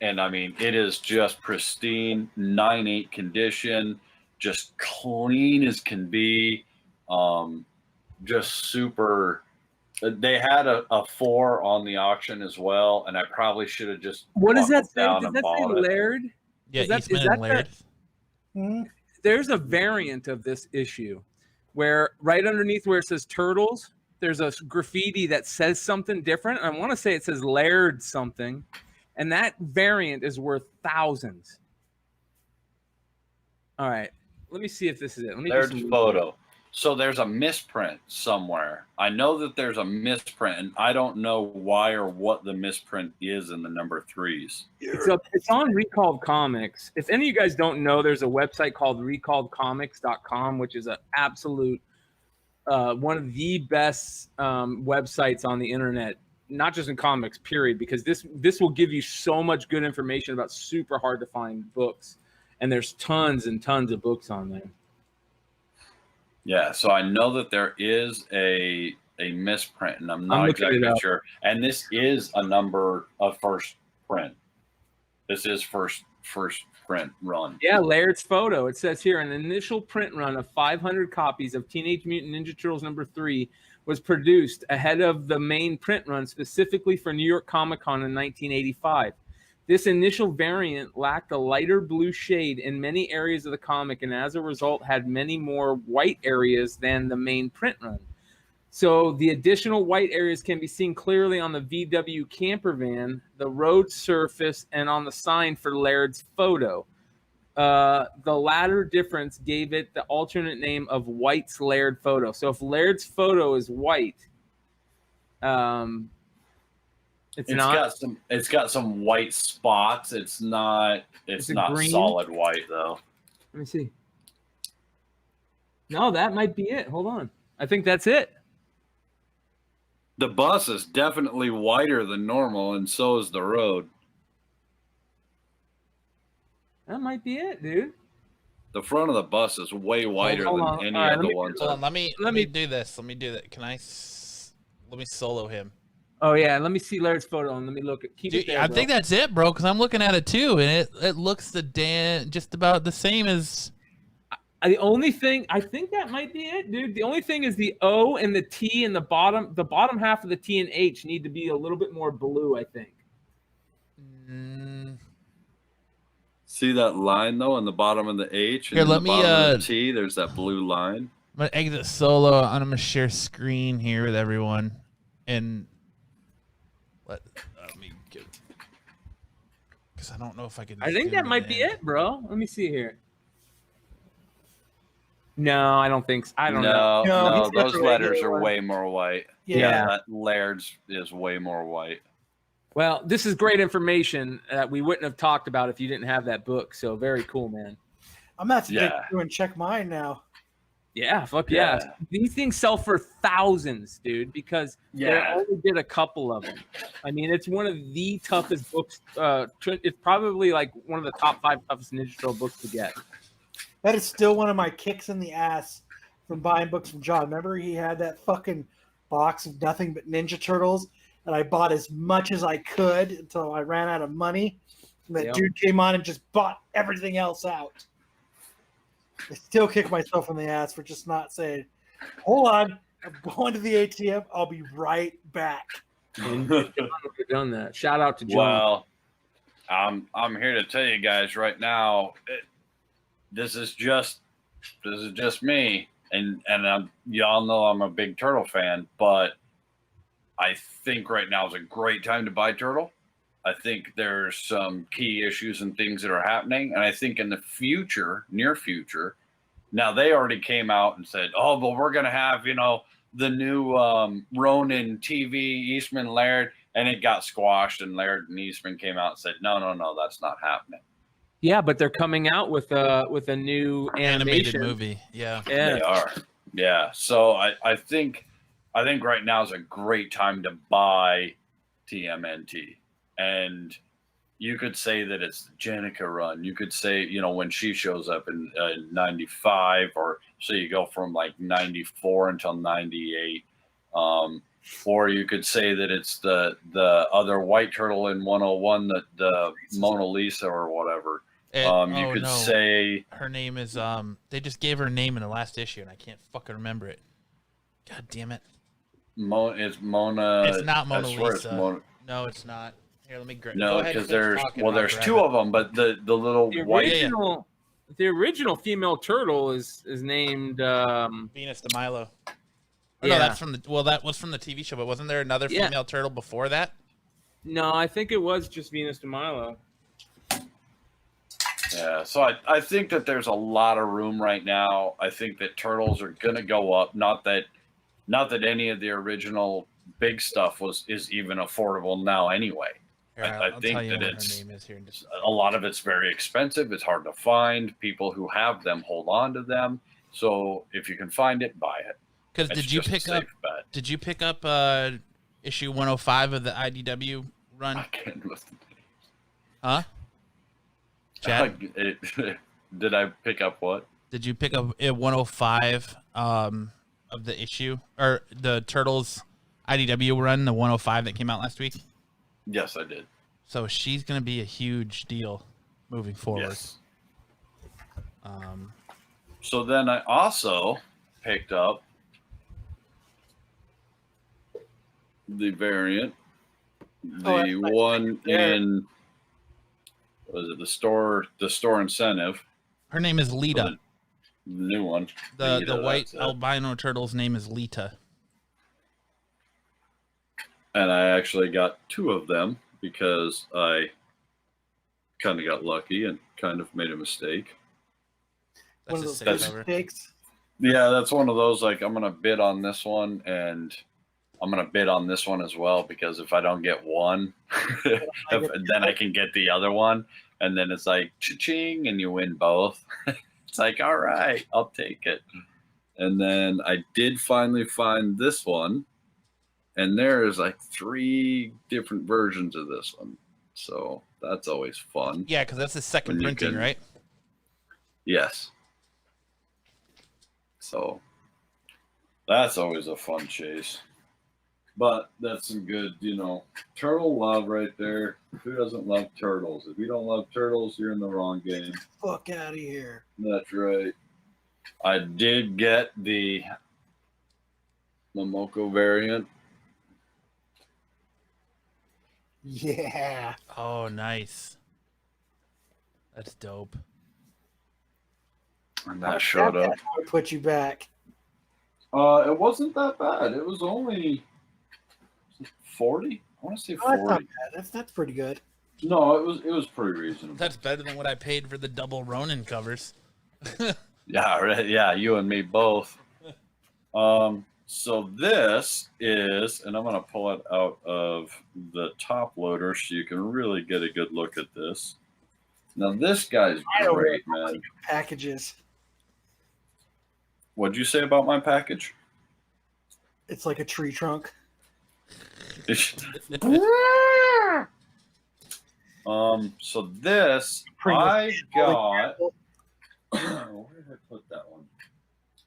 And I mean, it is just pristine, 9/8 condition, just clean as can be. Just super. They had a 4 on the auction as well, and I probably should have just. What does that say? Does that say Laird? Yeah, is that Eastman and Laird. there's a variant of this issue where right underneath where it says turtles, there's a graffiti that says something different. I want to say it says Laird something, and that variant is worth thousands. All right, let me see if this is it. Let me There's photo. So there's a misprint somewhere. I know that there's a misprint, and I don't know why or what the misprint is in the number 3s. It's on Recalled Comics. If any of you guys don't know, there's a website called recalledcomics.com, which is an absolute one of the best websites on the internet, not just in comics, period, because this will give you so much good information about super hard to find books, and there's tons and tons of books on there. Yeah, so I know that there is a misprint, and I'm not exactly sure. And this is a number of first print. This is first print run. Yeah, Laird's photo. It says here an initial print run of 500 copies of Teenage Mutant Ninja Turtles number 3 was produced ahead of the main print run specifically for New York Comic Con in 1985. This initial variant lacked a lighter blue shade in many areas of the comic, and as a result had many more white areas than the main print run. So the additional white areas can be seen clearly on the VW camper van, the road surface, and on the sign for Laird's photo. The latter difference gave it the alternate name of White's Laird photo. So if Laird's photo is white, it's got some white spots. It's not green? solid white though. Let me see. No, that might be it. Hold on. I think that's it. The bus is definitely whiter than normal, and so is the road. That might be it, dude. The front of the bus is way whiter than any other ones. Hold on, let me do this. Let me do that. Let me solo him. Oh yeah, let me see Laird's photo and let me look at. I think that's it, bro. Because I'm looking at it too, and it looks just about the same as. The only thing I think that might be it, dude. The only thing is the O and the T and the bottom half of the T and H need to be a little bit more blue, I think. See that line though on the bottom of the H and Here, the bottom of the T. There's that blue line. I'm gonna exit solo. I'm gonna share screen here with everyone, and let me get. Because I don't know if I can. I think that might be it, bro. Let me see here. No, I don't think so. I don't know. No, those letters are way more white. Yeah. That Laird's is way more white. Well, this is great information that we wouldn't have talked about if you didn't have that book. So very cool, man. I'm going to have to go and check mine now. Yeah, fuck yeah. These things sell for thousands, dude, because they only did a couple of them. I mean, it's one of the toughest books. It's probably like one of the top 5 toughest Ninja Turtle books to get. That is still one of my kicks in the ass from buying books from John. Remember he had that fucking box of nothing but Ninja Turtles, and I bought as much as I could until I ran out of money. And that dude came on and just bought everything else out. I still kick myself in the ass for just not saying, hold on, I'm going to the ATM. I'll be right back. And John would have done that. Shout out to John. Well, I'm here to tell you guys right now, this is just me, and y'all know I'm a big Turtle fan, but I think right now is a great time to buy Turtle. I think there's some key issues and things that are happening, and I think in the future, near future, now they already came out and said, oh, but we're gonna have the new Ronin TV Eastman Laird, and it got squashed, and Laird and Eastman came out and said, no, that's not happening. Yeah, but they're coming out with a new animated movie. Yeah, they are. Yeah, so I think right now is a great time to buy TMNT, and you could say that it's the Jenica run. You could say when she shows up in 95, or so you go from like 94 until 98, or you could say that it's the other White Turtle in 101, the Mona Lisa or whatever. You could say her name is they just gave her name in the last issue and I can't fucking remember it. God damn it. It's Mona. It's not Mona Lisa. It's Mona. No, it's not. Here, let me grab. No, because there's 2 of them, but the little white. The original female turtle is named. Venus de Milo. Oh, Yeah. no, that's from the. Well, that was from the TV show, but wasn't there another Yeah. female turtle before that? No, I think it was just Venus de Milo. Yeah, so I think that there's a lot of room right now. I think that turtles are gonna go up. Not that any of the original big stuff is even affordable now anyway. Here, I I'll think tell you that what it's her name is here in just a lot of it's very expensive. It's hard to find. People who have them hold on to them. So if you can find it, buy it. because It's did you just a pick up? safe bet. Did you pick up issue 105 of the IDW run? I can't listen. Huh? Chad, Did I pick up what? did you pick up 105 of the issue or the Turtles IDW run, the 105 that came out last week? Yes, I did. So she's gonna be a huge deal moving forward. Yes. Um, So then I also picked up the variant, Oh, the that's one there. in was it the store incentive, her name is Lita. the new one. The Lita, white that's it. albino turtle's name is Lita. And I actually got 2 of them because I kind of got lucky and kind of made a mistake. That's One of a those safe that's- cover. mistakes. Yeah, that's one of those like I'm gonna bid on this one and I'm gonna bid on this one as well because if I don't get one, then I can get the other one, and then it's like cha-ching, and you win both. It's like, all right, I'll take it. And then I did finally find this one, and there's like 3 different versions of this one, so that's always fun. Yeah, because that's the second When you printing, can- right? Yes. So that's always a fun chase. But that's some good, turtle love right there. Who doesn't love turtles? If you don't love turtles, you're in the wrong game. Fuck out of here. That's right. I did get the Momoko variant. Yeah. Oh, nice. That's dope. And that showed up. Would put you back. It wasn't that bad. It was only 40. I want to say Oh, that's 40. not bad. That's pretty good. No, it was pretty reasonable. That's better than what I paid for the double Ronin covers. Yeah, right. Yeah, you and me both. So this is, and I'm gonna pull it out of the top loader so you can really get a good look at this. Now this guy's I don't great, know. man. Packages. What'd you say about my package? It's like a tree trunk. So this Pretty much I got. all Where did I put that one?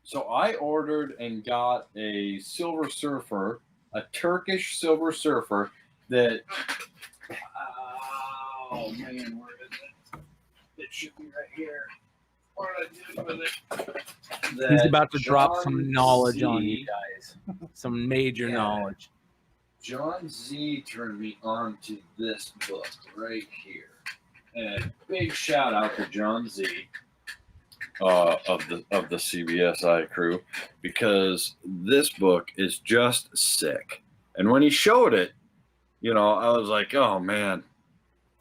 So I ordered and got a Silver Surfer, a Turkish Silver Surfer that. Oh man, where is it? It should be right here. What did I do with it? He's That about to drop some John knowledge on Z- you guys. Some major Yeah. knowledge. John Z turned me on to this book right here. And big shout out to John Z of the CBSI crew, because this book is just sick. And when he showed it, I was like, oh man,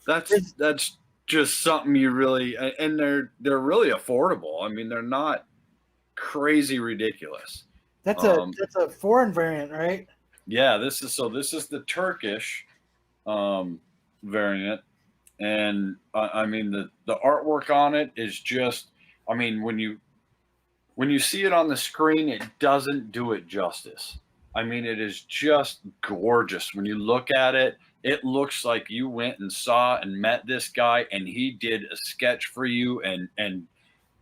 that's just something you really, and they're really affordable. I mean, they're not crazy ridiculous. That's a foreign variant, right? Yeah, this is the Turkish variant, and I mean the artwork on it is just, I mean, when you see it on the screen, it doesn't do it justice. I mean, it is just gorgeous. When you look at it, it looks like you went and saw and met this guy, and he did a sketch for you and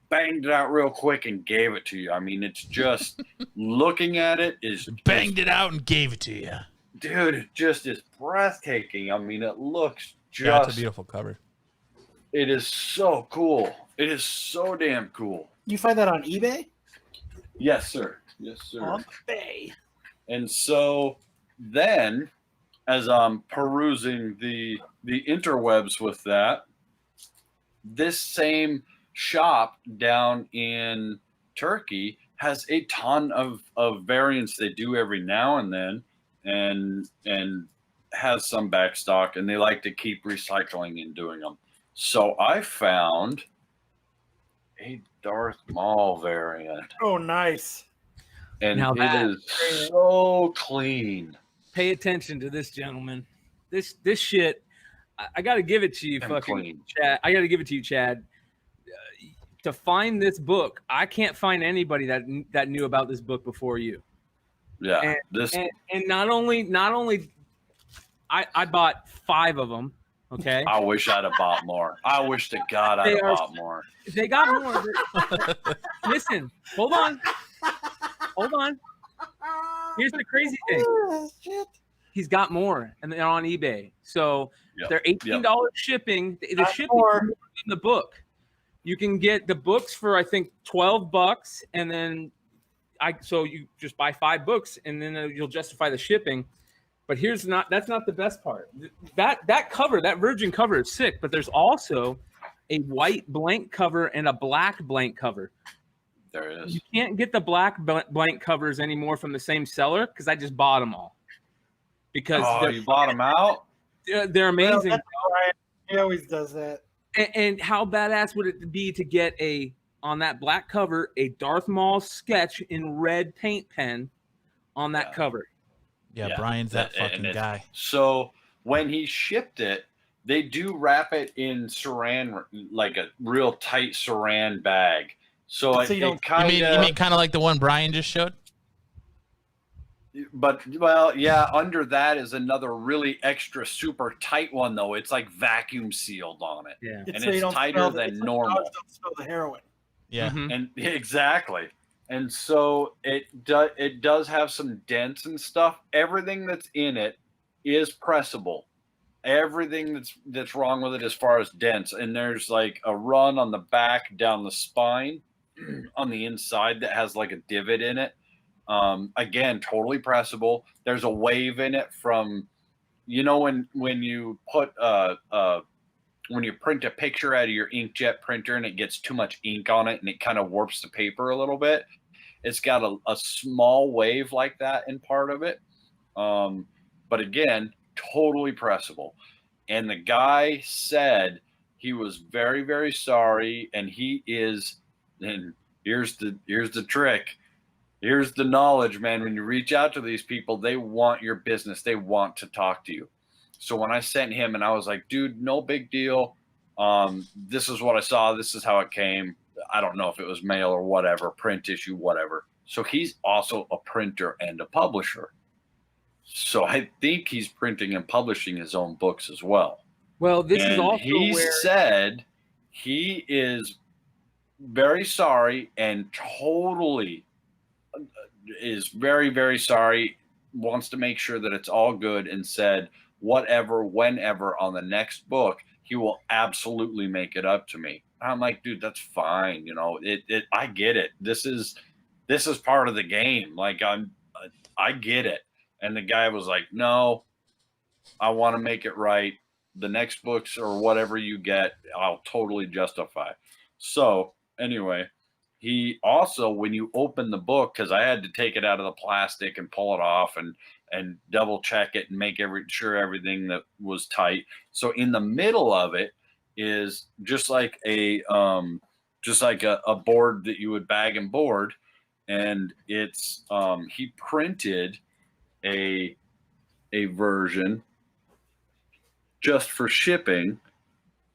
banged it out real quick and gave it to you. I mean, it's just looking at it is Banged it out and gave it to you. dude, it just is breathtaking. I mean, it looks Yeah, it's a just, beautiful cover. it is so cool. It is so damn cool. You find that on eBay? Yes, sir. Yes, sir. On eBay. And so then, as I'm perusing the interwebs with that, this same shop down in Turkey has a ton of variants they do every now and then, and has some back stock, and they like to keep recycling and doing them. So I found a Darth Maul variant, Oh, nice. and Now it that is so clean. Pay attention to this, gentleman. This shit. I got to give it to you, And fucking clean. Chad. I got to give it to you, Chad. To find this book, I can't find anybody that knew about this book before you. Yeah, And not only I bought 5 of them. Okay, I wish I'd have bought more. I wish to God I'd have bought more. they got more. Listen, hold on. Here's the crazy thing. He's got more, and they're on eBay. So Yep. they're $18 shipping. The shipping is more in the book. You can get the books for I think $12, and then so you just buy 5 books, and then you'll justify the shipping. But that's not the best part. That cover, that virgin cover is sick, but there's also a white blank cover and a black blank cover. There it is. You can't get the black blank covers anymore from the same seller because I just bought them all. Because you bought them out? They're amazing. Well, right. He always does that. And how badass would it be to get on that black cover, a Darth Maul sketch in red paint pen on that cover? Yeah, Yeah, Brian's that fucking and guy. So when he shipped it, they do wrap it in saran, like a real tight saran bag. So So you it don't- kind You of, mean kind of like the one Brian just showed? but well, yeah. Under that is another really extra super tight one though. It's like vacuum sealed on it, Yeah. and so you it's don't tighter smell than it's normal. Like don't smell the heroin. Yeah. Mhm. And exactly. And so it does have some dents and stuff. Everything that's in it is pressable. Everything that's wrong with it as far as dents. And there's like a run on the back down the spine on the inside that has like a divot in it. Again, totally pressable. There's a wave in it from, when you put when you print a picture out of your inkjet printer and it gets too much ink on it and it kind of warps the paper a little bit. It's got a small wave like that in part of it. But again, totally pressable. And the guy said he was very, very sorry. And here's the trick. Here's the knowledge, man. When you reach out to these people, they want your business. They want to talk to you. So when I sent him and I was like, dude, no big deal. This is what I saw. This is how it came. I don't know if it was mail or whatever, print issue, whatever. So he's also a printer and a publisher. So I think he's printing and publishing his own books as well. Well, this is also he where said he is very sorry and totally is very, very sorry, wants to make sure that it's all good, and said whatever, whenever on the next book, he will absolutely make it up to me. I'm like, dude, that's fine. I get it. This is part of the game. Like I get it. And the guy was like, no, I want to make it right. The next books or whatever you get, I'll totally justify. So anyway, he also, when you open the book, because I had to take it out of the plastic and pull it off and double check it and make sure everything that was tight. So in the middle of it is just like a board that you would bag and board, and it's he printed a version just for shipping,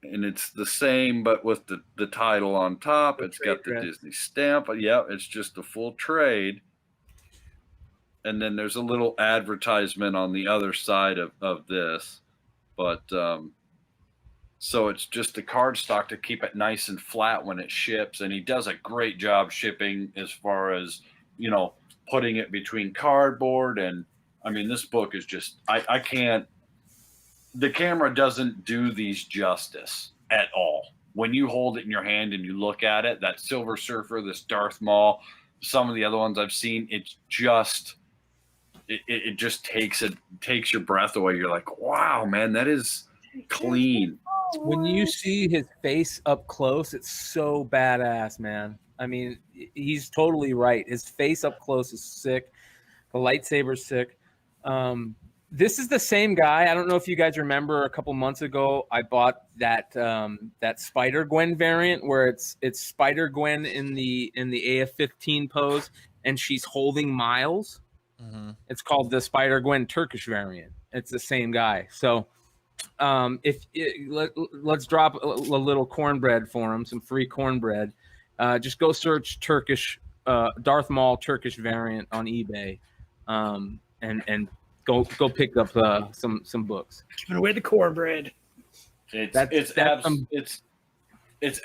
and it's the same but with the title on top. It's got the Disney stamp. Yeah, it's just a full trade. And then there's a little advertisement on the other side of this. But so it's just a cardstock to keep it nice and flat when it ships. And he does a great job shipping as far as, putting it between cardboard. And I mean, this book is just, I can't, the camera doesn't do these justice at all. When you hold it in your hand and you look at it, that Silver Surfer, this Darth Maul, some of the other ones I've seen, it's just, it just takes your breath away. You're like, wow, man, that is clean. when you see his face up close, it's so badass, man. I mean, he's totally right. His face up close is sick. The lightsaber's sick. This is the same guy. I don't know if you guys remember a couple months ago, I bought that that Spider Gwen variant where it's Spider Gwen in the AF-15 pose and she's holding Miles. Mm-hmm. It's called the Spider Gwen Turkish variant. It's the same guy. So let's drop a little cornbread for him, some free cornbread. Just go search Turkish Darth Maul Turkish variant on eBay, and go pick up some books. Giving away the cornbread. It's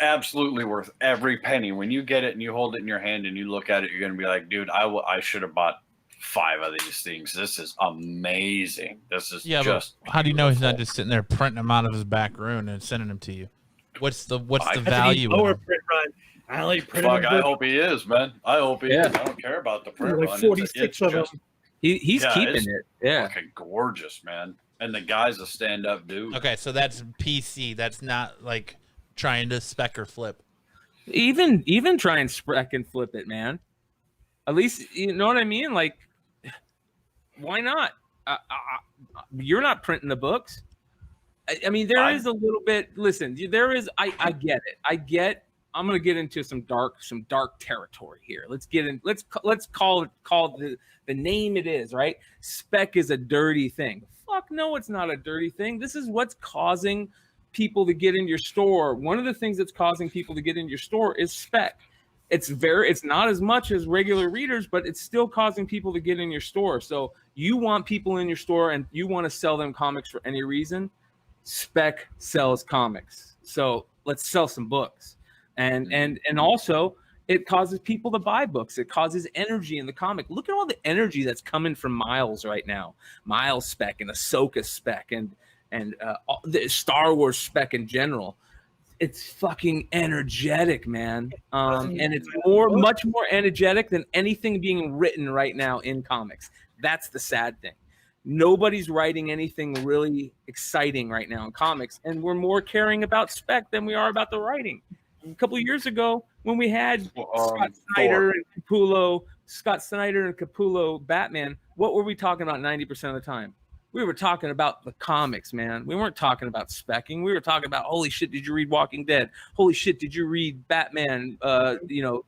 absolutely worth every penny. When you get it and you hold it in your hand and you look at it, you're gonna be like, dude, I should have bought 5 of these things. This is amazing. This is just. But how do you know he's not just sitting there printing them out of his back room and sending them to you? What's the value? Lower print run. I only printed. Fuck, I hope he is, man. I hope he is. I don't care about the print like run. 46 of them. He's keeping it. Yeah, fucking gorgeous, man. And the guy's a stand-up dude. Okay, so that's PC. That's not like trying to spec or flip. Even try and spec and flip it, man. At least you know what I mean. Like, why not? You're not printing the books. I mean, there is a little bit. Listen, there is. I get it. I'm gonna get into some dark territory here. Let's get in. Let's call the name it is. Right? Spec is a dirty thing. Fuck no, it's not a dirty thing. This is what's causing people to get in your store. One of the things that's causing people to get in your store is spec. It's not as much as regular readers, but it's still causing people to get in your store. So you want people in your store and you want to sell them comics for any reason. Spec sells comics. So let's sell some books. And also it causes people to buy books. It causes energy in the comic. Look at all the energy that's coming from Miles right now. Miles spec and Ahsoka spec and the Star Wars spec in general. It's fucking energetic, man. And it's much more energetic than anything being written right now in comics. That's the sad thing. Nobody's writing anything really exciting right now in comics, and we're more caring about spec than we are about the writing. A couple of years ago, when we had Scott Snyder and Capullo Batman, what were we talking about 90% of the time? We were talking about the comics, man. We weren't talking about specking. We were talking about, holy shit, did you read Walking Dead? Holy shit, did you read Batman?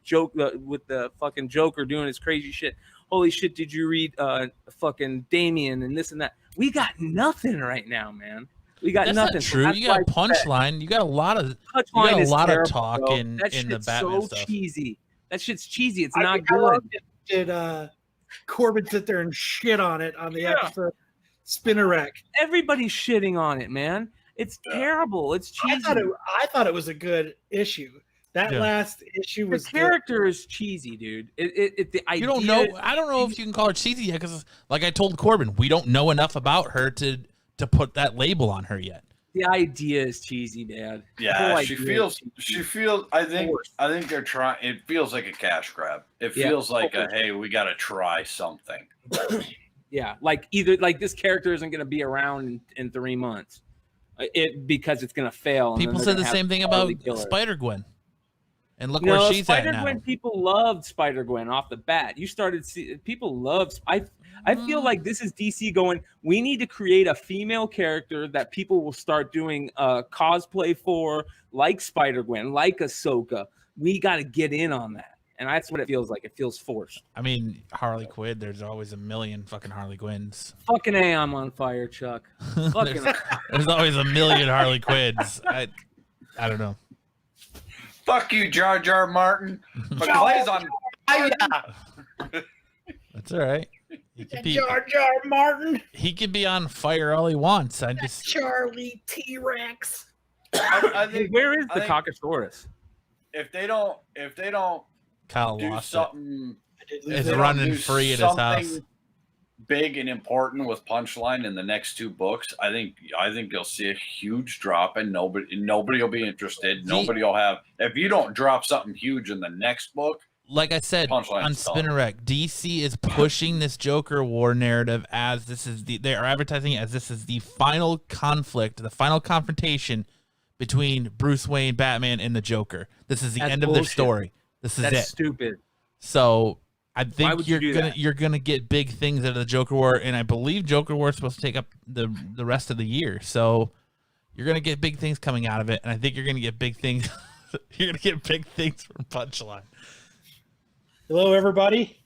Joke with the fucking Joker doing his crazy shit. Holy shit, did you read fucking Damien and this and that? We got nothing right now, man. We got That's nothing. Not true. You got Punchline. You got a lot of talk bro. in the Batman so stuff. Cheesy. That shit's cheesy. It's not good. Did Corbin sit there and shit on it on the episode Spinner Rack? Everybody's shitting on it, man. It's terrible. It's cheesy. I thought it was a good issue. That last issue was the character is cheesy, dude. The idea. You don't know. I don't know if you can call her cheesy yet, because, like I told Corbin, we don't know enough about her to put that label on her yet. The idea is cheesy, man. Yeah, she feels. I think they're trying. It feels like a cash grab. It feels like hey, we got to try something. Yeah, like this character isn't going to be around in 3 months, because it's going to fail. People said the same thing about Spider-Gwen. And look where she's at now. Spider-Gwen, people loved Spider-Gwen off the bat. People loved. I feel like this is DC going, we need to create a female character that people will start doing cosplay for, like Spider-Gwen, like Ahsoka. We got to get in on that. And that's what it feels like. It feels forced. I mean, Harley Quinn, there's always a million fucking Harley Quinns. Fucking A, I'm on fire, Chuck. There's always a million Harley Quinns. I don't know. Fuck you, Jar Jar Martin. McClay's on fire. That's all right. Jar Jar Martin. He can be on fire all he wants. Charlie T-Rex. I think, where is the Caucasaurus? If they don't Kyle do lost something, it's running free at his house. Big and important with Punchline in the next 2 books, I think you'll see a huge drop, and nobody will be interested. Nobody will have. If you don't drop something huge in the next book, like I said on Spinner Rack, DC is pushing this Joker War narrative as they are advertising it as this is the final conflict, the final confrontation between Bruce Wayne, Batman, and the Joker. This is the That's end of their bullshit. story. This is That's it. stupid. So I Why think would you do that? you're gonna get big things out of the Joker War, and I believe Joker War is supposed to take up the rest of the year. So you're gonna get big things coming out of it, and I think you're gonna get big things. You're gonna get big things from Punchline. Hello, everybody.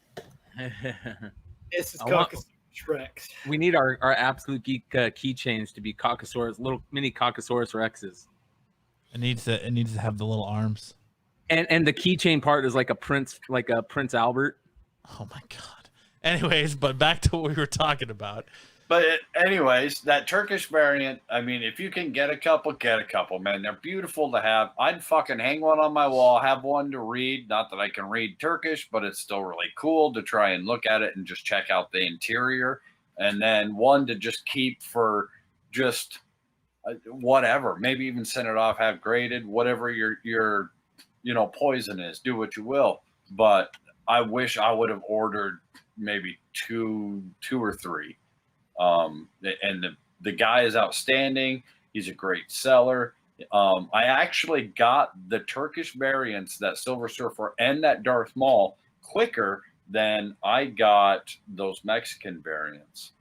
This is I want- Caucasaurus Rex. We need our Absolute Geek keychains to be Caucasaurus, little mini Caucasaurus Rexes. It needs to have the little arms. And the keychain part is like a Prince Albert. Oh my god. Anyways, but back to what we were talking about. But anyways, that Turkish variant, I mean, if you can get a couple, man. They're beautiful to have. I'd fucking hang one on my wall, have one to read. Not that I can read Turkish, but it's still really cool to try and look at it and just check out the interior. And then one to just keep for just whatever. Maybe even send it off, have graded, whatever your poison is. Do what you will. But I wish I would have ordered maybe two or three. And the guy is outstanding. He's a great seller. I actually got the Turkish variants, that Silver Surfer and that Darth Maul, quicker than I got those Mexican variants.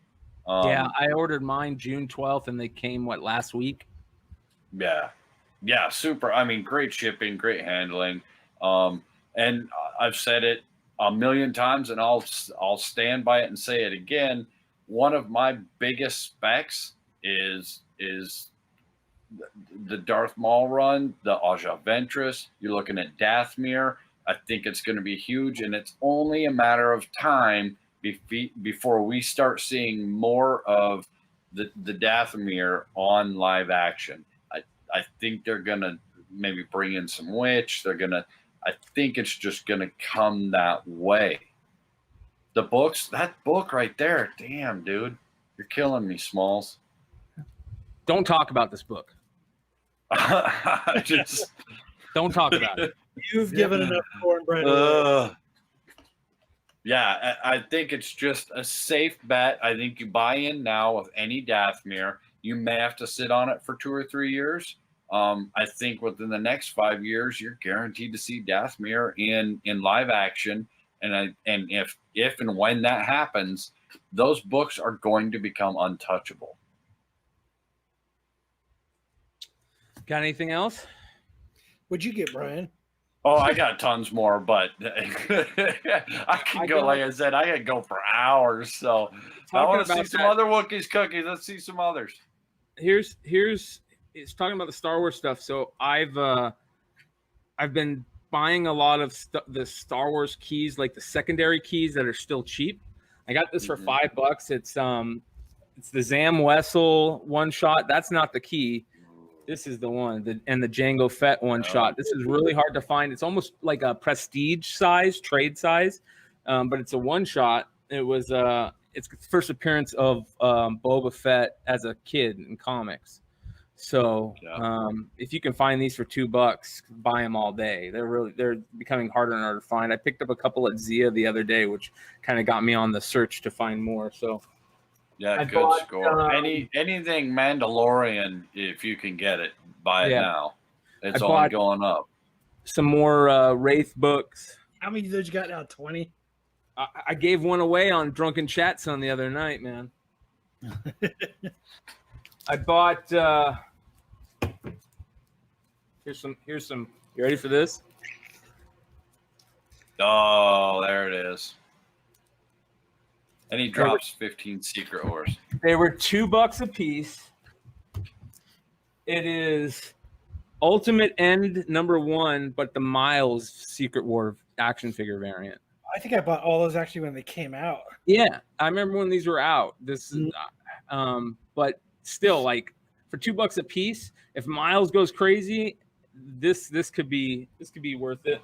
Yeah, I ordered mine June 12th, and they came last week. Yeah, super. I mean, great shipping, great handling. And I've said it a million times, and I'll stand by it and say it again. One of my biggest specs is the Darth Maul run, the Aja Ventress. You're looking at Dathomir. I think it's going to be huge, and it's only a matter of time before we start seeing more of the Dathomir on live action. I think they're going to maybe bring in some Witch. I think it's just going to come that way. The books, that book right there, damn, dude, you're killing me, Smalls. Don't talk about this book. Just Don't talk about it. You've given enough cornbread away. Yeah, I think it's just a safe bet. I think you buy in now with any Dathomir. You may have to sit on it for 2 or 3 years. I think within the next 5 years, you're guaranteed to see Dathomir in live action. And if and when that happens, those books are going to become untouchable. Got anything else? What'd you get, Brian? Oh, I got tons more, but I can go, like I said, I could go for hours. So I want to see some other Wookiees cookies. Let's see some others. Here's it's talking about the Star Wars stuff. So I've been buying a lot of the Star Wars keys, like the secondary keys that are still cheap. I got this for $5. It's the Zam Wessel one shot. That's not the key. This is the one, and the Jango Fett one shot. This is really hard to find. It's almost like a prestige size, trade size, but it's a one shot. It was it's the first appearance of Boba Fett as a kid in comics. So if you can find these for $2, buy them all day. They're becoming harder and harder to find. I picked up a couple at Zia the other day, which kind of got me on the search to find more. So yeah, good score. Anything Mandalorian, if you can get it, buy it now. It's only going up. Some more Wraith books. How many of those you got now? 20? I gave one away on Drunken Chatson the other night, man. I bought here's some you ready for this? Oh, there it is. And he drops 15 secret ores. They were $2 a piece. It is Ultimate End #1, but the Miles Secret War action figure variant. I think I bought all those actually when they came out. Yeah, I remember when these were out. This is, but still, like for $2 a piece, if Miles goes crazy, this could be worth it.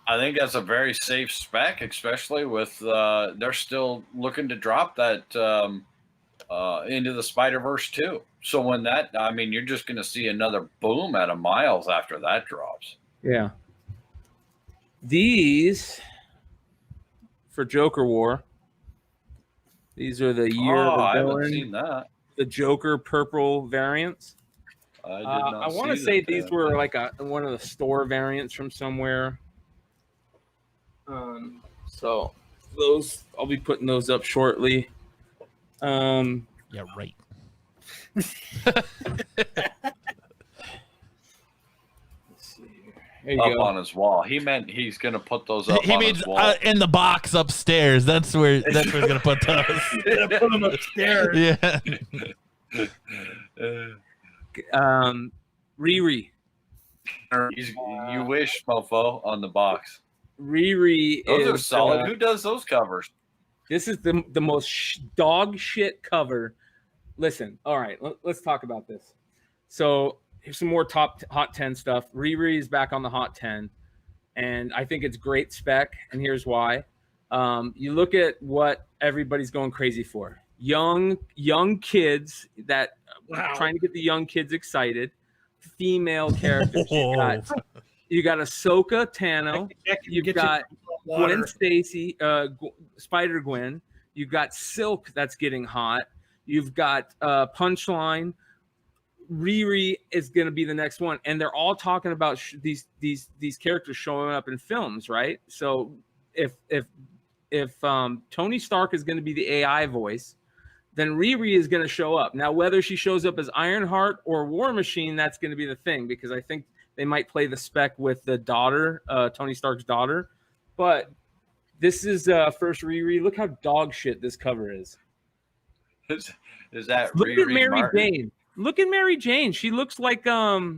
I think that's a very safe spec, especially with they're still looking to drop that into the Spider-Verse too. So when that, I mean, you're just going to see another boom out of Miles after that drops. Yeah. These for Joker War. These are the year of the I villain, haven't seen that. the Joker purple variants. I want to say these were like one of the store variants from somewhere. So those I'll be putting those up shortly. Yeah, right. Let's see here. There you Up go. on his wall. He meant he's gonna put those up He on means his wall. in the box upstairs. That's where he's gonna put those. Gonna put them upstairs. Yeah. Riri. You wish, mofo, on the box. Riri Those is are solid. Who does those covers? This is the most dog shit cover. Listen, all right, let's talk about this. So here's some more top hot 10 stuff. Riri is back on the hot 10, and I think it's great spec, and here's why. You look at what everybody's going crazy for. Young kids that trying to get the young kids excited. Female characters. You got Ahsoka Tano. You've got Gwen Stacy, Spider Gwen. You've got Silk that's getting hot. You've got Punchline. Riri is going to be the next one, and they're all talking about these characters showing up in films, right? So if Tony Stark is going to be the AI voice, then Riri is going to show up. Now, whether she shows up as Ironheart or War Machine, that's going to be the thing, because I think they might play the spec with the daughter, Tony Stark's daughter. But this is first Riri. Look how dog shit this cover is. Is that Look Riri at Mary Martin? Jane. Look at Mary Jane. She looks like I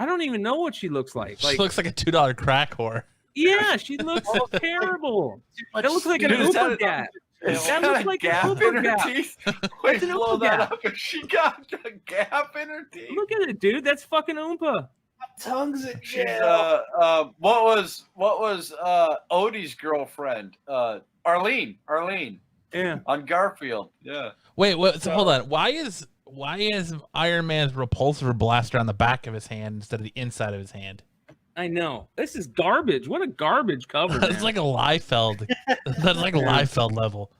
don't even know what she looks like. She looks like a $2 crack whore. Yeah, she looks terrible. That looks like an Dude, is Uber that- gap. Is That that looks a like an gap Uber in her gap. teeth? Wait, That's an blow Oompa that gap. up. She got a gap in her teeth. Look at it, dude. That's fucking Oompa. Tongues in She's jail. what was Odie's girlfriend? Arlene Yeah. on Garfield. Yeah. Wait, so hold on. Why is Iron Man's repulsor blaster on the back of his hand instead of the inside of his hand? I know. This is garbage. What a garbage cover. That's man. like a Liefeld. That's like a Liefeld level.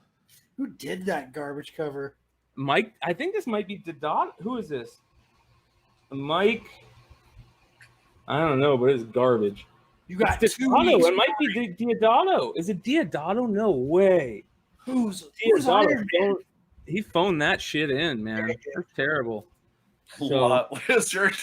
Who did that garbage cover? Mike. I think this might be Dodot. Who is this? Mike. I don't know, but it's garbage. You got It's two Diodato. weeks. It might be Diodato. Is it Diodato? No way. Who's Diodato. Iron Man? He phoned that shit in, man. That's terrible. So- Lot lizard.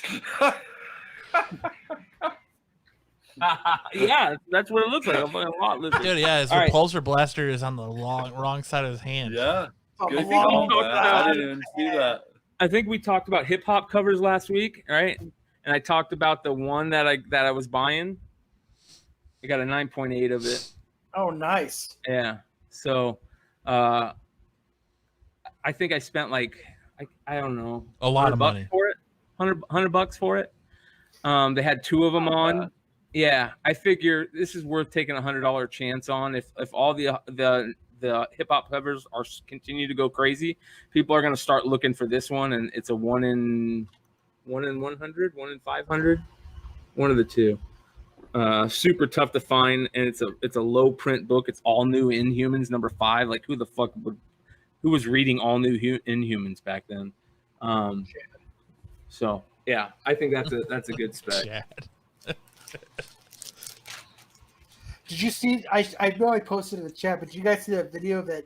Yeah, that's what it looks like. A lot lizard. Dude, yeah, his All right. repulsor blaster is on the wrong side of his hand. Yeah. Good think call, we man. I didn't even see that. I think we talked about hip hop covers last week, right? And I talked about the one that I was buying. I got a 9.8 of it. Oh, nice. Yeah. So I think I spent like I don't know, A lot of $100 money. for it. $100 for it. They had two of them on. Yeah, I figure this is worth taking $100 chance on. If all the hip hop covers are continue to go crazy, people are going to start looking for this one, and it's a 1 in 100, 1 in 500, one of the two. Super tough to find, and it's a low print book. It's all new Inhumans #5. Like who was reading all new Inhumans back then? So yeah, I think that's a good spec. Chad. Did you see? I know I posted in the chat, but did you guys see that video of that?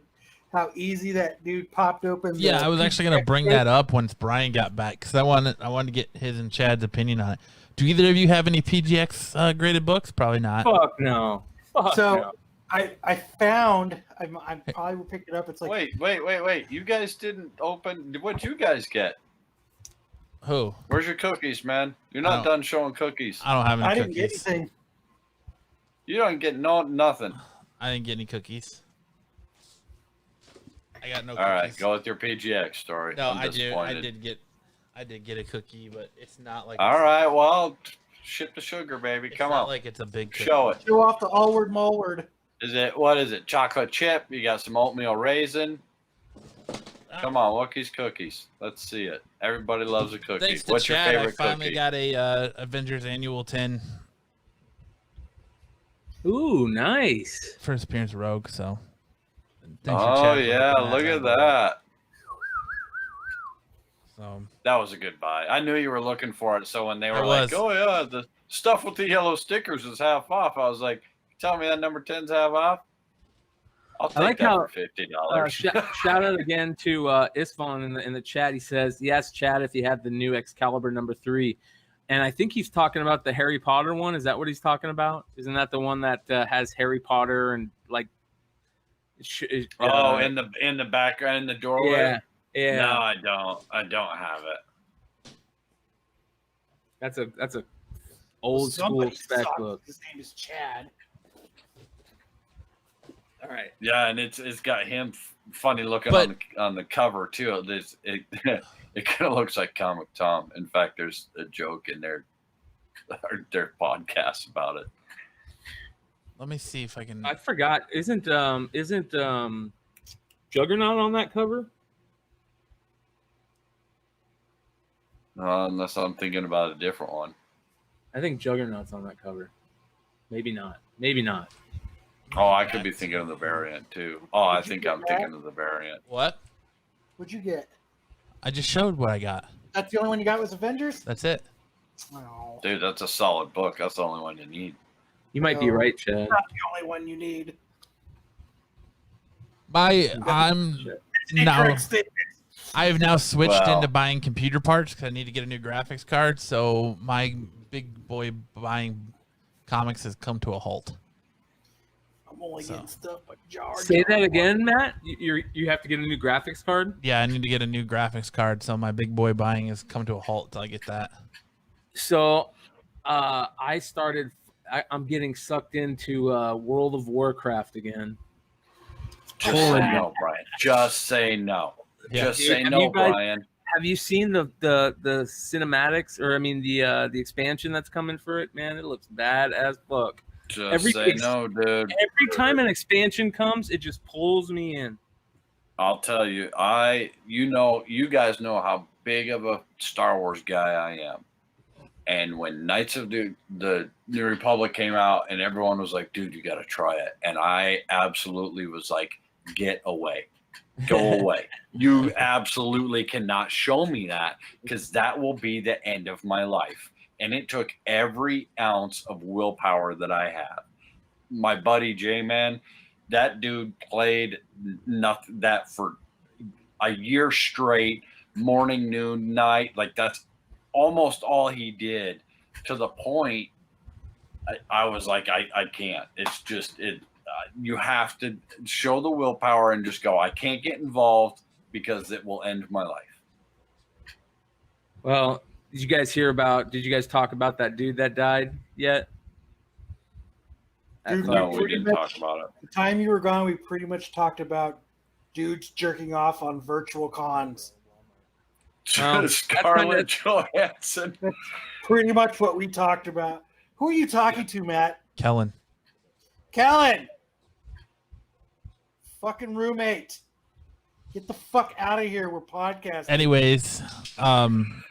How easy that dude popped open? Yeah, the I was actually going to bring that up once Brian got back because I wanted to get his and Chad's opinion on it. Do either of you have any PGX graded books? Probably not. Fuck no. Fuck So no. I found. I probably will pick it up. It's like Wait. You guys didn't open. What'd you guys get? Who? Where's your cookies, man? You're not Oh. done showing cookies. I don't have any I didn't cookies. get anything. You don't get nothing. I didn't get any cookies. I got no All cookies. right, go with your PGX story. No, I'm I did. I disappointed. did get a cookie, but it's not like. All right, well, ship the sugar, baby. It's Come not on, like it's a big cookie. show it. Show off the allward mallward. What is it? Chocolate chip? You got some oatmeal raisin? Come on, Wookiees cookies. Let's see it. Everybody loves a cookie. Thanks to What's Chad, your I favorite finally cookie? got a Avengers Annual 10 Ooh, nice. first appearance of Rogue. So. Thanks to Oh Chad for yeah, hooking look at up. that. So That was a good buy. I knew you were looking for it. So when they I were like, was. "Oh yeah, the stuff with the yellow stickers is half off," I was like, "Tell me that number 10's half off." I'll take like that how, for $50. Shout out again to Isfon in the chat. He says, "Yes, Chad, if you had the new Excalibur number 3," and I think he's talking about the Harry Potter one. Is that what he's talking about? Isn't that the one that has Harry Potter and like? In the background in the doorway. Yeah, yeah. No, I don't. I don't have it. That's a old school spec book. His name is Chad. All right. Yeah, and it's got him funny looking But- on the cover too. It kind of looks like Comic Tom. In fact, there's a joke in their podcast about it. let me see if I can. I forgot. Isn't Juggernaut on that cover? Unless I'm thinking about a different one. I think Juggernaut's on that cover. Maybe not. Maybe not. Oh, I could be thinking of the variant too. Oh, I think I'm thinking of the variant. What? What'd you get? I just showed what I got. That's the only one you got was Avengers? That's it. Oh, Dude, that's a solid book. That's the only one you need. You might be No. right, Chad. not the only one you need. I'm now. Incorrect statement. I have now switched Wow. into buying computer parts because I need to get a new graphics card. So my big boy buying comics has come to a halt. I'm only getting stuff like Jar Say Jar. that again, Matt. You have to get a new graphics card. Yeah, I need to get a new graphics card. So my big boy buying has come to a halt till I get that. So, I'm getting sucked into World of Warcraft again. Just say no, Brian. Just say no. Yeah. Just Dude, say have no, you guys- Brian. Have you seen the cinematics, or I mean the expansion that's coming for it? Man, it looks bad as fuck. Just say no, dude. Every time an expansion comes, it just pulls me in. I'll tell you, you guys know how big of a Star Wars guy I am. And when Knights of the New Republic came out and everyone was like, dude, you got to try it. And I absolutely was like, get away. Go away. You absolutely cannot show me that, because that will be the end of my life. And it took every ounce of willpower that I have. My buddy J-Man, that dude played nothing that for a year straight, morning, noon, night. Like that's almost all he did, to the point I was like, I can't. It's just you have to show the willpower and just go, I can't get involved because it will end my life. Well, did you guys talk about that dude that died yet? Dude, No, we pretty didn't much- talk about it. The time you were gone, we pretty much talked about dudes jerking off on virtual cons. Scarlett Johansson. Pretty much what we talked about. Who are you talking to, Matt? Kellen. Kellen! Fucking roommate. Get the fuck out of here. We're podcasting. Anyways, I'm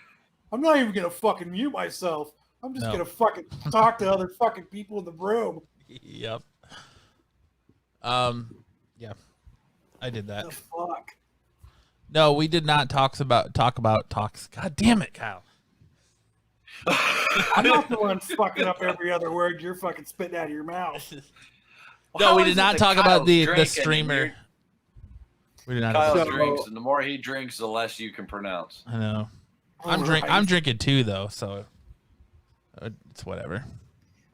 not even gonna fucking mute myself. I'm just No. gonna fucking talk to other fucking people in the room. yep. Yeah, I did that. The fuck? No, we did not talk about talks. God damn it, Kyle. I'm not the one fucking up every other word you're fucking spitting out of your mouth. No, How we is did it not that talk about Kyle's the drinking streamer. and We did not. Kyle So- drinks, and the more he drinks, the less you can pronounce. I know. Alright. I'm drinking too, though, so it's whatever.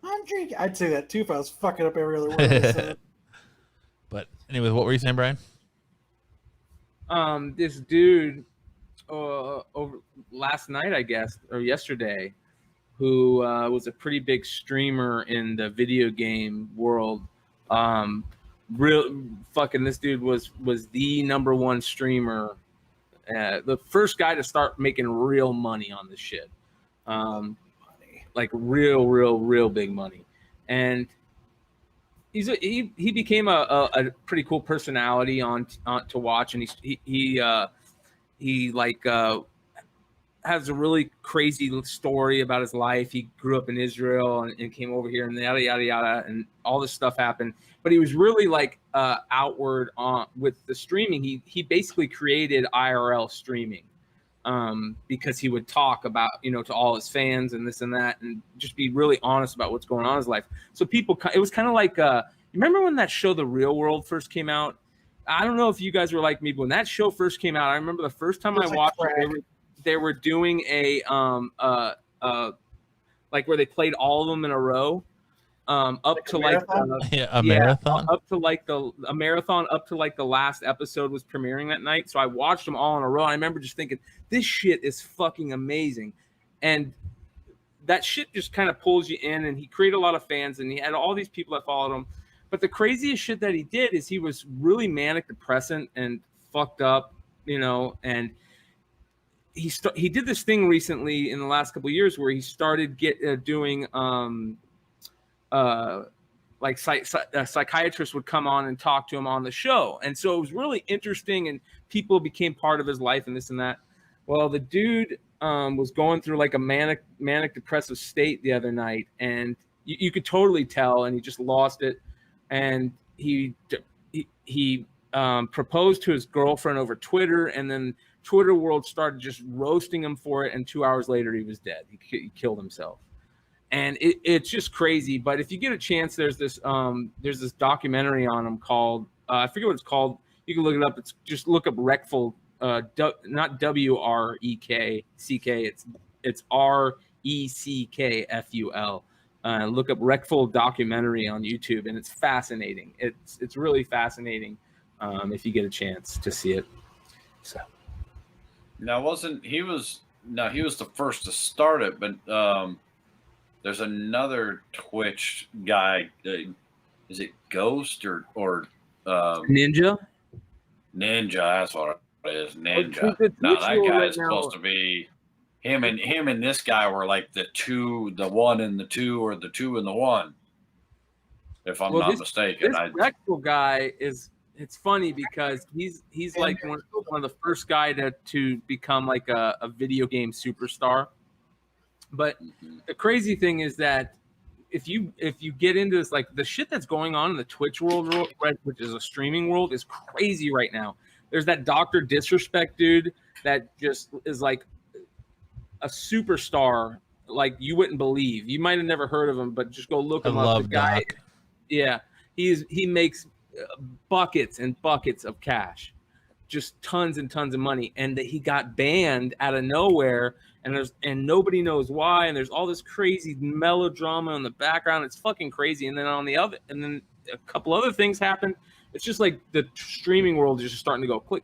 I'm drinking. I'd say that too if I was fucking up every other word I said. But anyways, what were you saying, Brian? This dude over last night, I guess, or yesterday, who was a pretty big streamer in the video game world. This dude was the number one streamer, the first guy to start making real money on this shit, like real big money, and he became a pretty cool personality on to watch, and he has a really crazy story about his life. He grew up in Israel and came over here, and yada yada yada, and all this stuff happened. But he was really outward on with the streaming. He basically created IRL streaming. because he would talk about, to all his fans and this and that, and just be really honest about what's going on in his life. So it was kind of like, you remember when that show, The Real World, first came out? I don't know if you guys were like me, but when that show first came out, I remember the first time I watched it, they were doing a, like where they played all of them in a row. Up like to like a marathon, up to like a marathon up to like the last episode was premiering that night. So I watched them all in a row. I remember just thinking, this shit is fucking amazing, and that shit just kind of pulls you in. And he created a lot of fans, and he had all these people that followed him. But the craziest shit that he did is he was really manic depressant and fucked up, and he did this thing recently in the last couple of years where he started doing like psychiatrists would come on and talk to him on the show. And so it was really interesting, and people became part of his life and this and that. Well, the dude was going through like a manic depressive state the other night, and you could totally tell, and he just lost it. And he proposed to his girlfriend over Twitter, and then Twitter world started just roasting him for it, and 2 hours later he was dead. He killed himself. And it's just crazy. But if you get a chance, there's this documentary on him called I forget what it's called. You can look it up. It's just look up Wreckful, not WREKCK. It's RECKFUL. Look up Wreckful documentary on YouTube, and it's fascinating. It's really fascinating if you get a chance to see it. So now he was the first to start it, but there's another Twitch guy. Is it Ghost or Ninja? Ninja, that's what it is. Ninja. No, that guy is supposed to be him and this guy were like the 1 and the 2, or the 2 and the 1. If I'm not mistaken. This Wreckful guy it's funny because he's like one of the first guy to become like a video game superstar. But the crazy thing is that if you get into this, like the shit that's going on in the Twitch world, which is a streaming world, is crazy right now. There's that Dr. Disrespect dude that just is like a superstar, like you wouldn't believe. You might have never heard of him, but just go look him up. The guy, yeah, he makes buckets and buckets of cash, just tons and tons of money, and that he got banned out of nowhere. And nobody knows why, and there's all this crazy melodrama in the background. It's fucking crazy. And then and then a couple other things happen. It's just like the streaming world is just starting to go click.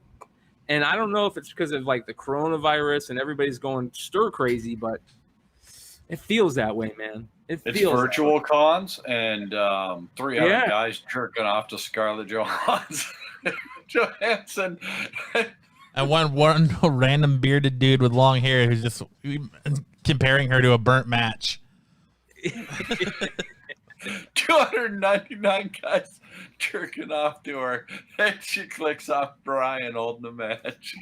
And I don't know if it's because of like the coronavirus and everybody's going stir crazy, but it feels that way, man. It's virtual cons, and 3 other guys jerking off to Scarlett Johansson. And one random bearded dude with long hair who's just comparing her to a burnt match. 299 guys jerking off to her, and she clicks off Brian holding the match.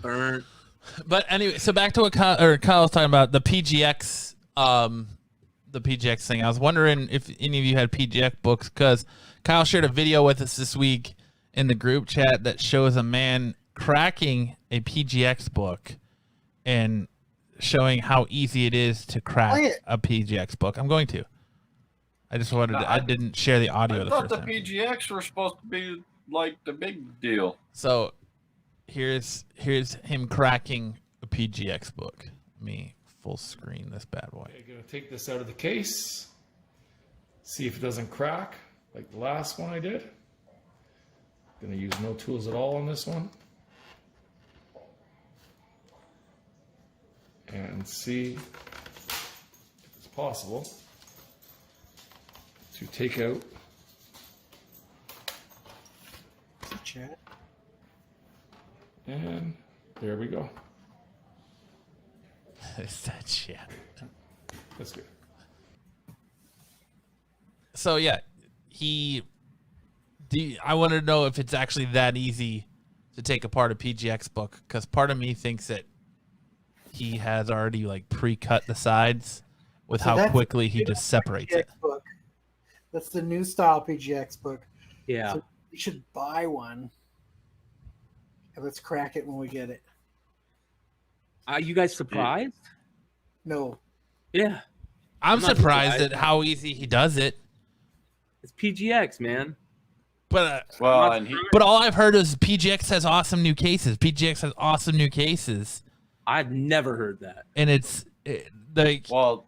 Burnt. But anyway, so back to what Kyle was talking about, the PGX, thing. I was wondering if any of you had PGX books, because Kyle shared a video with us this week in the group chat that shows a man cracking a PGX book and showing how easy it is to crack a PGX book. I'm going to. I just wanted I didn't share the audio I the thought first the time. PGX were supposed to be like the big deal. So here's him cracking a PGX book. Let me full screen this bad boy. Okay, gonna take this out of the case, see if it doesn't crack like the last one I did. Gonna use no tools at all on this one. And see if it's possible to take out Chat. and there we go. It's that shit. That's good. So yeah, I want to know if it's actually that easy to take apart a PGX book, because part of me thinks that he has already like pre-cut the sides with how quickly he just separates it. Book. That's the new style PGX book. Yeah. So We should buy one. And let's crack it when we get it. Are you guys surprised? No. Yeah. I'm not surprised surprised. at how easy he does it. It's PGX, man. But Well, and he, but all I've heard is PGX has awesome new cases. PGX has awesome new cases, I've never heard that. and it's like well,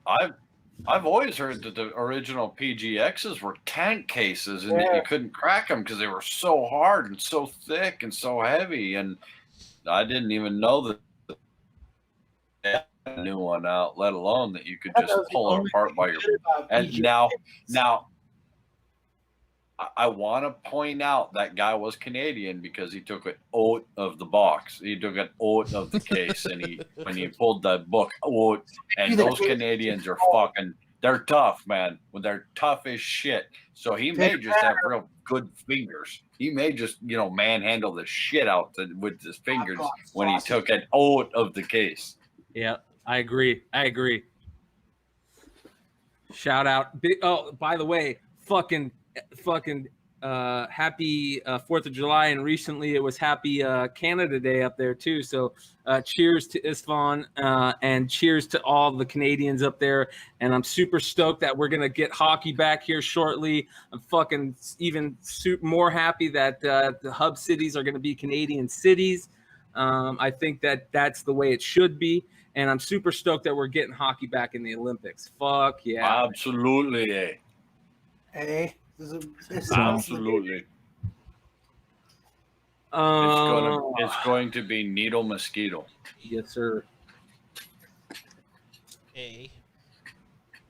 I've always heard that the original PGXs were tank cases and that you couldn't crack them because they were so hard and so thick and so heavy. And I didn't even know that they had a new one out, let alone that you could That just was the pull it only apart thing by your. good about And PGX. now, I want to point out that guy was Canadian because he took an oath of the box. He took an oath of the case, and when he pulled the book, oath. And those Canadians are fucking. They're tough, man. They're tough as shit. So he may just have real good fingers. He may just manhandle the shit out with his fingers when he took an oath of the case. Yeah, I agree. Shout out. Oh, by the way, fucking happy 4th of July, and recently it was happy Canada Day up there too. So cheers to Istvan and cheers to all the Canadians up there. And I'm super stoked that we're gonna get hockey back here shortly. I'm fucking even more happy that the hub cities are gonna be Canadian cities. I think that that's the way it should be. And I'm super stoked that we're getting hockey back in the Olympics. Fuck yeah. Absolutely, eh? Hey, Absolutely. It's going to be needle mosquito. Yes, sir. hey,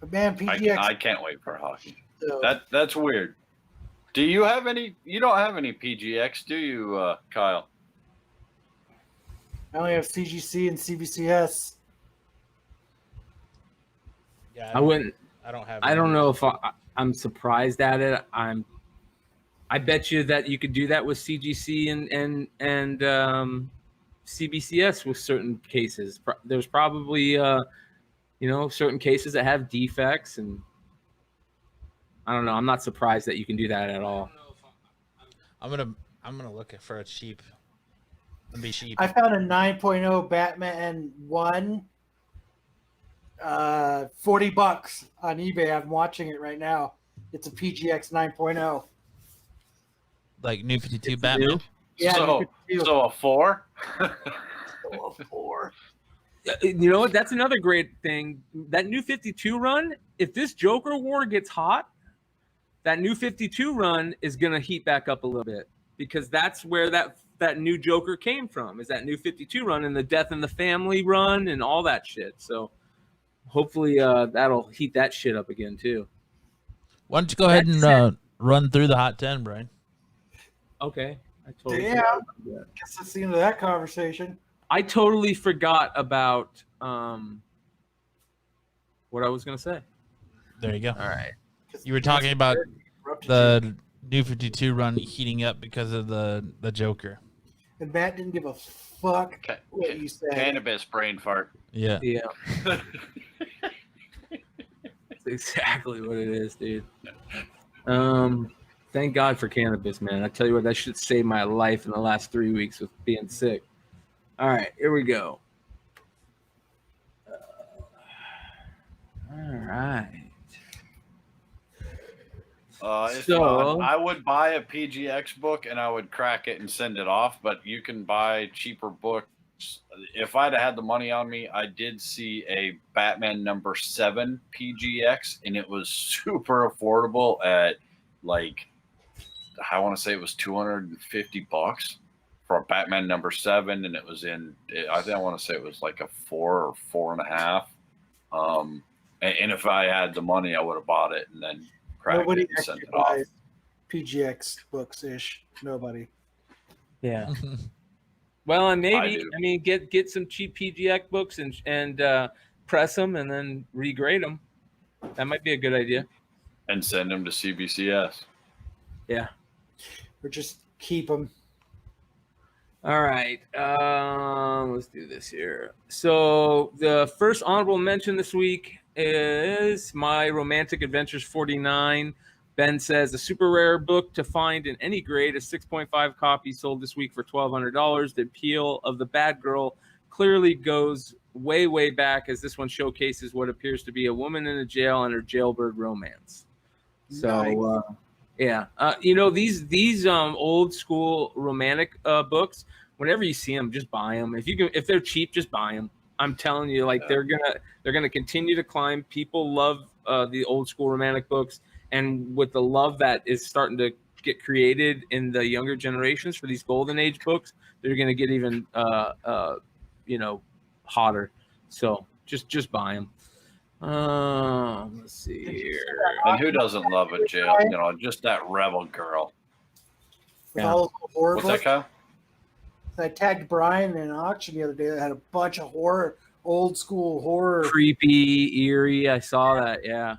but man, PGX. I can't wait for hockey. so- That's weird. Do you have any? You don't have any PGX, do you, Kyle? I only have CGC and CBCS. yeah, I wouldn't. I don't have. I don't know if I'm surprised at it. I bet you that you could do that with CGC and CBCS with certain cases. There's probably certain cases that have defects, and I don't know. I'm not surprised that you can do that at all. I'm gonna look for a cheap. And be cheap. I found a 9.0 Batman 1, $40 on eBay. I'm watching it right now. It's a PGX 9.0. Like New 52 Batman. Yeah, So a 4? a 4. You know what? That's another great thing. That new 52 run, if this Joker war gets hot, that new 52 run is going to heat back up a little bit, because that's where that new Joker came from, is that new 52 run and the Death in the Family run and all that shit. So hopefully that'll heat that shit up again too. Why don't you go ahead and run through the hot 10, Brian? Okay. I totally Yeah. forgot about that. Guess that's the end of that conversation. I totally forgot about what I was going to say. There you go. All right. You were talking about the New 52 run heating up because of the Joker. And Matt didn't give a fuck what you said. Cannabis brain fart. Yeah. Yeah. That's exactly what it is, dude. Thank God for cannabis, man. I tell you what, that should save my life in the last 3 weeks with being sick. All right, here we go. All right. I would buy a PGX book and I would crack it and send it off, but you can buy cheaper books. If I'd had the money on me, I did see a Batman number 7 PGX, and it was super affordable at I want to say it was $250 for a Batman number 7, and it was I want to say it was like a 4 or 4.5. And if I had the money, I would have bought it and then cracked Nobody it and sent actually it off. buys PGX books ish. Nobody. Yeah. Well, and maybe do. I mean get some cheap PGX books and press them and then regrade them. That might be a good idea. And send them to CBCS. Yeah. Or just keep them. All right. Let's do this here. So the first honorable mention this week is My Romantic Adventures 49. Ben says a super rare book to find in any grade, a 6.5 copy sold this week for $1,200. The appeal of the bad girl clearly goes way, way back, as this one showcases what appears to be a woman in a jail and her jailbird romance. So, yeah, these old school romantic books. Whenever you see them, just buy them. If they're cheap, just buy them. I'm telling you, like they're gonna continue to climb. People love the old school romantic books, and with the love that is starting to get created in the younger generations for these golden age books, they're gonna get even hotter. So just buy them. Let's see here. And who doesn't love a jail? Just that rebel girl. With all the horror What's books. that, Kyle? I tagged Brian in an auction the other day that had a bunch of horror, old school horror. Creepy, eerie. I saw that. Yeah.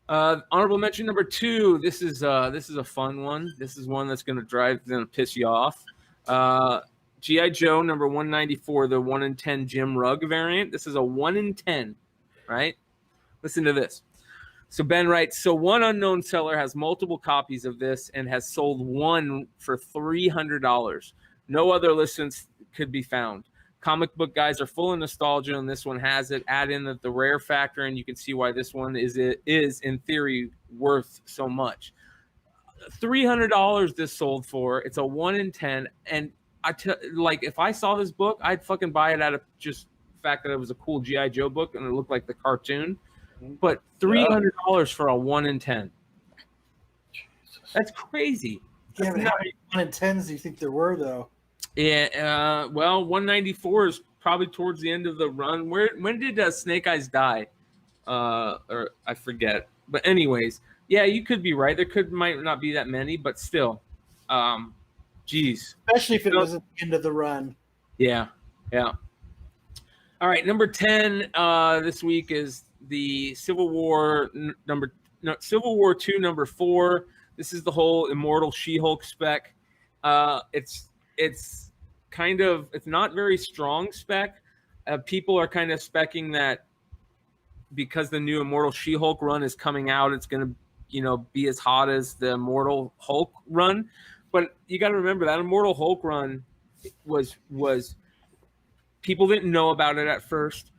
Honorable mention number 2. This is a fun one. This is one that's gonna piss you off. G.I. Joe number 194, the 1 in 10 Jim Rugg variant. This is a 1 in 10, right? Listen to this. So Ben writes, so one unknown seller has multiple copies of this and has sold one for $300. No other listings could be found. Comic book guys are full of nostalgia, and this one has it. Add in the rare factor, and you can see why this one is in theory worth so much. $300 this sold for. It's a 1 in 10, and if I saw this book, I'd fucking buy it out of just the fact that it was a cool G.I. Joe book and it looked like the cartoon. But $300 for a 1 in 10. That's crazy. Yeah, but how many 1 in 10s do you think there were, though? Yeah, 194 is probably towards the end of the run. When did Snake Eyes die? Or I forget. But anyways, yeah, you could be right. Might not be that many, but still, geez. Especially if it was at the end of the run. Yeah. All right, number 10 this week is the Civil War War 2 number 4. This is the whole Immortal She-Hulk spec. It's not very strong spec. People are kind of specking that because the new Immortal She-Hulk run is coming out, it's going to be as hot as the Immortal Hulk run. But you got to remember that Immortal Hulk run was people didn't know about it at first.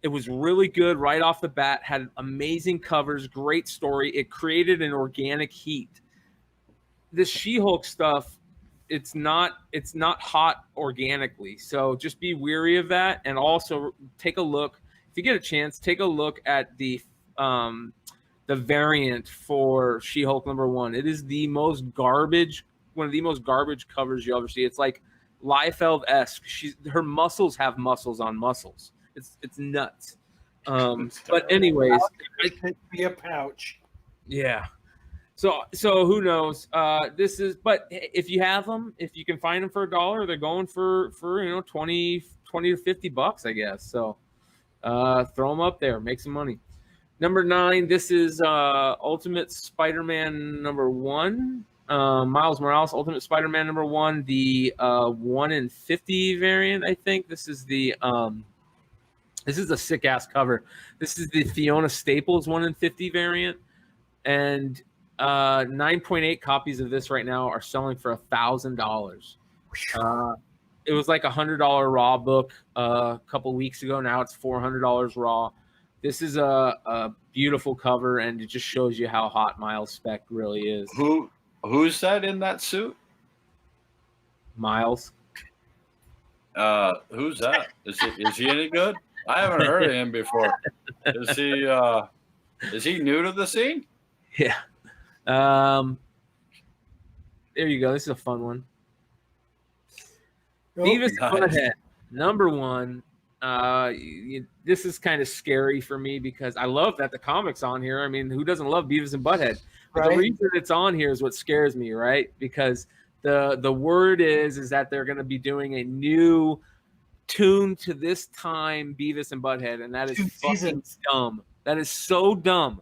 It was really good right off the bat, had amazing covers, great story. It created an organic heat. This She-Hulk stuff, it's not hot organically. So just be wary of that. And also take a look, if you get a chance, take a look at the variant for She-Hulk number 1. It is one of the most garbage covers you ever see. It's like Liefeld-esque. Her muscles have muscles on muscles. It's nuts. But anyways, it could be a pouch. Yeah. So who knows? But if you have them, if you can find them for $1, they're going for 20 to $50, I guess. So throw them up there, make some money. Number 9, this is Ultimate Spider-Man number 1. Miles Morales Ultimate Spider-Man number 1, the 1 in 50 variant, I think. This is a sick ass cover. This is the Fiona Staples 1 in 50 variant, and 9.8 copies of this right now are selling for $1,000. It was like $100 raw book a couple weeks ago. Now it's $400 raw. This is a beautiful cover, and it just shows you how hot Miles' spec really is. Who's that in that suit? Miles. Who's that? Is he any good? I haven't heard of him before. Is he new to the scene? Yeah. There you go. This is a fun one. Beavis and Butthead, number 1. This is kind of scary for me because I love that the comic's on here. I mean, who doesn't love Beavis and Butthead? But the reason it's on here is what scares me, right? Because the word is that they're going to be doing a new tune to this time Beavis and Butthead, and that is fucking dumb. That is so dumb.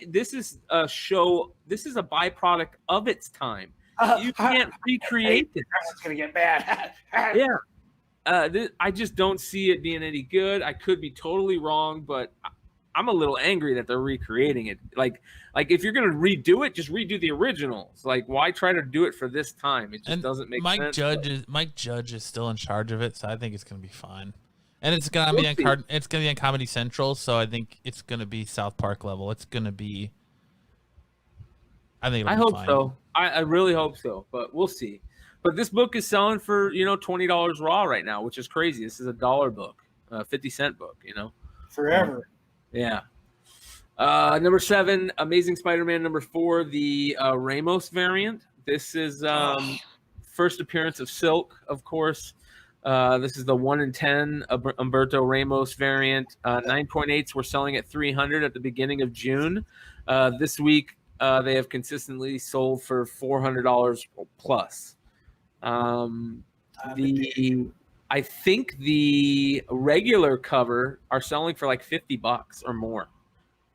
This is a show. This is a byproduct of its time. You can't recreate this. It's gonna get bad. Yeah. I just don't see it being any good. I could be totally wrong, but I'm a little angry that they're recreating it. Like if you're gonna redo it, just redo the originals. Like, why try to do it for this time? It just And doesn't make Mike sense. Mike Judge is still in charge of it, so I think it's gonna be fine. And it's gonna We'll be on see. it's gonna be on Comedy Central, so I think it's gonna be South Park level. It's gonna be. I think it'll I be hope fine. so. I really hope so, but we'll see. But this book is selling for $20 raw right now, which is crazy. This is a $1 book, 50-cent book. Forever. Yeah. Number 7, Amazing Spider-Man. Number 4, the Ramos variant. This is first appearance of Silk, of course. This is the 1 in 10 Umberto Ramos variant. 9.8s were selling at $300 at the beginning of June. This week, they have consistently sold for $400 plus. I think the regular cover are selling for like $50 or more.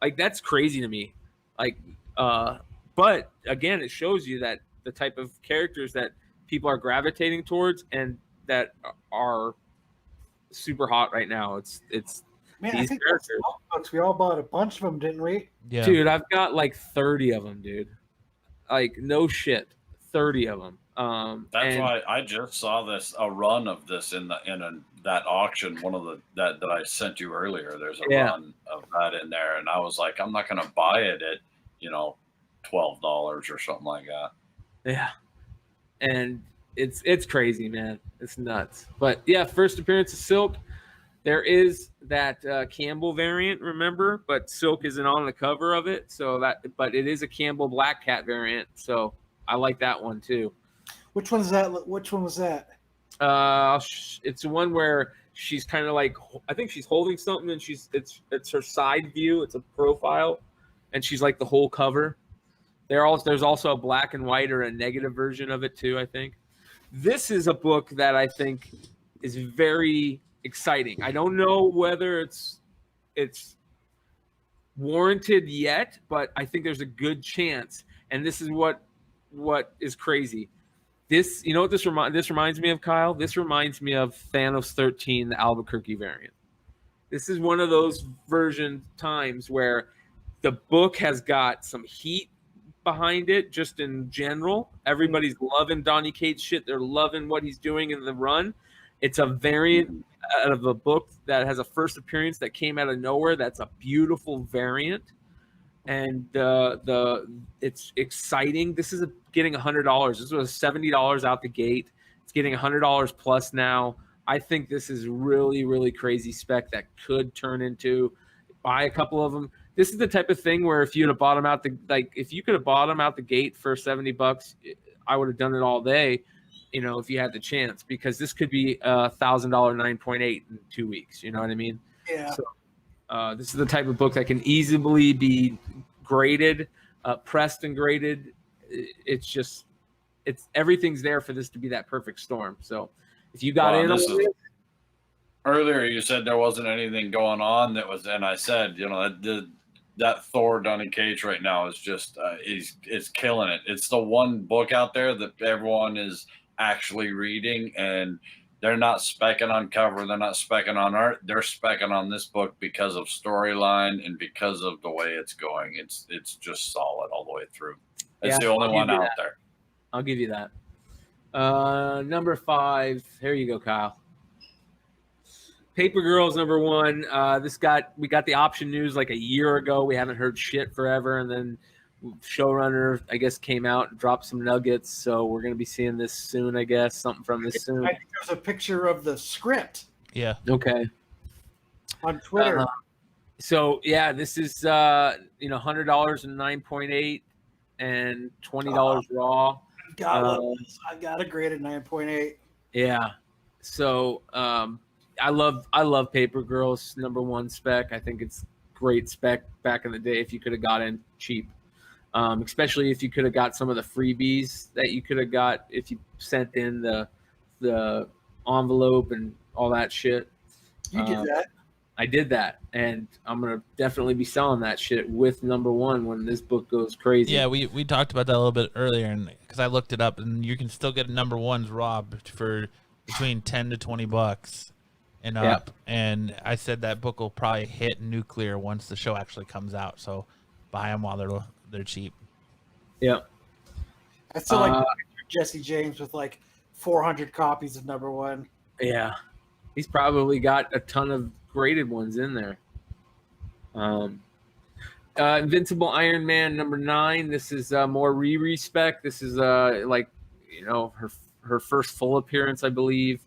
Like, that's crazy to me. Like, but again, it shows you that the type of characters that people are gravitating towards and that are super hot right now. It's Man, I these think characters. books, we all bought a bunch of them, didn't we? Yeah. Dude, I've got like 30 of them, dude. Like, no shit, 30 of them. That's why I just saw a run of this in that auction. One of that I sent you earlier. There's a run of that in there, and I was like, I'm not gonna buy it at $12 or something like that. Yeah, and it's crazy, man. It's nuts. But yeah, first appearance of Silk. There is that Campbell variant, remember, but Silk isn't on the cover of it. But it is a Campbell Black Cat variant, so I like that one too. Which one is that? Which one was that? It's the one where she's kind of like, I think she's holding something, and it's her side view. It's a profile, and she's like the whole cover. There's also a black and white or a negative version of it too, I think. This is a book that I think is very exciting. I don't know whether it's warranted yet, but I think there's a good chance. And this is what is crazy. This, what this reminds me of, Kyle? This reminds me of Thanos 13, the Albuquerque variant. This is one of those times where the book has got some heat behind it, just in general. Everybody's loving Donny Cates shit. They're loving what he's doing in the run. It's a variant out of a book that has a first appearance that came out of nowhere. That's a beautiful variant. And it's exciting. This is getting $100. This was $70 out the gate. It's getting $100 plus now. I think this is really, really crazy spec that could turn into buy a couple of them. This is the type of thing where if you could have bought them out the gate for $70, I would have done it all day. If you had the chance, because this could be a $1,000 9.8 in 2 weeks. You know what I mean? Yeah. So, this is the type of book that can easily be graded, pressed and graded. It's everything's there for this to be that perfect storm. So if you got in on it, earlier you said there wasn't anything going on and I said, that Thor Donny Cates right now is just is killing it. It's the one book out there that everyone is actually reading, and they're not specking on cover, they're not specking on art, they're specking on this book because of storyline and because of the way it's going. It's just solid all the way through. It's the only one out there. I'll give you that. Number 5. Here you go, Kyle. Paper Girls number 1. We got the option news like a year ago. We haven't heard shit forever, and then showrunner, I guess, came out and dropped some nuggets. So we're gonna be seeing this soon, I guess. Something from this soon. I think there's a picture of the script. Yeah. Okay. On Twitter. So yeah, this is $100 and 9.8 and $20 raw. I got a graded 9.8. Yeah. So I love Paper Girls number 1 spec. I think it's great spec back in the day if you could have got in cheap. Especially if you could have got some of the freebies that you could have got if you sent in the envelope and all that shit. You did that. I did that, and I'm gonna definitely be selling that shit with number 1 when this book goes crazy. Yeah, we talked about that a little bit earlier, and because I looked it up, and you can still get number 1s raw for between $10 to $20, and Yeah. up. And I said that book will probably hit nuclear once the show actually comes out. So buy them while they're cheap. Yeah. I still like Jesse James with like 400 copies of #1. Yeah. He's probably got a ton of graded ones in there. Invincible Iron Man #9. This is more Riri spec. This is like, her first full appearance, I believe.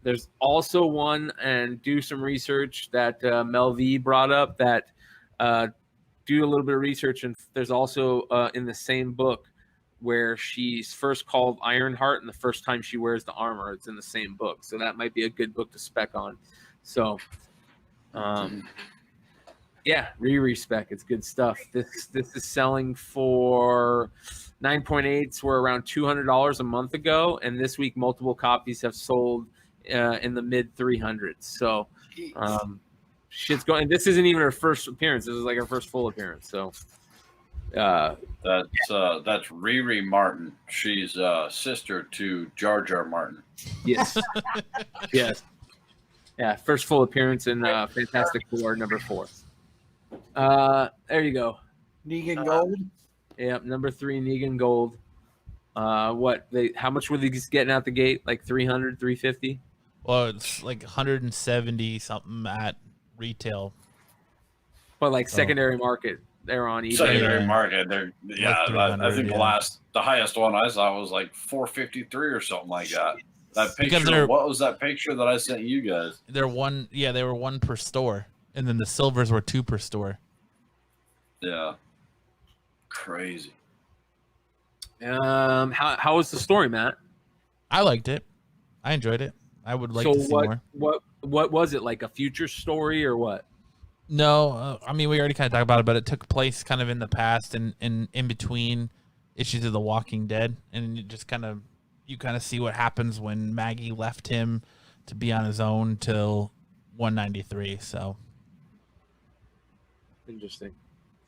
There's also one, and do some research that Mel V brought up, that do a little bit of research, and there's also in the same book where she's first called Ironheart, and the first time she wears the armor, it's in the same book. So that might be a good book to spec on. So, yeah, re-respec. It's good stuff. This is selling for 9.8s were around $200 a month ago, and this week multiple copies have sold in the mid 300s. So, shit's going. This isn't even her first appearance. This is like her first full appearance. So, that's Riri Martin. She's sister to Jar Jar Martin. yes, yes, yeah. First full appearance in Fantastic Four #4. There you go. Negan Gold. Yep, #3 Negan Gold. How much were these getting out the gate? Like 300, 350? Well, it's like 170 something at retail. But like secondary market, they're on eBay. Secondary market, I think yeah. the highest one I saw was like 453 or something like that. That Because picture, what was that picture that I sent you guys? They were one per store, and then the silvers were 2 per store. Yeah, crazy. How was the story, Matt? I liked it. I enjoyed it. I would like to see more. What was it, like a future story or what? No, I mean, we already kind of talked about it, but it took place kind of in the past and in between issues of The Walking Dead, and you kind of see what happens when Maggie left him to be on his own till 193. So Interesting.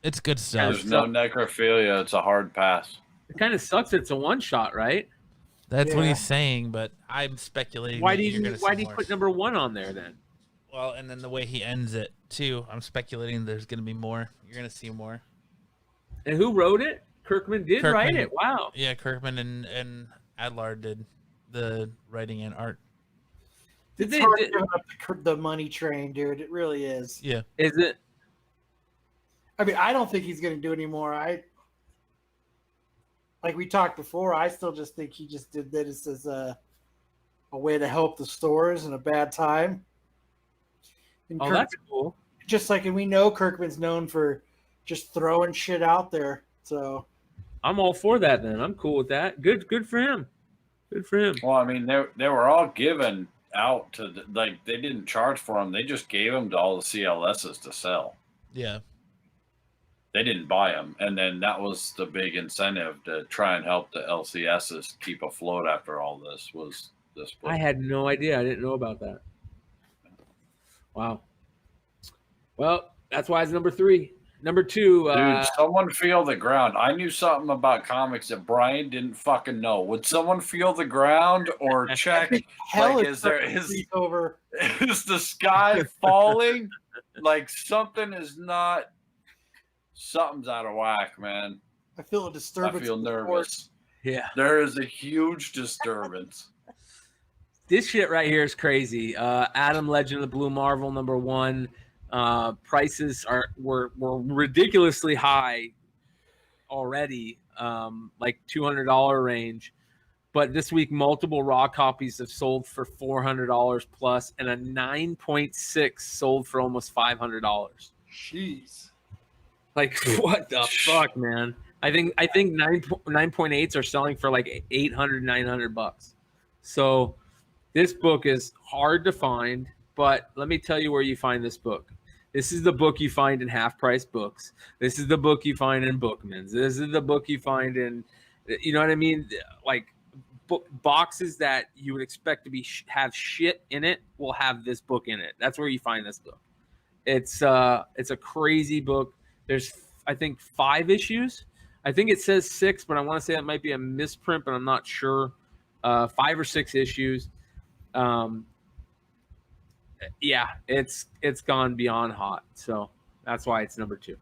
it's good stuff. There's no necrophilia. It's a hard pass. It kind of sucks that it's a one shot, right? That's what Yeah. he's saying, but I'm speculating. Why that do you're you gonna see why do you more. put #1 on there then? Well, and then the way he ends it too, I'm speculating there's going to be more. You're going to see more. And who wrote it? Kirkman did write Kirkman. it. Wow. Yeah, Kirkman and Adlar did the writing and art. Did It's they? hard giving up the money train, dude. It really is. Yeah. Is it? I mean, I don't think he's going to do any more. Like we talked before, I still just think he just did this as a way to help the stores in a bad time. And Oh, that's cool. just like, and we know Kirkman's known for just throwing shit out there. So I'm all for that then. I'm cool with that. Good for him. Good for him. Well, I mean, they were all given out to they didn't charge for them. They just gave them to all the CLSs to sell. Yeah. They didn't buy them, and then that was the big incentive to try and help the LCSs keep afloat after all this. Was this book? I had no idea. I didn't know about that. Wow. Well, that's why it's #3. #2. Dude, someone feel the ground. I knew something about comics that Brian didn't fucking know. Would someone feel the ground or check? hell Like, is over. is the sky falling? Like something's out of whack, man. I feel a I disturbance. feel in the force. nervous. Yeah. There is a huge disturbance. This shit right here is crazy. Adam Legend of the Blue Marvel #1. Prices were ridiculously high already, like $200 range. But this week, multiple raw copies have sold for $400 plus, and a 9.6 sold for almost $500. Jeez. Like, what the fuck, man? I think 9.8s are selling for like $800, $900. So this book is hard to find, but let me tell you where you find this book. This is the book you find in half-price books. This is the book you find in Bookman's. This is the book you find in, you know what I mean? Like boxes that you would expect to have shit in it will have this book in it. That's where you find this book. It's a crazy book. There's, I think, 5 issues. I think it says 6, but I want to say that might be a misprint, but I'm not sure. 5 or 6 issues. yeah, it's gone beyond hot. So that's why it's number 2.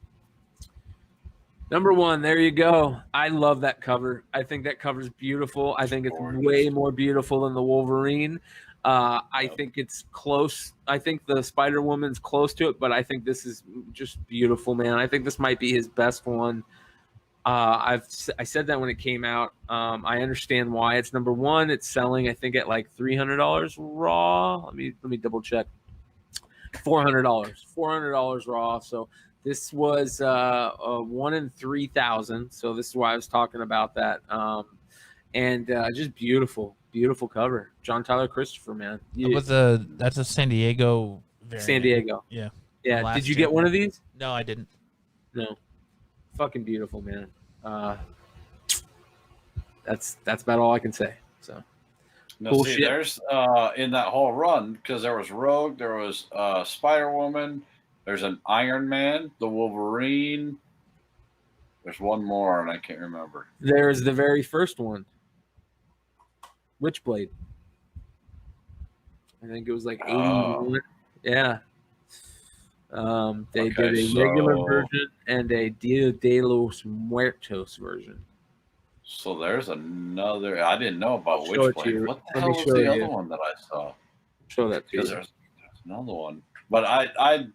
Number 1, there you go. I love that cover. I think that cover's beautiful. I think it's way more beautiful than the Wolverine. I think it's close. I think the Spider-Woman's close to it, but I think this is just beautiful, man. I think this might be his best one. I said that when it came out. I understand why it's number 1. It's selling, I think, at like $300 raw. Let me double check. $400 raw. So this was a 1 in 3,000. So this is why I was talking about that. And just beautiful cover. John Tyler Christopher, man. That's a San Diego variant. San Diego. Yeah. Yeah. Did you get one of these? No, I didn't. No. Fucking beautiful, man. That's about all I can say. So Now, cool see, shit. there's in that whole run, because there was Rogue, there was Spider-Woman, there's an Iron Man, the Wolverine. There's one more, and I can't remember. There's the very first one. Witchblade. I think it was like 81. Yeah. They did a regular version and a Dia de los Muertos version. So there's another. I didn't know about Show it to Witchblade. you. What the Let hell me was show the you. other one that I saw? Show that to Because you. there's another one. But I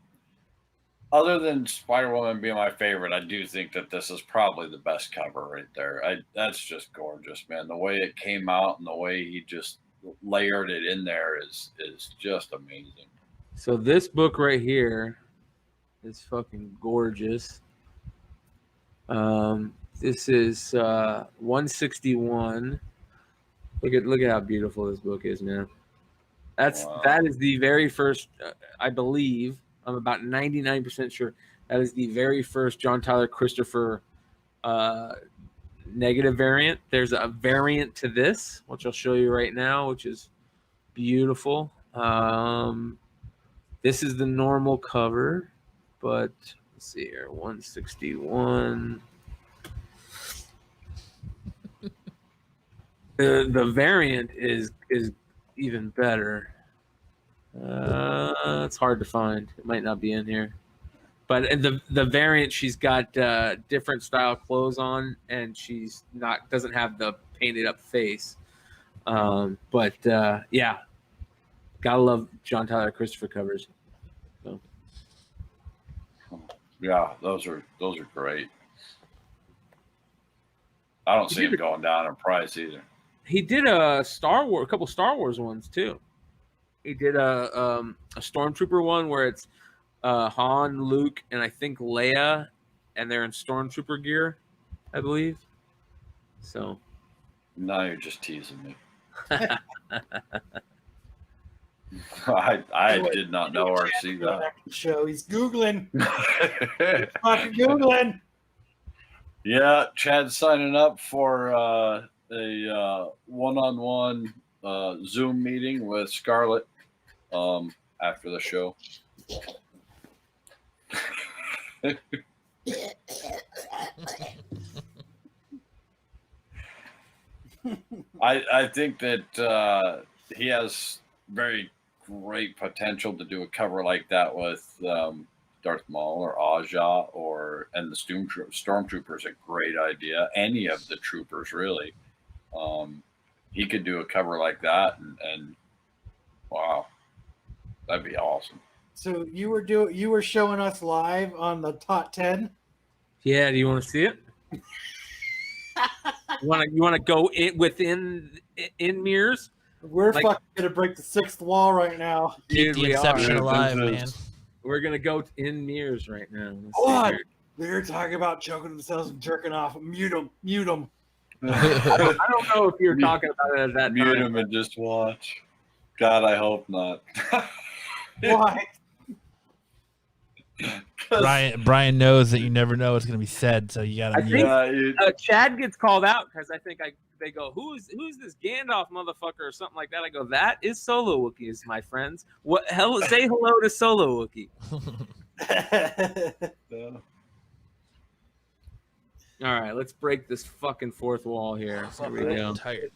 other than Spider-Woman being my favorite, I do think that this is probably the best cover right there. That's just gorgeous, man. The way it came out and the way he just layered it in there is just amazing. So this book right here is fucking gorgeous. This is 161. Look at how beautiful this book is, man. That is the very first. I believe I'm about 99% sure that is the very first John Tyler Christopher negative variant. There's a variant to this, which I'll show you right now, which is beautiful. This is the normal cover, but let's see here, 161. The variant is even better. It's hard to find. It might not be in here. But the variant, she's got different style clothes on, and she's doesn't have the painted up face. But yeah, gotta love John Tyler Christopher covers. So. Yeah, those are great. I don't see him going down in price either. He did a couple Star Wars ones too. He did a Stormtrooper one where it's Han, Luke, and I think Leia, and they're in Stormtrooper gear, I believe. So now you're just teasing me. I did not know or see that. Show he's googling. Fucking googling. Yeah, Chad's signing up for a one-on-one Zoom meeting with Scarlett after the show. I think that he has very great potential to do a cover like that with Darth Maul or Aja and the Stormtrooper is a great idea. Any of the troopers really. He could do a cover like that and wow, that'd be awesome. So you were showing us live on the top 10. Yeah, do you want to see it? You want to go within mirrors? We're fucking gonna break the sixth wall right now. Keep the Inception alive, man. We're gonna go in mirrors right now. What? They're talking about choking themselves and jerking off. Mute them. I don't know if you're talking about it at that Mute time. him and just watch. God, I hope not. Why? Brian knows that you never know what's going to be said, so you got to. I think Chad gets called out because I think they go, who's this Gandalf motherfucker or something like that. I go, that is Solo Wookiees, my friends. Say hello to Solo Wookiee. All right, let's break this fucking fourth wall here. Here we go. I'm tired.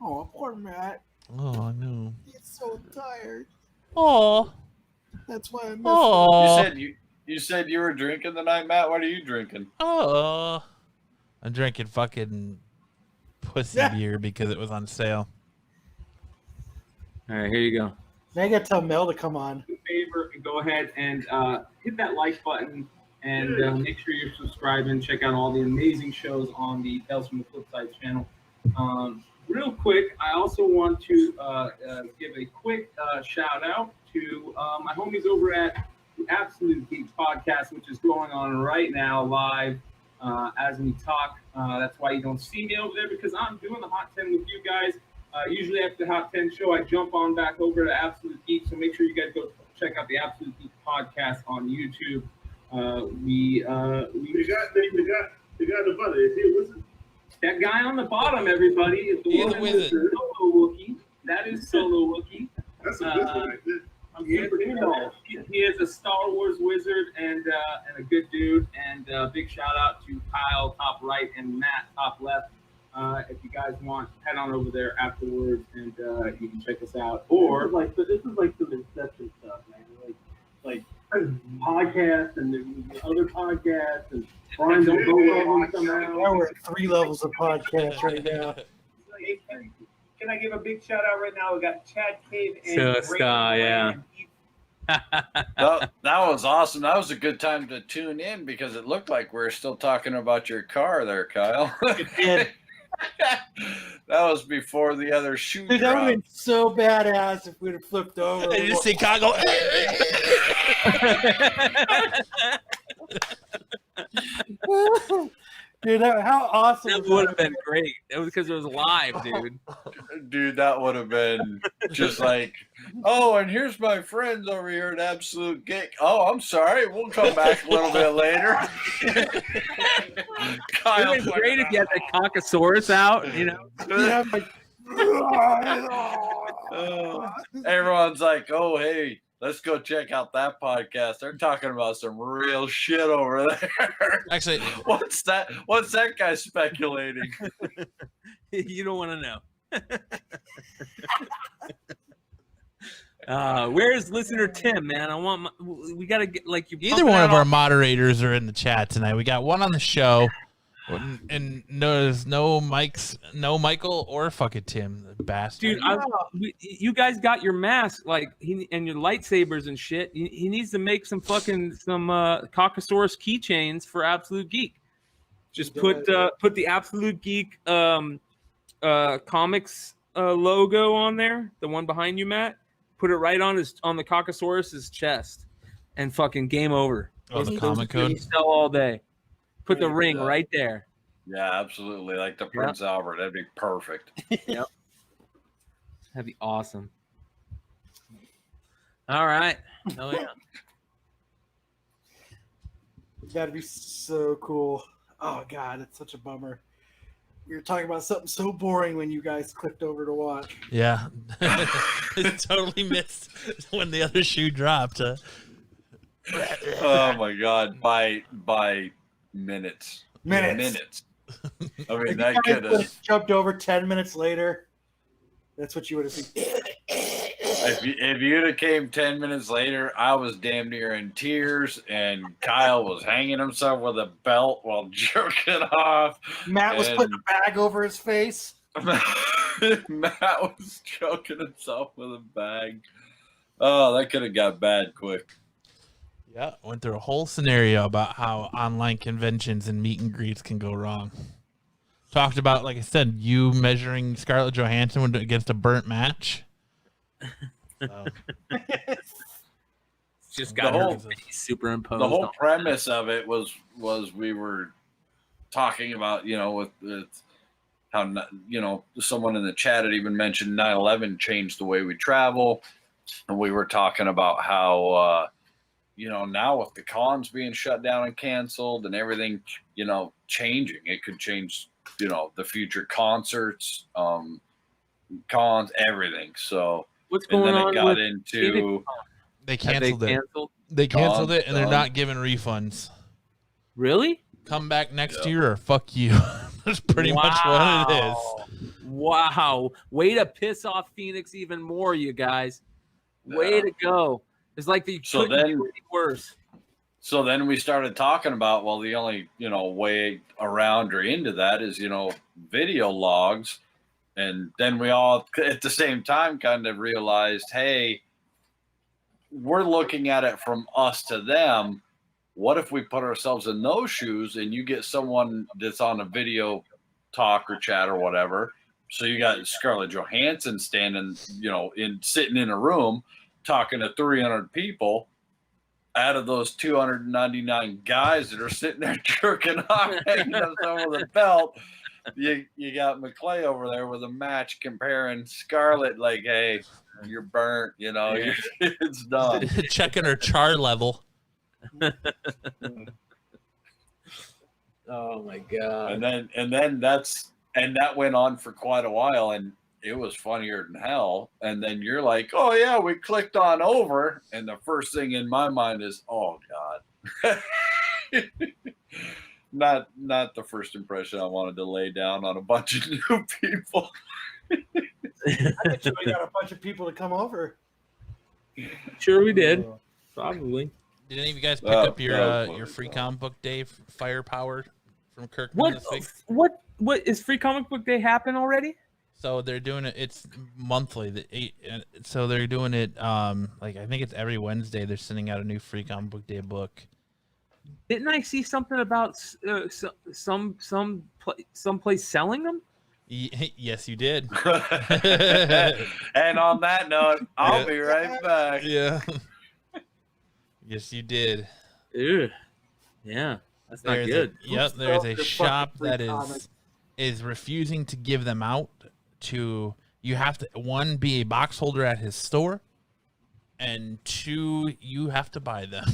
Oh, poor Matt. Oh no. He's so tired. Oh, That's why I missed oh, You said you were drinking tonight, Matt. What are you drinking? oh. I'm drinking fucking pussy beer because it was on sale. All right, here you go. Now I got to tell Mel to come on. Favor and go ahead and hit that like button and make sure you're subscribing. Check out all the amazing shows on the Tales from the Flip Side channel. Real quick, I also want to give a quick shout out to my homies over at the Absolute Geek podcast, which is going on right now live as we talk. That's why you don't see me over there, because I'm doing the Hot 10 with you guys. Usually after the Hot 10 show, I jump on back over to Absolute Geek. So make sure you guys go check out the Absolute Geek podcast on YouTube. They got the butter. Is he a wizard? That guy on the bottom, everybody, is the one with the Solo Wookiee. That is Solo Wookiee. That's a wizard. He is a Star Wars wizard and a good dude. And big shout out to Kyle, top right, and Matt, top left. If you guys want, head on over there afterwards, and you can check us out. Or this is like some Inception stuff, man. Like podcasts and the other podcasts, and Brian don't go on somehow. Now we're at 3 levels of podcast right now. Can I give a big shout out right now? We got Chad Cave and That was awesome. That was a good time to tune in because it looked like we were still talking about your car there, Kyle. That was before the other shoe Dude, that would have dropped. been so badass if we'd have flipped over. And you just see Chicago. Dude, how awesome That was would have been great. It was because it was live, dude. Dude, that would have been just like, oh, and here's my friends over here at Absolute Geek. Oh, I'm sorry. We'll come back a little bit later. It would be great if you had the Caucasaurus out, you know? Yeah, like, Everyone's like, oh, hey, let's go check out that podcast. They're talking about some real shit over there. Actually, What's that guy speculating? You don't want to know. Where's listener Tim, man? We got to get like you. either one of our moderators are in the chat tonight. We got one on the show, and there's no Michael or fucking Tim, the bastard. Dude, you guys got your mask, like and your lightsabers and shit. He needs to make some Caucasaurus keychains for Absolute Geek. Just put the Absolute Geek comics logo on there, the one behind you, Matt. Put it right on the Caucasaurus's chest, and fucking game over. Oh, the comic code? Sell all day. Put the ring right there. Yeah, absolutely. Like the Prince Albert. That'd be perfect. Yep. That'd be awesome. All right. Oh yeah. that'd be so cool. Oh god, it's such a bummer. We were talking about something so boring when you guys clicked over to watch. Yeah. Totally missed when the other shoe dropped. Oh my god, by minutes. Minutes. I mean, If that you could guys have. jumped over 10 minutes later. That's what you would have seen. If you'd have came 10 minutes later, I was damn near in tears, and Kyle was hanging himself with a belt while jerking off. Matt was putting a bag over his face. Matt was choking himself with a bag. Oh, that could have got bad quick. Yeah, went through a whole scenario about how online conventions and meet and greets can go wrong. Talked about, like I said, you measuring Scarlett Johansson against a burnt match. Just got her superimposed. The whole premise of it was we were talking about, with how, someone in the chat had even mentioned 9/11 changed the way we travel. And we were talking about how, now with the cons being shut down and canceled and everything, changing, it could change, the future concerts, cons, everything. So what's going on? And then it got into they canceled it. They canceled it, and they're not giving refunds. Really? Come back next year or fuck you. That's pretty much what it is. Wow. Way to piss off Phoenix even more, you guys. Way to go. It's like the So couldn't then- do any worse. So then we started talking about, well, the only, way around or into that is, video logs. And then we all at the same time kind of realized, hey, we're looking at it from us to them. What if we put ourselves in those shoes and you get someone that's on a video talk or chat or whatever? So you got Scarlett Johansson standing, sitting in a room talking to 300 people. Out of those 299 guys that are sitting there jerking off, hanging themselves with a belt, you got McClay over there with a match comparing Scarlett like, hey, you're burnt, it's done. Checking her char level. Oh my god. And then that went on for quite a while, and it was funnier than hell. And then you're like, oh yeah, we clicked on over, and the first thing in my mind is, oh god. not the first impression I wanted to lay down on a bunch of new people. I bet you we got a bunch of people to come over. Sure we did. Probably. Did any of you guys pick up your free comic book day firepower from Kirkman this week? What is Free Comic Book Day happen already? So they're doing it. It's monthly. So they're doing it. I think it's every Wednesday. They're sending out a new Free Comic Book Day book. Didn't I see something about some place selling them? Yes, you did. And on that note, I'll be right back. Yeah. Yes, you did. Ew. Yeah, that's not good. There's a They're shop fucking free that comics. is refusing to give them out. You have to, one, be a box holder at his store, and two, you have to buy them.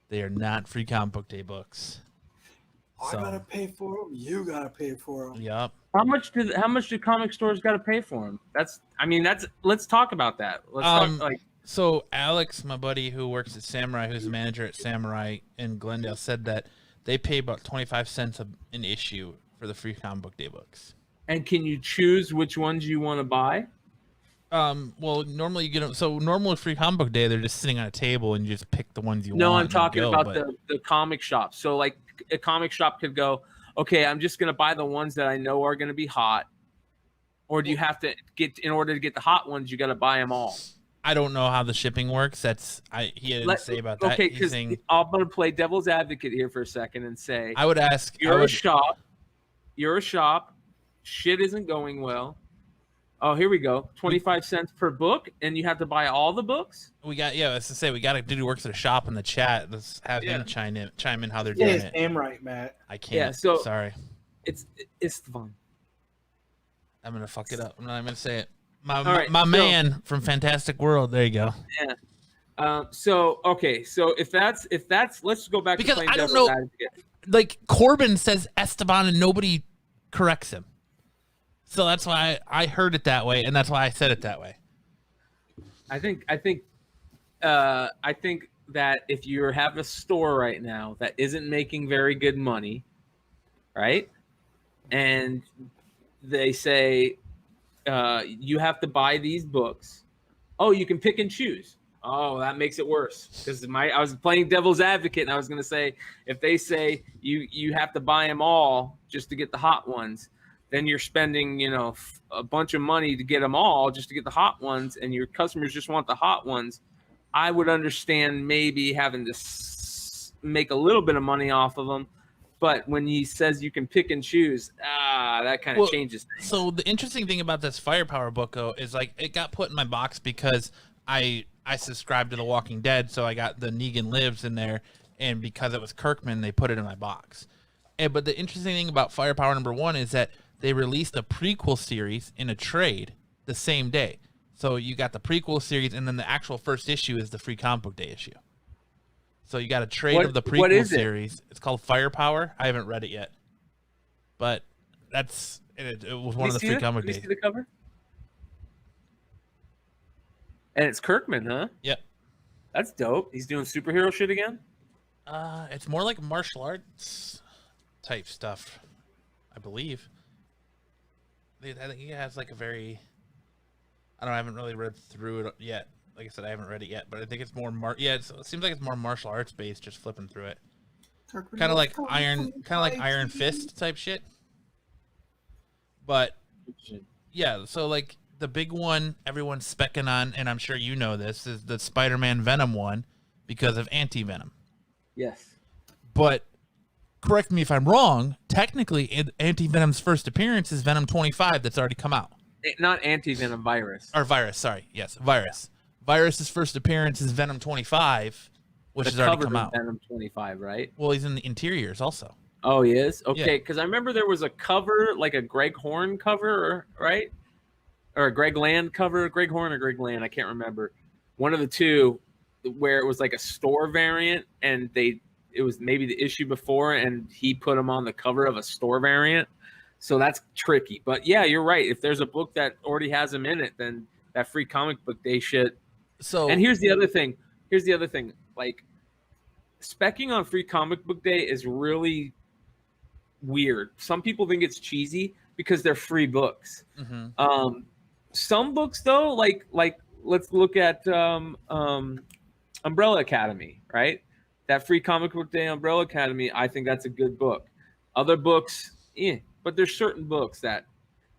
They are not Free Comic Book Day books. I gotta pay for them. You gotta pay for them. Yep. How much do comic stores got to pay for them? Let's talk about that. So Alex, my buddy who works at Samurai, who's a manager at Samurai in Glendale, said that they pay about 25 cents an issue for the Free Comic Book Day books. And can you choose which ones you want to buy? Well, normally you get them. So normally Free Comic Book Day, they're just sitting on a table and you just pick the ones you want. No, I'm talking about the comic shop. So like a comic shop could go, okay, I'm just gonna buy the ones that I know are gonna be hot. Or do you have to in order to get the hot ones, you got to buy them all? I don't know how the shipping works. He didn't say about that. Okay, because I'm gonna play devil's advocate here for a second and say, I would ask. You're a shop. Shit isn't going well. Oh, here we go. 25 cents per book, and you have to buy all the books? Let's just say we got a dude who works at a shop in the chat. Let's have him chime in how they're doing His it. name right, Matt. I can't. Yeah, so sorry. It's fun. I'm gonna fuck it up. I'm not even gonna say it. My So- man from Fantastic World. There you go. Yeah. So if that's let's go back Because to playing I don't devil's know. advocate. Like Corbin says Esteban and nobody corrects him. So that's why I heard it that way, and that's why I said it that way. I think that if you have a store right now that isn't making very good money, right? And they say you have to buy these books. Oh, you can pick and choose. Oh, that makes it worse because I was playing devil's advocate, and I was going to say if they say you have to buy them all just to get the hot ones, then you're spending a bunch of money to get them all just to get the hot ones, and your customers just want the hot ones. I would understand maybe having to make a little bit of money off of them, but when he says you can pick and choose, that kind of changes things. So the interesting thing about this Firepower book, though, is like it got put in my box because I subscribed to The Walking Dead, so I got the Negan Lives in there, and because it was Kirkman, they put it in my box. But the interesting thing about Firepower #1 is that they released a prequel series in a trade the same day. So you got the prequel series, and then the actual first issue is the Free Comic Book Day issue. So you got a trade of the prequel series. It's called Firepower. I haven't read it yet, but it was one of the Free Comic Book Days. You see the cover? And it's Kirkman, huh? Yep. That's dope. He's doing superhero shit again? It's more like martial arts type stuff, I believe. I think he has like a very... I haven't really read through it yet, like I said, I haven't read it yet, but I think it's more it seems like it's more martial arts based. Just flipping through it, kind of like Iron Fist type shit. But yeah, so like the big one everyone's specking on, and I'm sure you know this, is the Spider-Man Venom one because of Anti-Venom. Yes. But correct me if I'm wrong, technically Anti-Venom's first appearance is Venom 25 that's already come out. Not Anti-Venom, Virus. Or Virus, sorry. Yes, Virus. Virus's first appearance is Venom 25, which has already come out. Venom 25, right? Well, he's in the interiors also. Oh, he is? Yeah. Okay, because I remember there was a cover, like a Greg Horn cover, right? Or a Greg Land cover, Greg Horn or Greg Land, I can't remember. One of the two, where it was like a store variant, and it was maybe the issue before, and he put them on the cover of a store variant. So that's tricky. But yeah, you're right. If there's a book that already has him in it, then that Free Comic Book Day shit. So, and here's the other thing. Like, specking on Free Comic Book Day is really weird. Some people think it's cheesy because they're free books. Mm-hmm. Some books though, like let's look at Umbrella Academy, right? That Free Comic Book Day Umbrella Academy, I think that's a good book. Other books, but there's certain books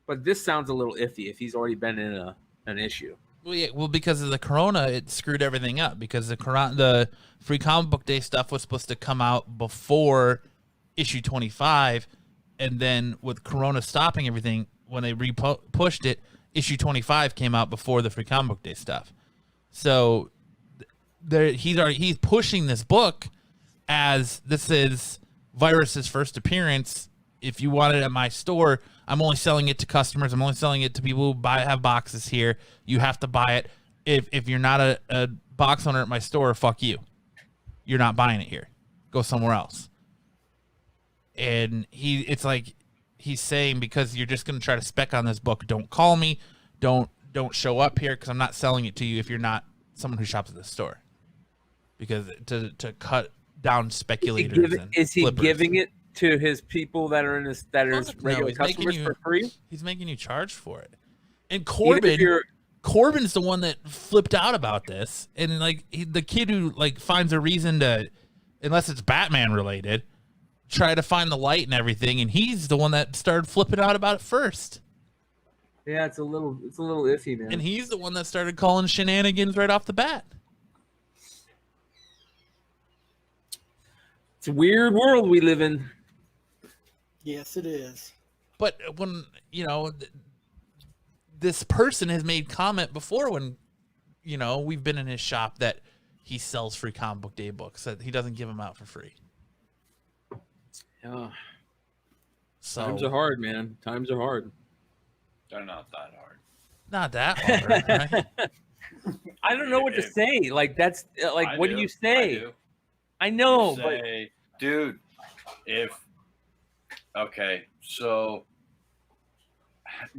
but this sounds a little iffy if he's already been in an issue. Well, yeah, because of the Corona, it screwed everything up because the Free Comic Book Day stuff was supposed to come out before issue 25, and then with Corona stopping everything, when they pushed it, issue 25 came out before the Free Comic Book Day stuff. So he's pushing this book as this is Virus's first appearance. If you want it at my store, I'm only selling it to customers. I'm only selling it to people who have boxes here. You have to buy it. If you're not a box owner at my store, fuck you. You're not buying it here. Go somewhere else. And it's like he's saying, because you're just going to try to spec on this book, don't call me, don't show up here, because I'm not selling it to you if you're not someone who shops at the store. Because to cut down speculators is he giving it to his people that are regular customers for free? He's making you charge for it. And Corbin's the one that flipped out about this, and like the kid who like finds a reason to, unless it's Batman related, try to find the light and everything, and he's the one that started flipping out about it first. Yeah, it's a little iffy, man. And he's the one that started calling shenanigans right off the bat. It's a weird world we live in. Yes, it is. But when, this person has made comment before when, we've been in his shop that he sells Free Comic Book Day books, that he doesn't give them out for free. Yeah. So, times are hard, man. Times are hard. They're not that hard. Not that hard, right? I don't know what to say. Like, that's like, what do you say? I You know, say, dude, okay, so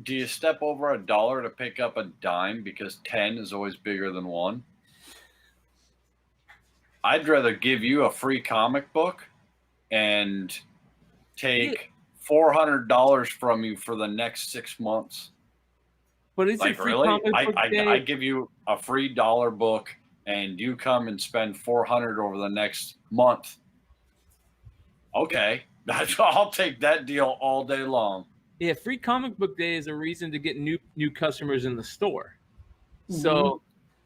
do you step over $1 to pick up a dime because 10 is always bigger than 1? I'd rather give you a free comic book and take $400 from you for the next 6 months. but it's Like, a free really? comic book day. I give you a free $1 book and you come and spend $400 over the next month. Okay, I'll take that deal all day long. Yeah, Free Comic Book Day is a reason to get new customers in the store. Mm-hmm. So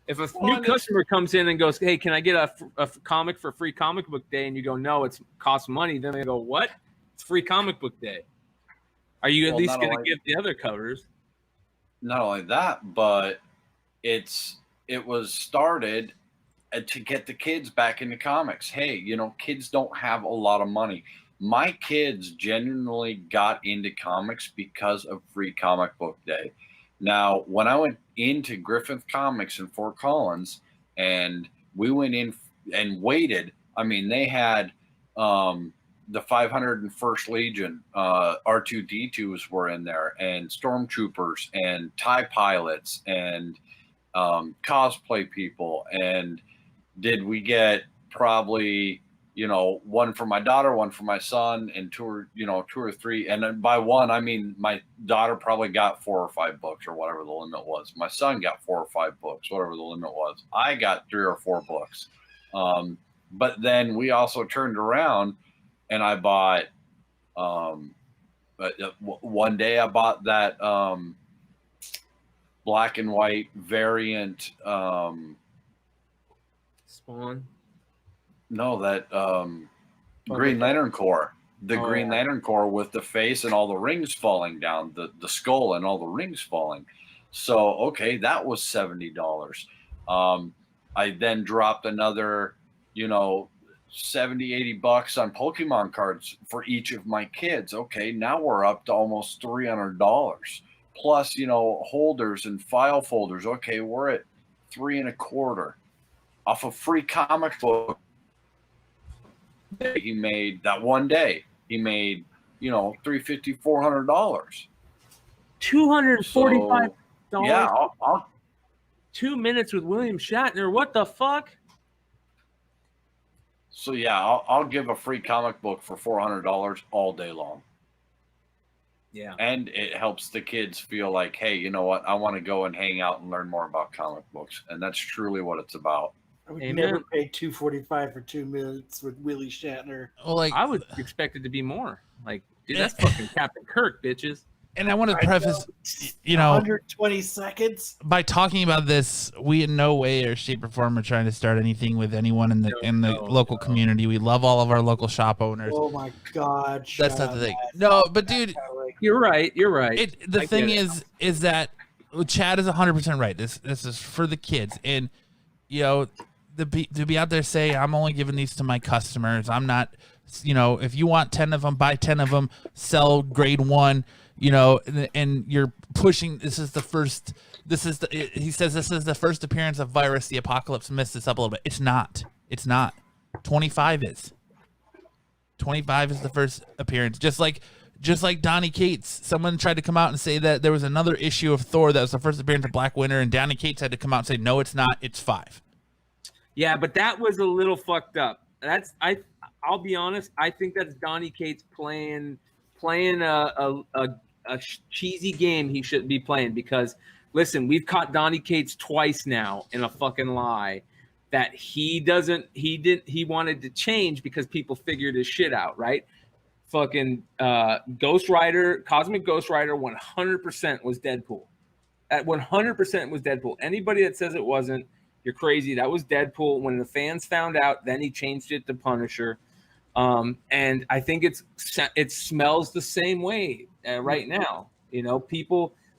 if a new customer comes in and goes, "Hey, can I get a comic for Free Comic Book Day?" and you go, "No, it costs money," then they go, "What? It's Free Comic Book Day. Are you at least going to give the other covers?" Not only that, but it was started to get the kids back into comics. Hey, kids don't have a lot of money. My kids genuinely got into comics because of Free Comic Book Day. Now, when I went into Griffith Comics in Fort Collins and we went in and waited, I mean, they had the 501st Legion, R2-D2s were in there, and Stormtroopers and TIE pilots and cosplay people. And did we get probably one for my daughter, one for my son, and two or three. And then by one, I mean my daughter probably got 4 or 5 books or whatever the limit was. My son got 4 or 5 books, whatever the limit was. I got 3 or 4 books. But then we also turned around and I bought, one day I bought that black and white variant. Spawn. No, that Green Lantern Corps. The Green Lantern Corps with the face and all the rings falling down, the skull and all the rings falling. So, okay, that was $70. I then dropped another, $70, $80 on Pokemon cards for each of my kids. Okay, now we're up to almost $300. Plus, holders and file folders. Okay, we're at $325 off a free comic book. He made that one day. He made, $350, $400. $245. So, yeah, I'll 2 minutes with William Shatner. What the fuck? So yeah, I'll give a free comic book for $400 all day long. Yeah, and it helps the kids feel like, hey, you know what? I want to go and hang out and learn more about comic books, and that's truly what it's about. I would Amen. never pay $245 for 2 minutes with Willie Shatner. Well, I would expect it to be more. Like, dude, that's fucking Captain Kirk, bitches. And I want to preface, 120 seconds. by talking about this, we in no way or shape or form are trying to start anything with anyone in the local community. We love all of our local shop owners. Oh my God. That's not the thing. No, but dude, You're right. You're right. The thing is that Chad is 100% right. This is for the kids, and to be out there saying I'm only giving these to my customers. I'm not, if you want 10 of them, buy 10 of them. Sell grade 1. And you're pushing. He says this is the first appearance of Virus. The Apocalypse missed this up a little bit. It's not. 25 is. 25 is the first appearance. Just like Donny Cates. Someone tried to come out and say that there was another issue of Thor that was the first appearance of Black Winter, and Donny Cates had to come out and say, no, it's not. It's 5. Yeah, but that was a little fucked up. I'll be honest. I think that's Donny Cates playing a cheesy game he shouldn't be playing, because listen, we've caught Donny Cates twice now in a fucking lie that he wanted to change because people figured his shit out, right? Fucking Ghost Rider, Cosmic Ghost Rider 100% was Deadpool. At 100% was Deadpool. Anybody that says it wasn't, you're crazy. That was Deadpool. When the fans found out, then he changed it to Punisher. And I think it smells the same way right now.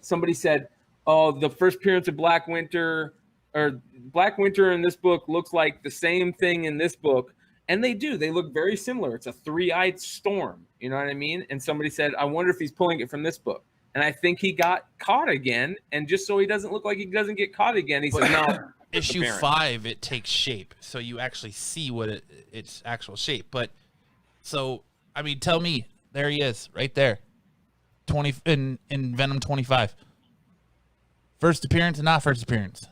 Somebody said, oh, the first appearance of Black Winter in this book looks like the same thing in this book. And they do. They look very similar. It's a 3-eyed storm. You know what I mean? And somebody said, I wonder if he's pulling it from this book. And I think he got caught again. And just so he doesn't look like he doesn't get caught again, he said, no. Issue 5, it takes shape. So you actually see what its actual shape. But so, I mean, tell me, there he is, right there, 20 in Venom 25. First appearance and not first appearance.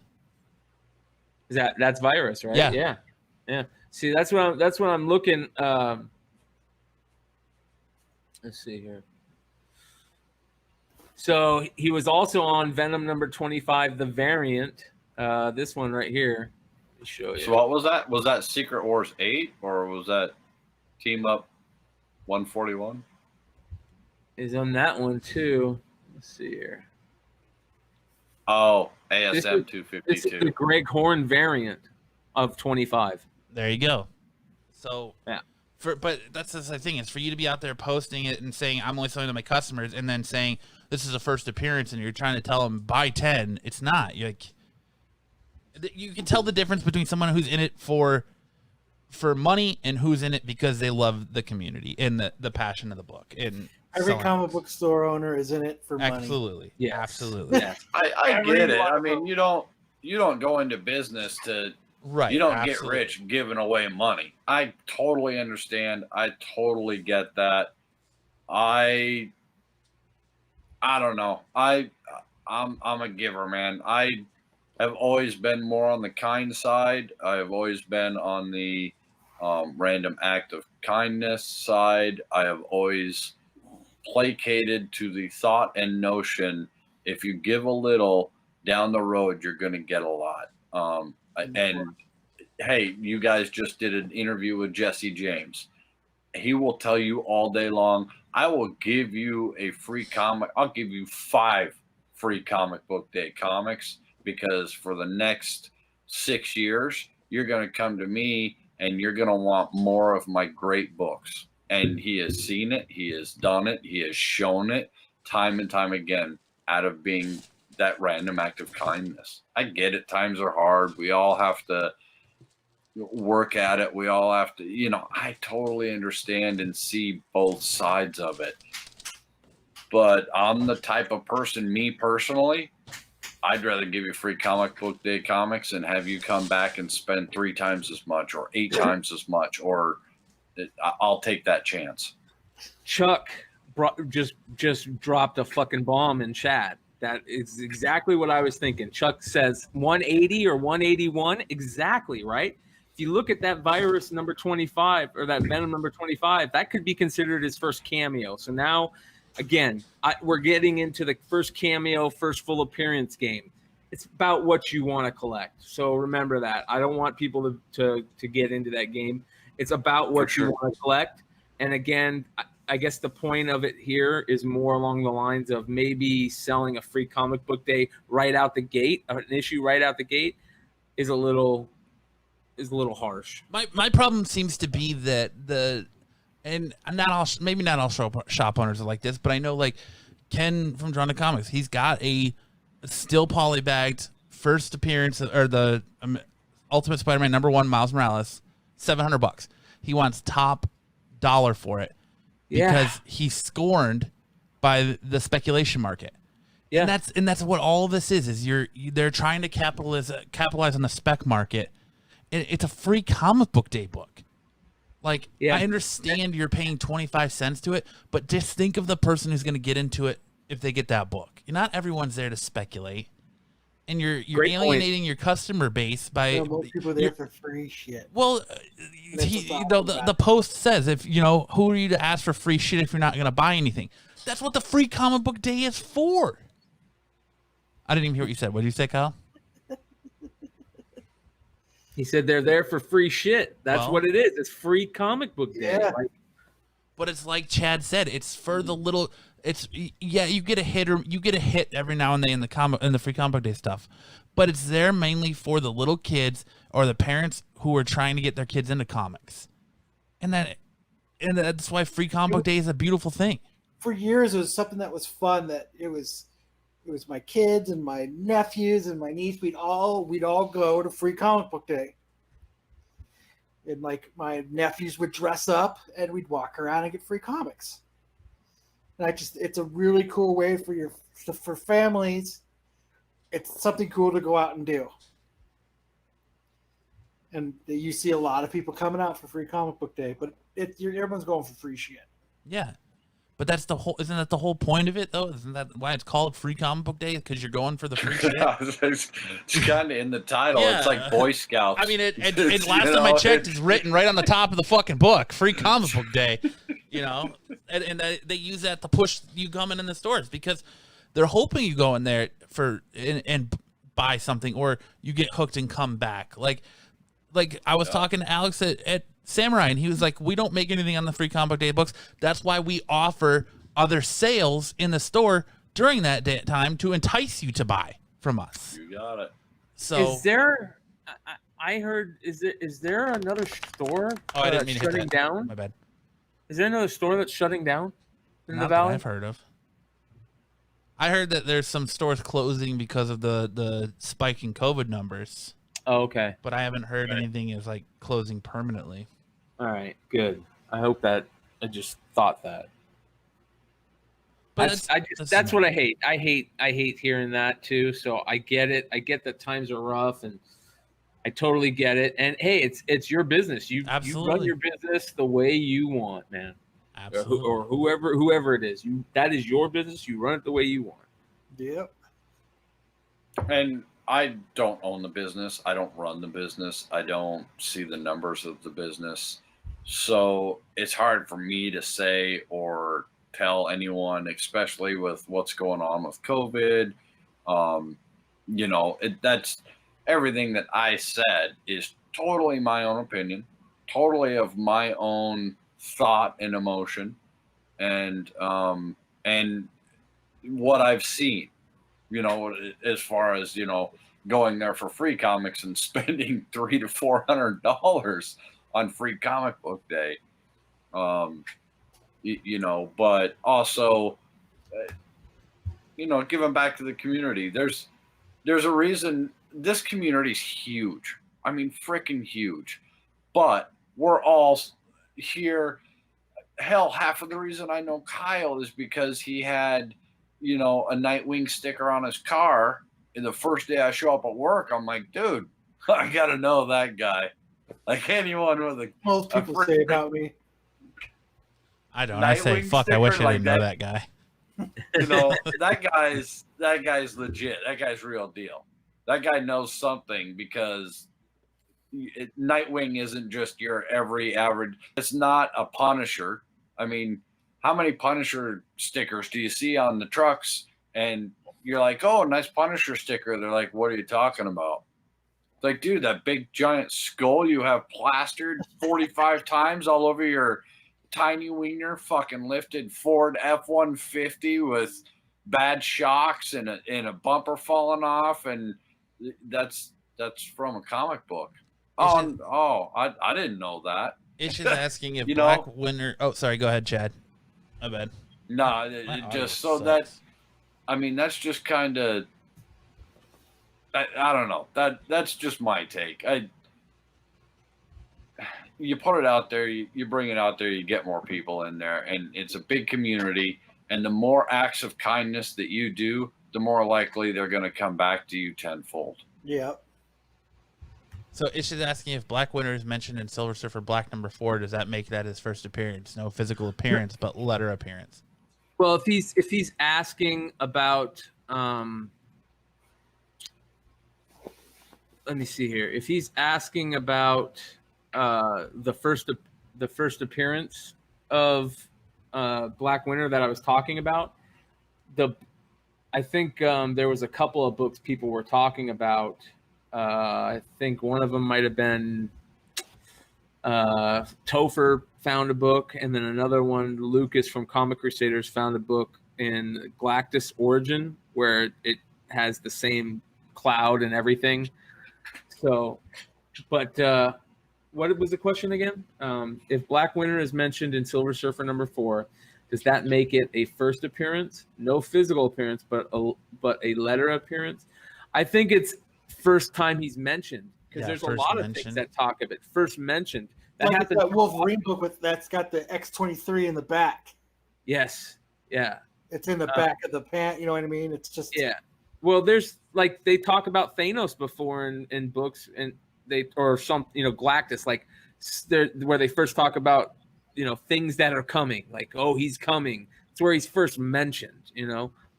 That's Virus, right? Yeah. Yeah. See, that's what I'm looking. Let's see here. So he was also on Venom number 25, the variant. This one right here. Let me show you. So what was that? Was that Secret Wars 8 or was that Team Up 141? Is on that one too. Let's see here. Oh, ASM 252. This is the Greg Horn variant of 25. There you go. So yeah. But that's the thing, is for you to be out there posting it and saying I'm only selling to my customers, and then saying this is a first appearance, and you're trying to tell them buy 10. It's not. You're like, you can tell the difference between someone who's in it for money and who's in it because they love the community and the passion of the book. And every comic book store owner is in it for money. Absolutely. Yeah, absolutely. Yeah. I get it. I mean, you don't go into business to You don't get rich giving away money. I totally understand. I totally get that. I don't know. I'm a giver, man. I have always been more on the kind side. I have always been on the random act of kindness side, I have always placated to the thought and notion, if you give a little, down the road you're going to get a lot. And hey, you guys just did an interview with Jesse James. He will tell you all day long, I will give you a free comic. I'll give you 5 free comic book day comics, because for the next 6 years you're going to come to me and you're going to want more of my great books. And he has seen it, he has done it, he has shown it time and time again, out of being that random act of kindness. I get it, times are hard, we all have to work at it, we all have to, I totally understand and see both sides of it. But I'm the type of person, me personally, I'd rather give you free comic book day comics and have you come back and spend 3 times as much or 8 times as much, or I'll take that chance. Chuck just dropped a fucking bomb in chat. That is exactly what I was thinking. Chuck says 180 or 181. Exactly, right? If you look at that virus number 25 or that Venom number 25, that could be considered his first cameo. So now, again, we're getting into the first cameo, first full appearance game. It's about what you want to collect. So remember that. I don't want people to get into that game. It's about what you want to collect. And again, I guess the point of it here is more along the lines of maybe selling a free comic book day right out the gate, an issue right out the gate is a little harsh. My problem seems to be that not all shop owners are like this, but I know like Ken from Drawn to Comics, he's got a still polybagged first appearance or the Ultimate Spider-Man #1 Miles Morales, $700. He wants top dollar for it because he's scorned by the speculation market. Yeah, and that's what all of this is they're trying to capitalize on the spec market. It's a free comic book day book. Like, I understand you're paying 25 cents to it, but just think of the person who's going to get into it if they get that book. Not everyone's there to speculate. And you're alienating your customer base by most people are there for free shit. Well, the post says, if who are you to ask for free shit if you're not going to buy anything? That's what the free comic book day is for. I didn't even hear what you said. What did you say, Kyle? He said they're there for free shit. That's what it is. It's free comic book day. Yeah. But it's like Chad said. It's for the little. You get a hit every now and then in the free comic book day stuff, but it's there mainly for the little kids or the parents who are trying to get their kids into comics, and that's why free comic book day is a beautiful thing. For years, it was something that was fun. That it was my kids and my nephews and my niece. We'd all go to free comic book day, and like my nephews would dress up and we'd walk around and get free comics. And it's a really cool way for families. It's something cool to go out and do. And you see a lot of people coming out for free comic book day, but everyone's going for free shit. Yeah. But isn't that the whole point of it though? Isn't that why it's called free comic book day? Because you're going for the free shit? It's kind of in the title. Yeah. It's like Boy Scouts. I mean, last time I checked, it's written right on the top of the fucking book, free comic book day. And they use that to push you coming in the stores because they're hoping you go in there and buy something or you get hooked and come back. Like I was talking to Alex at Samurai, and he was like, we don't make anything on the free comic book day books. That's why we offer other sales in the store during that time to entice you to buy from us. You got it. So is there? I heard. Is there another store? Oh, I didn't mean to hit shutting that. down. My bad. Is there another store that's shutting down in the Not valley? that I've heard of. I heard that there's some stores closing because of the spike in COVID numbers. Oh, okay. But I haven't heard anything is like closing permanently. All right, good. I hope that I just thought that. But that's what I hate. I hate hearing that too. So I get it. I get that times are rough, and I totally get it. And hey, it's your business. You run your business the way you want, man. Absolutely. Or whoever it is. That is your business. You run it the way you want. Yep. And I don't own the business. I don't run the business. I don't see the numbers of the business. So it's hard for me to say or tell anyone, especially with what's going on with COVID. That's everything that I said is totally my own opinion, totally of my own thought and emotion, and what I've seen. As far as going there for free comics and spending $300 to $400 on free comic book day, but also, giving back to the community. There's a reason this community's huge. I mean, freaking huge. But we're all here. Hell, half of the reason I know Kyle is because he had, a Nightwing sticker on his car. And the first day I show up at work, I'm like, dude, I got to know that guy. Like anyone with a. Most people say about me. I don't. I say, fuck, I wish I didn't know that guy. that guy's legit. That guy's real deal. That guy knows something because Nightwing isn't just your every average. It's not a Punisher. I mean, how many Punisher stickers do you see on the trucks? And you're like, oh, nice Punisher sticker. They're like, what are you talking about? It's like, dude, that big giant skull you have plastered 45 times all over your tiny wiener, fucking lifted Ford F-150 with bad shocks and a bumper falling off, and that's from a comic book. I didn't know that. It's just asking if Black Winter. Oh, sorry. Go ahead, Chad. My bad. No, it just so sucks. That's just kind of. I don't know. That's just my take. You put it out there, you bring it out there, you get more people in there, and it's a big community. And the more acts of kindness that you do, the more likely they're going to come back to you tenfold. Yeah. So it's just asking if Black Winter is mentioned in Silver Surfer Black #4. Does that make that his first appearance? No physical appearance, but letter appearance. Well, if he's asking about, let me see here. If he's asking about the first appearance of Black Winter that I was talking about, I think there was a couple of books people were talking about. I think one of them might have been Topher found a book, and then another one, Lucas from Comic Crusaders, found a book in Galactus Origin where it has the same cloud and everything. So, but what was the question again? If Black Winter is mentioned in Silver Surfer #4, does that make it a first appearance? No physical appearance, but a letter appearance. I think it's first time he's mentioned, because there's a lot of things that talk of it. First mentioned. That like happened. That Wolverine book that's got the X-23 in the back. Yes. Yeah. It's in the back of the pant. You know what I mean? It's just. Yeah. Well, there's like they talk about Thanos before in books, and Galactus, like where they first talk about things that are coming, like, oh, he's coming. It's where he's first mentioned.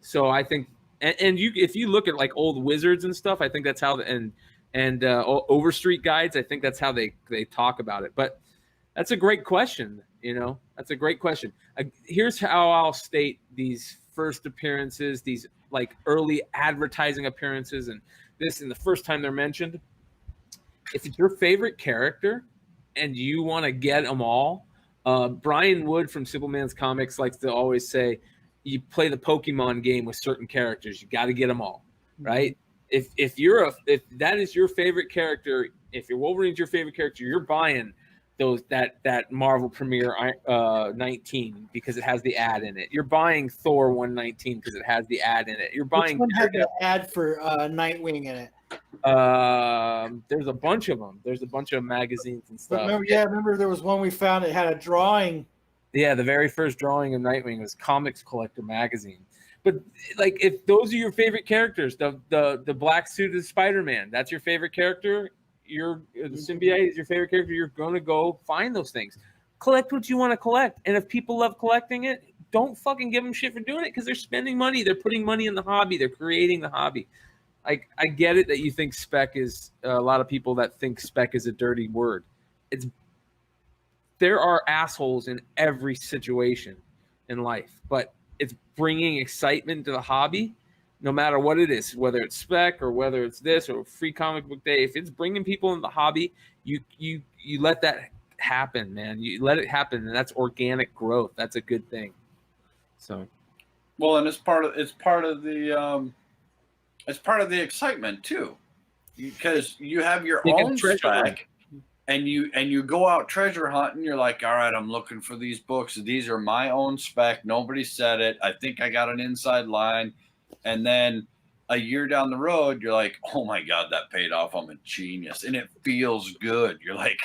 So I think. And if you look at like old wizards and stuff, I think that's how and Overstreet guides, I think that's how they talk about it. But that's a great question. That's a great question. Here's how I'll state these first appearances, these like early advertising appearances, and the first time they're mentioned. If it's your favorite character and you want to get them all, Brian Wood from Simple Man's Comics likes to always say, you play the Pokemon game with certain characters. You got to get them all, right? If that is your favorite character, if your Wolverine's your favorite character, you're buying that Marvel Premiere 19 because it has the ad in it. You're buying Thor 119 because it has the ad in it. You're buying. Which one had the ad for Nightwing in it? There's a bunch of them. There's a bunch of magazines and stuff. Remember there was one we found. It had a drawing. Yeah, the very first drawing of Nightwing was Comics Collector magazine. But like, if those are your favorite characters, the black suited Spider-Man, that's your favorite character. The symbiote is your favorite character. You're gonna go find those things. Collect what you want to collect, and if people love collecting it, don't fucking give them shit for doing it because they're spending money. They're putting money in the hobby. They're creating the hobby. I get it that you think spec is a lot of people that think spec is a dirty word. There are assholes in every situation in life, but it's bringing excitement to the hobby, no matter what it is, whether it's spec or whether it's this or free comic book day. If it's bringing people in the hobby, you let that happen, man. You let it happen, and that's organic growth. That's a good thing. So, well, and it's part of the excitement too, because you have your own spec, and you go out treasure hunting. You're like, all right, I'm looking for these books. These are my own spec. Nobody said it. I think I got an inside line. And then a year down the road, you're like, oh my God, that paid off. I'm a genius. And it feels good. You're like,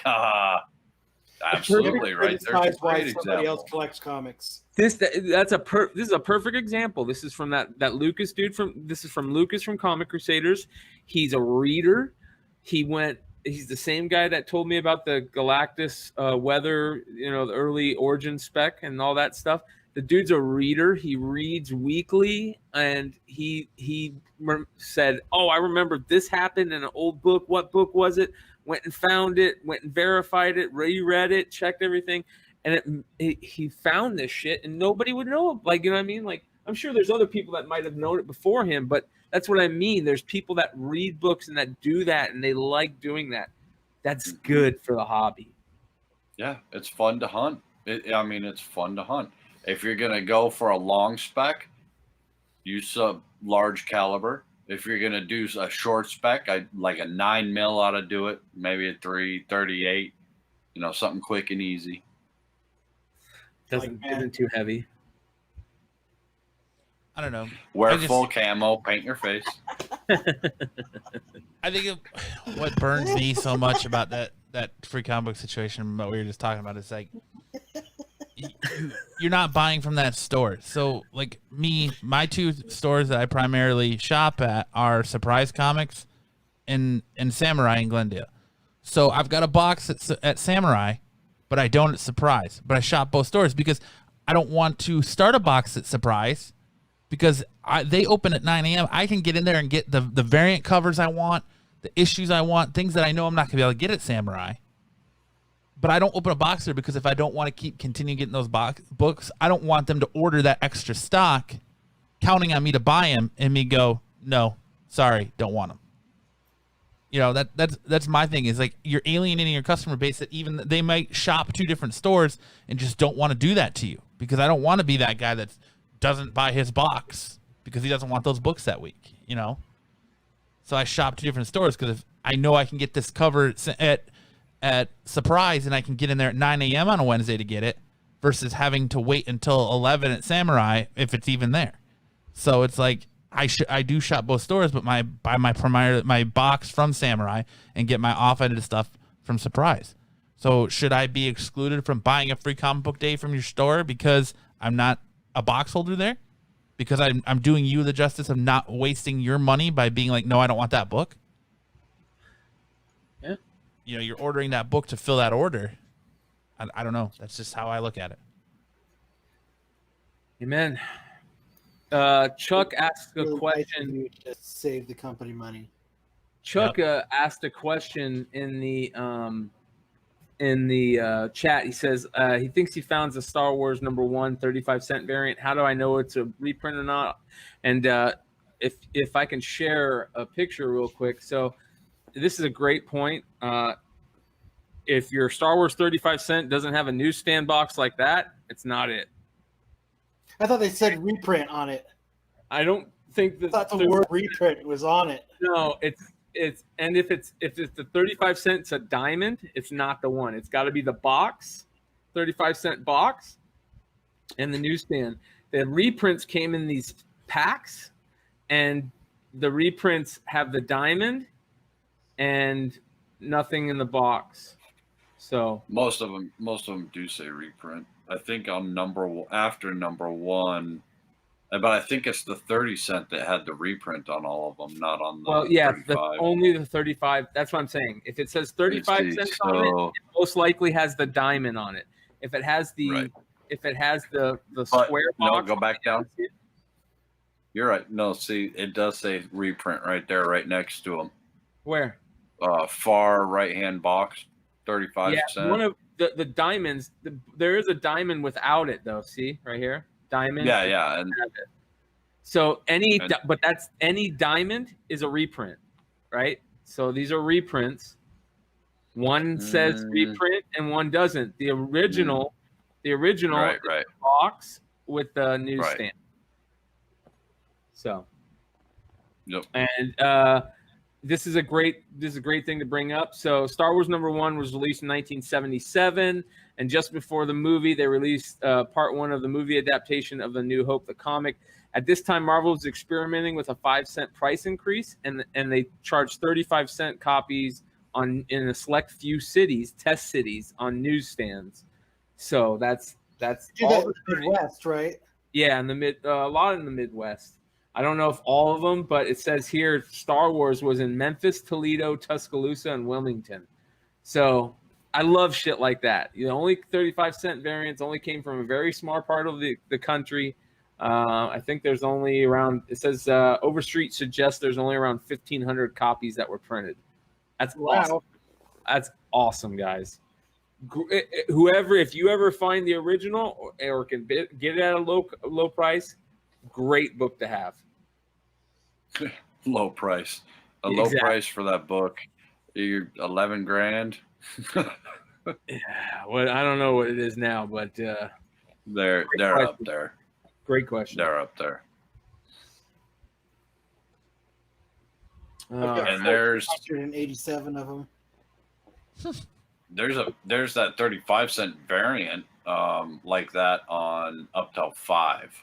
absolutely right. There's a great example. Somebody else collects comics. This is a perfect example. This is from that Lucas dude this is from Lucas from Comic Crusaders. He's a reader. He's the same guy that told me about the Galactus weather, the early origin spec and all that stuff. The dude's a reader. He reads weekly, and he said, "Oh, I remember this happened in an old book. What book was it?" Went and found it. Went and verified it. Reread it. Checked everything, and he found this shit, and nobody would know. Like, you know what I mean? Like, I'm sure there's other people that might have known it before him, but that's what I mean. There's people that read books and that do that, and they like doing that. That's good for the hobby. Yeah, it's fun to hunt. It's fun to hunt. If you're going to go for a long spec, use a large caliber. If you're going to do a short spec, like a 9 mil ought to do it. Maybe a 338, something quick and easy. Isn't too heavy. I don't know. Wear full camo, paint your face. I think what burns me so much about that free comic book situation, what we were just talking about, is like, you're not buying from that store. So like my two stores that I primarily shop at are Surprise Comics and Samurai in Glendale. So I've got a box at Samurai, but I don't at Surprise. But I shop both stores because I don't want to start a box at Surprise because they open at 9 a.m. I can get in there and get the variant covers I want, the issues I want, things that I know I'm not going to be able to get at Samurai. But I don't open a box there because if I don't want to continue getting those books, I don't want them to order that extra stock, counting on me to buy them, and me go, no, sorry, don't want them. That's my thing, is like, you're alienating your customer base that even they might shop 2 different stores and just don't want to do that to you, because I don't want to be that guy that doesn't buy his box because he doesn't want those books that week, So I shop 2 different stores because if I know I can get this cover at Surprise and I can get in there at 9 a.m. on a Wednesday to get it versus having to wait until 11 at Samurai if it's even there. So it's like I do shop both stores, but buy my box from Samurai and get my off-edited stuff from Surprise. So should I be excluded from buying a free comic book day from your store because I'm not a box holder there? Because I'm doing you the justice of not wasting your money by being like, no, I don't want that book? Yeah. You're ordering that book to fill that order. I don't know. That's just how I look at it. Amen. Chuck asked a question. To save the company money. Chuck asked a question in the chat. He says he thinks he found the Star Wars #1 35-cent variant. How do I know it's a reprint or not? And if I can share a picture real quick. So this is a great point. If your Star Wars 35-cent doesn't have a newsstand box like that, it's not it. I thought they said reprint on it. I don't think that I thought the word reprint was on it. No, it's and if it's the 35 cents a diamond, it's not the one. It's got to be the box, 35-cent box, and the newsstand. The reprints came in these packs, and the reprints have the diamond and nothing in the box. So most of them do say reprint. I think on after #1, but I think it's the 30-cent that had the reprint on all of them, not on the. Well, yeah, 35. Only the 35. That's what I'm saying. If it says 35 cents on it most likely has the diamond on it. If it has the square box, no, go back down. You're right. No, see, it does say reprint right there, right next to them. Where? Far right-hand box, 35 Yeah, cent. one of the diamonds. There is a diamond without it though. See right here, diamond. Yeah, yeah, and So but that's any diamond is a reprint, right? So these are reprints. One says reprint and one doesn't. The original right, is right. the box with the newsstand. So, Yep. and this is a great thing to bring up. So Star Wars #1 was released in 1977, and just before the movie, they released part 1 of the movie adaptation of The New Hope, the comic. At this time, Marvel was experimenting with a 5-cent price increase, and they charged 35-cent copies in a select few cities, test cities, on newsstands. So that's all the Midwest, right? Yeah, in the a lot in the Midwest. I don't know if all of them, but it says here Star Wars was in Memphis, Toledo, Tuscaloosa, and Wilmington. So I love shit like that. Only 35-cent variants only came from a very small part of the country. I think there's only around, it says Overstreet suggests there's only around 1,500 copies that were printed. That's awesome. That's awesome, guys. Whoever, if you ever find the original or can get it at a low price, great book to have. Low price. Low price for that book. You're 11 grand. Yeah, well, I don't know what it is now, but they're up there. Great question. They're up there. And there's 187 of them. There's that 35-cent variant like that on up till 5.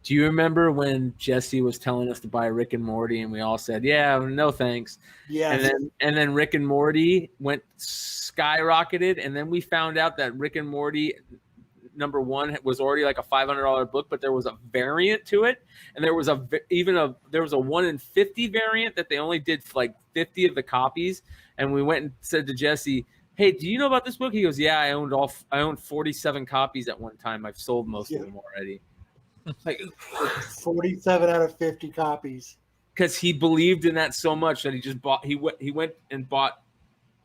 Do you remember when Jesse was telling us to buy Rick and Morty, and we all said, "Yeah, no thanks." Yeah. And then Rick and Morty went skyrocketed, and then we found out that Rick and Morty #1 was already like a $500 book, but there was a variant to it, and there was a 1 in 50 variant that they only did like 50 of the copies. And we went and said to Jesse, "Hey, do you know about this book?" He goes, "Yeah, I owned 47 copies at one time. I've sold most of them already." Like 47 out of 50 copies. Because he believed in that so much that he just bought. He went and bought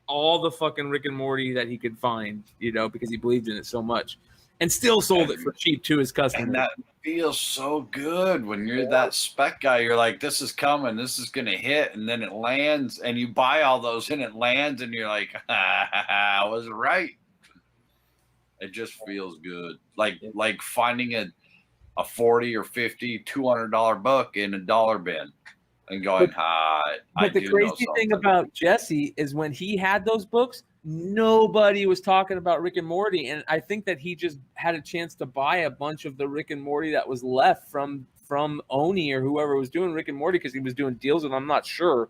all the fucking Rick and Morty that he could find, because he believed in it so much, and still sold it for cheap to his customers. And that feels so good when you're that spec guy. You're like, this is coming, this is gonna hit, and then it lands, and you buy all those, and it lands, and you're like, I was right. It just feels good, like finding a $40 or $50, $200 book in a dollar bin, and going, But the crazy thing about Jesse is when he had those books, nobody was talking about Rick and Morty, and I think that he just had a chance to buy a bunch of the Rick and Morty that was left from Oni or whoever was doing Rick and Morty, because he was doing deals with them. I'm not sure,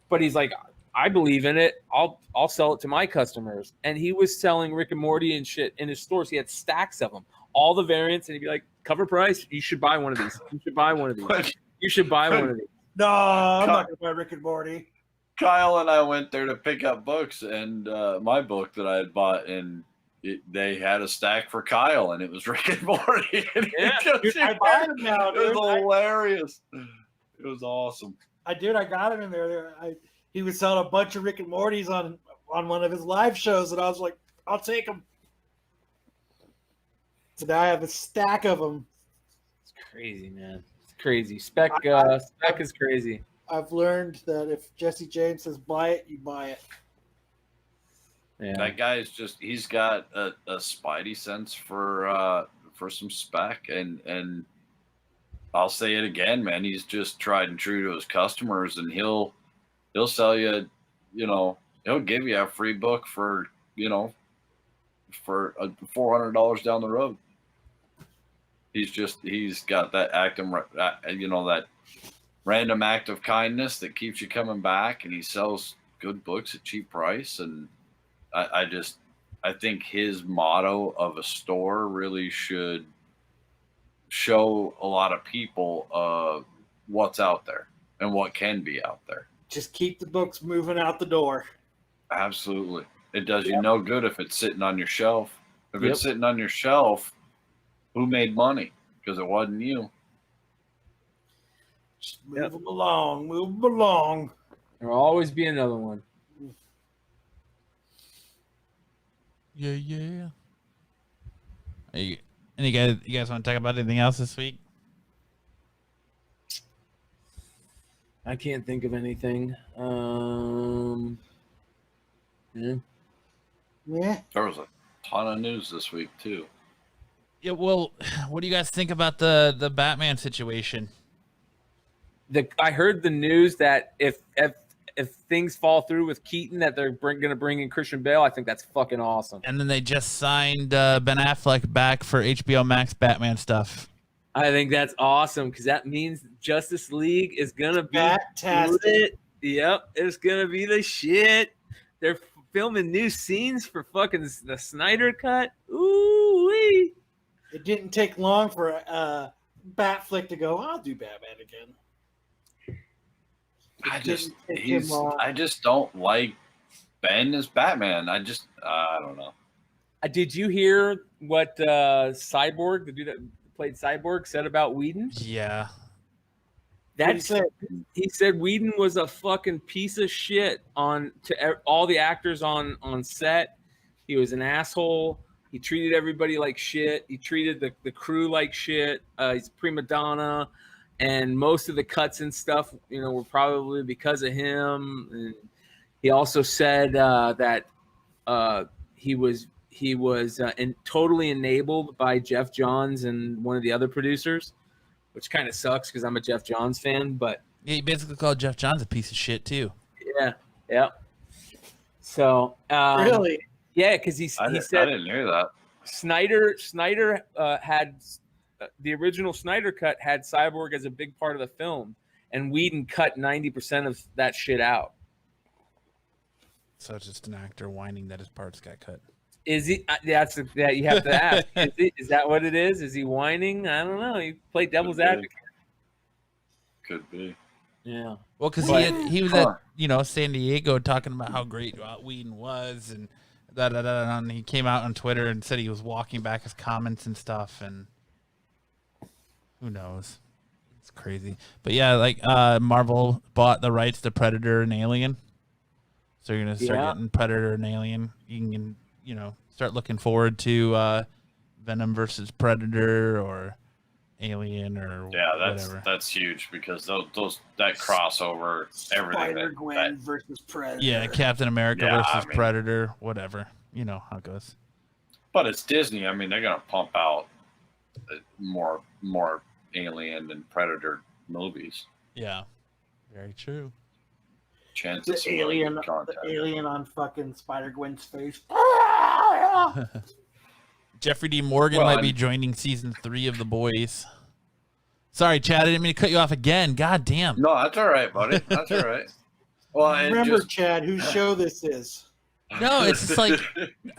but he's like, I believe in it. I'll sell it to my customers, and he was selling Rick and Morty and shit in his stores. He had stacks of them, all the variants, and he'd be like, cover price, you should buy one of these. You should buy one of these. You should buy one of these. No, I'm not going to buy Rick and Morty. Kyle and I went there to pick up books, and my book that I had bought, and they had a stack for Kyle, and it was Rick and Morty. And Yeah, I bought him now, dude. It was hilarious. It was awesome. I got him in there. He was selling a bunch of Rick and Mortys on one of his live shows, and I was like, I'll take them. So now I have a stack of them. It's crazy, man. It's crazy. Spec is crazy. I've learned that if Jesse James says buy it, you buy it. Yeah. That guy he's got a spidey sense for some spec, and I'll say it again, man. He's just tried and true to his customers, and he'll sell you, he'll give you a free book for $400 down the road. He's got that that random act of kindness that keeps you coming back, and he sells good books at cheap price. And I think his motto of a store really should show a lot of people what's out there and what can be out there. Just keep the books moving out the door. Absolutely. It does you no good if it's sitting on your shelf. If it's sitting on your shelf, who made money? Because it wasn't you. Just move them along. Move them along. There'll always be another one. Yeah, yeah. You guys want to talk about anything else this week? I can't think of anything. Yeah. Yeah. There was a ton of news this week too. Yeah. Well, what do you guys think about the Batman situation? I heard the news that if things fall through with Keaton, that they're going to bring in Christian Bale. I think that's fucking awesome. And then they just signed Ben Affleck back for HBO Max Batman stuff. I think that's awesome because that means Justice League is going to be Fantastic. lit. Yep, it's going to be the shit. They're filming new scenes for fucking the Snyder Cut. Ooh-wee. It didn't take long for Batflick to go, I'll do Batman again. I just don't like Ben as Batman. I don't know. Did you hear what Cyborg, the dude that played Cyborg, said about Whedon? Yeah. He said Whedon was a fucking piece of shit to all the actors on set. He was an asshole. He treated everybody like shit. He treated the crew like shit. He's a prima donna. And most of the cuts and stuff, were probably because of him. And he also said that he was totally enabled by Jeff Johns and one of the other producers, which kind of sucks because I'm a Jeff Johns fan. But yeah, he basically called Jeff Johns a piece of shit too. Yeah. So Really? yeah, because he said I didn't hear that. Snyder had. The original Snyder Cut had Cyborg as a big part of the film, and Whedon cut 90% of that shit out. So it's just an actor whining that his parts got cut. Is he? That you have to ask. Is that what it is? Is he whining? I don't know. He played devil's advocate. Could be. Yeah. Well, because he was at San Diego talking about how great Whedon was and and he came out on Twitter and said he was walking back his comments and stuff, and who knows? It's crazy. But yeah, like Marvel bought the rights to Predator and Alien. So you're going to start getting Predator and Alien. You can, start looking forward to Venom versus Predator or Alien or whatever. That's huge because that crossover, everything. Spider-Gwen versus Predator. Yeah, Captain America versus Predator, whatever. You know how it goes. But it's Disney. I mean, they're going to pump out more Alien and Predator movies. Yeah, very true. Chances The alien on fucking Spider-Gwen's face. Jeffrey D. Morgan might be joining season 3 of The Boys. Sorry, Chad, I didn't mean to cut you off again. God damn. No, that's all right, buddy. That's all right. Well, remember, Chad, whose show this is. No, it's just like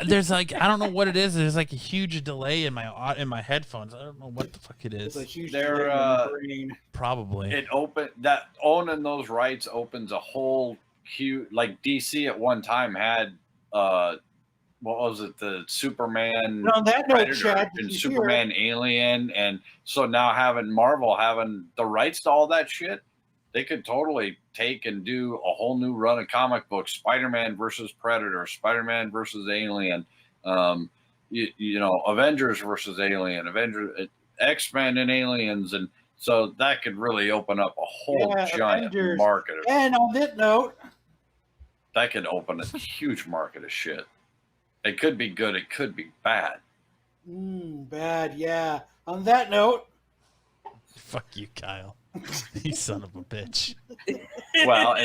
there's like I don't know what it is. There's like a huge delay in my headphones. I don't know what the fuck it is. It's a huge delay in the brain. Probably. Owning those rights opens a whole huge, like DC at one time had what was it, the Superman on that note, Predator Chad, and Superman Alien, and so now having Marvel having the rights to all that shit, they could totally take and do a whole new run of comic books: Spider-Man versus Predator, Spider-Man versus Alien, Avengers versus Alien, X-Men and Aliens, and so that could really open up a whole giant Avengers. market. And on that note, That could open a huge market of shit. It could be good. It could be bad. Bad, yeah. On that note, fuck you, Kyle. You son of a bitch. Well,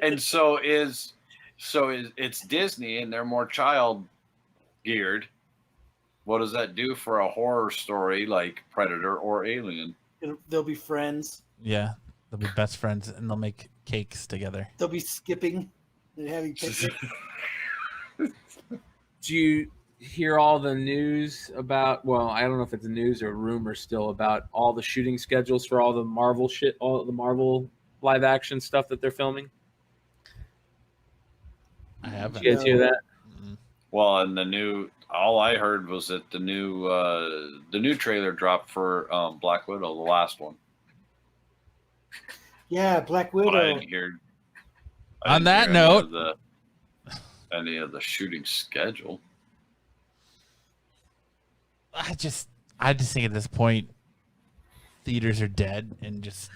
and so it's Disney, and they're more child geared. What does that do for a horror story like Predator or Alien? they'll be friends. Yeah, they'll be best friends, and they'll make cakes together. They'll be skipping and having pictures. Do you hear all the news about, well, I don't know if it's news or rumor still, about all the shooting schedules for all the Marvel shit, all the Marvel live action stuff that they're filming? I haven't. Did you guys hear that? Well, and all I heard was that the new trailer dropped for Black Widow, the last one. Yeah, Black But I Widow. didn't hear. On that any of note- any of the shooting schedule. I just think at this point, theaters are dead, and just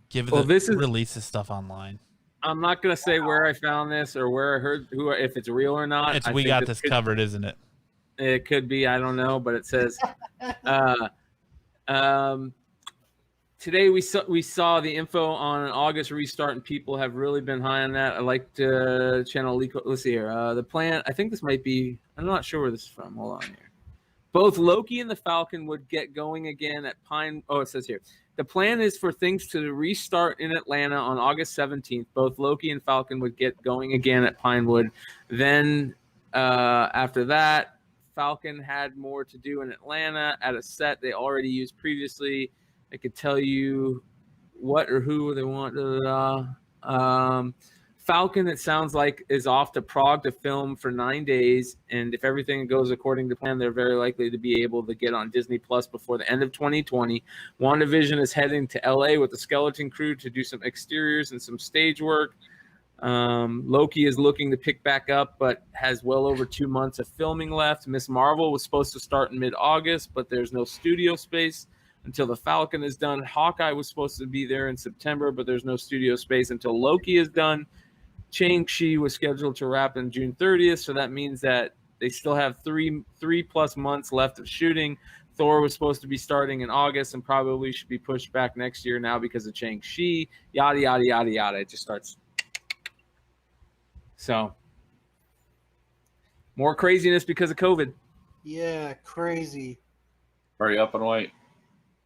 give release this stuff online. I'm not gonna say where I found this or where I heard if it's real or not. It's I we think got this covered, isn't it? It could be, I don't know, but it says today we saw the info on an August restart, and people have really been high on that. I like to channel leak. Let's see here. The plan. I think this might be. I'm not sure where this is from. Hold on here. Both Loki and the Falcon would get going again at Pine. Oh, it says here. The plan is for things to restart in Atlanta on August 17th. Both Loki and Falcon would get going again at Pinewood. Then after that, Falcon had more to do in Atlanta at a set they already used previously. I could tell you what or who they want. Falcon, it sounds like, is off to Prague to film for 9 days. And if everything goes according to plan, they're very likely to be able to get on Disney Plus before the end of 2020. WandaVision is heading to LA with the skeleton crew to do some exteriors and some stage work. Loki is looking to pick back up, but has well over 2 months of filming left. Miss Marvel was supposed to start in mid-August, but there's no studio space until the Falcon is done. Hawkeye was supposed to be there in September, but there's no studio space until Loki is done. Shang-Chi was scheduled to wrap in June 30th, so that means that they still have three plus months left of shooting. Thor was supposed to be starting in August and probably should be pushed back next year now because of Shang-Chi. Yada, yada, yada, yada. It just starts. So, more craziness because of COVID. Yeah, crazy. Hurry up and wait.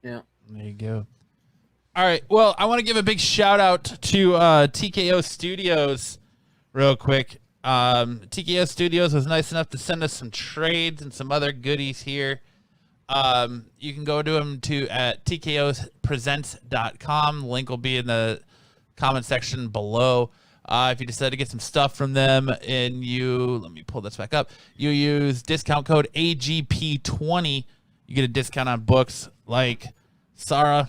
Yeah. There you go. All right. Well, I want to give a big shout out to TKO Studios real quick. TKO Studios was nice enough to send us some trades and some other goodies here. You can go to them at tkospresents.com. The link will be in the comment section below. If you decide to get some stuff from them and let me pull this back up. You use discount code AGP20. You get a discount on books like Sarah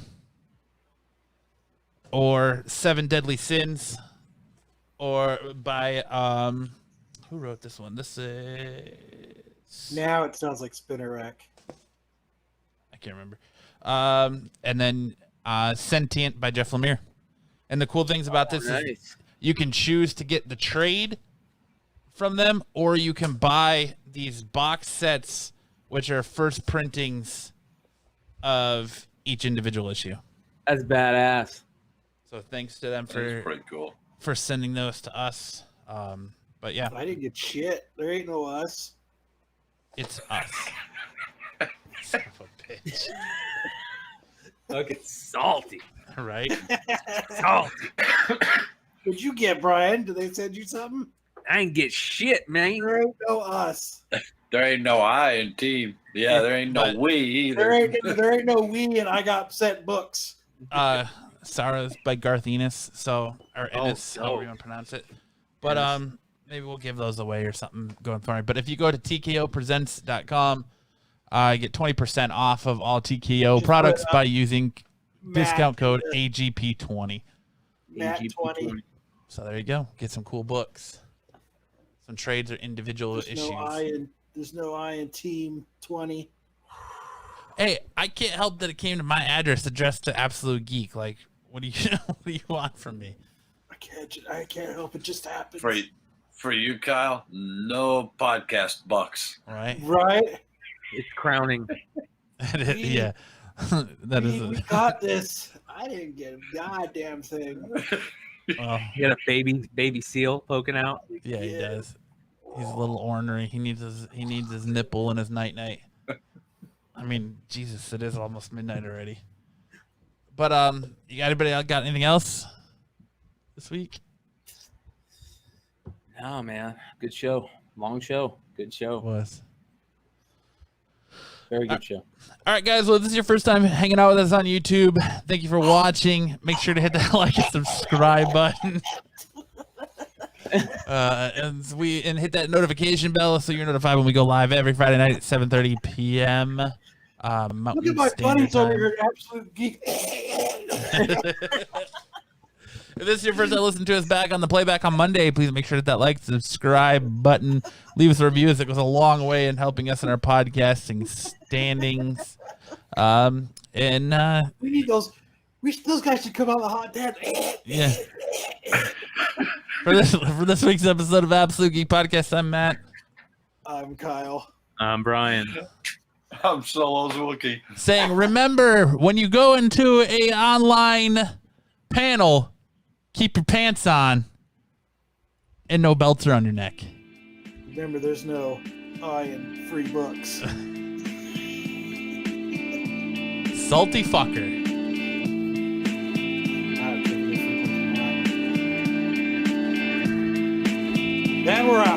or Seven Deadly Sins, or by who wrote this one? This is Now it sounds like Spinner Rack. I can't remember. And then Sentient by Jeff Lemire. And the cool things about this is you can choose to get the trade from them, or you can buy these box sets, which are first printings of each individual issue. That's badass. So thanks to them That's pretty cool. for sending those to us. But yeah, I didn't get shit. There ain't no us. it's us. Son of a bitch. Fucking salty. Right? Salty. What'd you get, Brian? Did they send you something? I ain't get shit, man. There ain't no us. There ain't no I in team. Yeah, there ain't no we either. There ain't no we, and I got sent books. Sarah's by Garth Ennis, or Ennis, Oh, however you want to pronounce it. But maybe we'll give those away or something going forward. But if you go to tkopresents.com, you get 20% off of all TKO products by using discount code AGP20. Matt 20. So there you go. Get some cool books. Some trades or individual issues. There's no I in Team 20. Hey, I can't help that it came to my address addressed to Absolute Geek. Like, what do you want from me? I can't help it. Just happens. For you, Kyle, no podcast bucks. Right? Right? It's crowning. Yeah. That is We got this. I didn't get a goddamn thing. well, You got a baby seal poking out. yeah, he does. He's a little ornery. He needs his nipple and his night. I mean, Jesus, it is almost midnight already. But you got anybody else got anything else this week? No, man. Good show. Long show. Good show. It was. Very good show. All right, guys. Well, if this is your first time hanging out with us on YouTube, thank you for watching. Make sure to hit that like and subscribe button. And hit that notification bell so you're notified when we go live every Friday night at 7:30 p.m. Mountain Look at my Standard buddies over Time. here, Absolute Geek. If this is your first time listening to us back on the playback on Monday, please make sure to hit that like, subscribe button, leave us a review, as it goes a long way in helping us in our podcasting standings. We need those. Those guys should come out of the hot tent. Yeah. For this week's episode of Absolute Geek Podcast, I'm Matt. I'm Kyle. I'm Brian. I'm Solo's Wookie. Saying, remember, when you go into a online panel, keep your pants on and no belts around your neck. Remember, there's no I in free books. Salty fucker. Then we're out.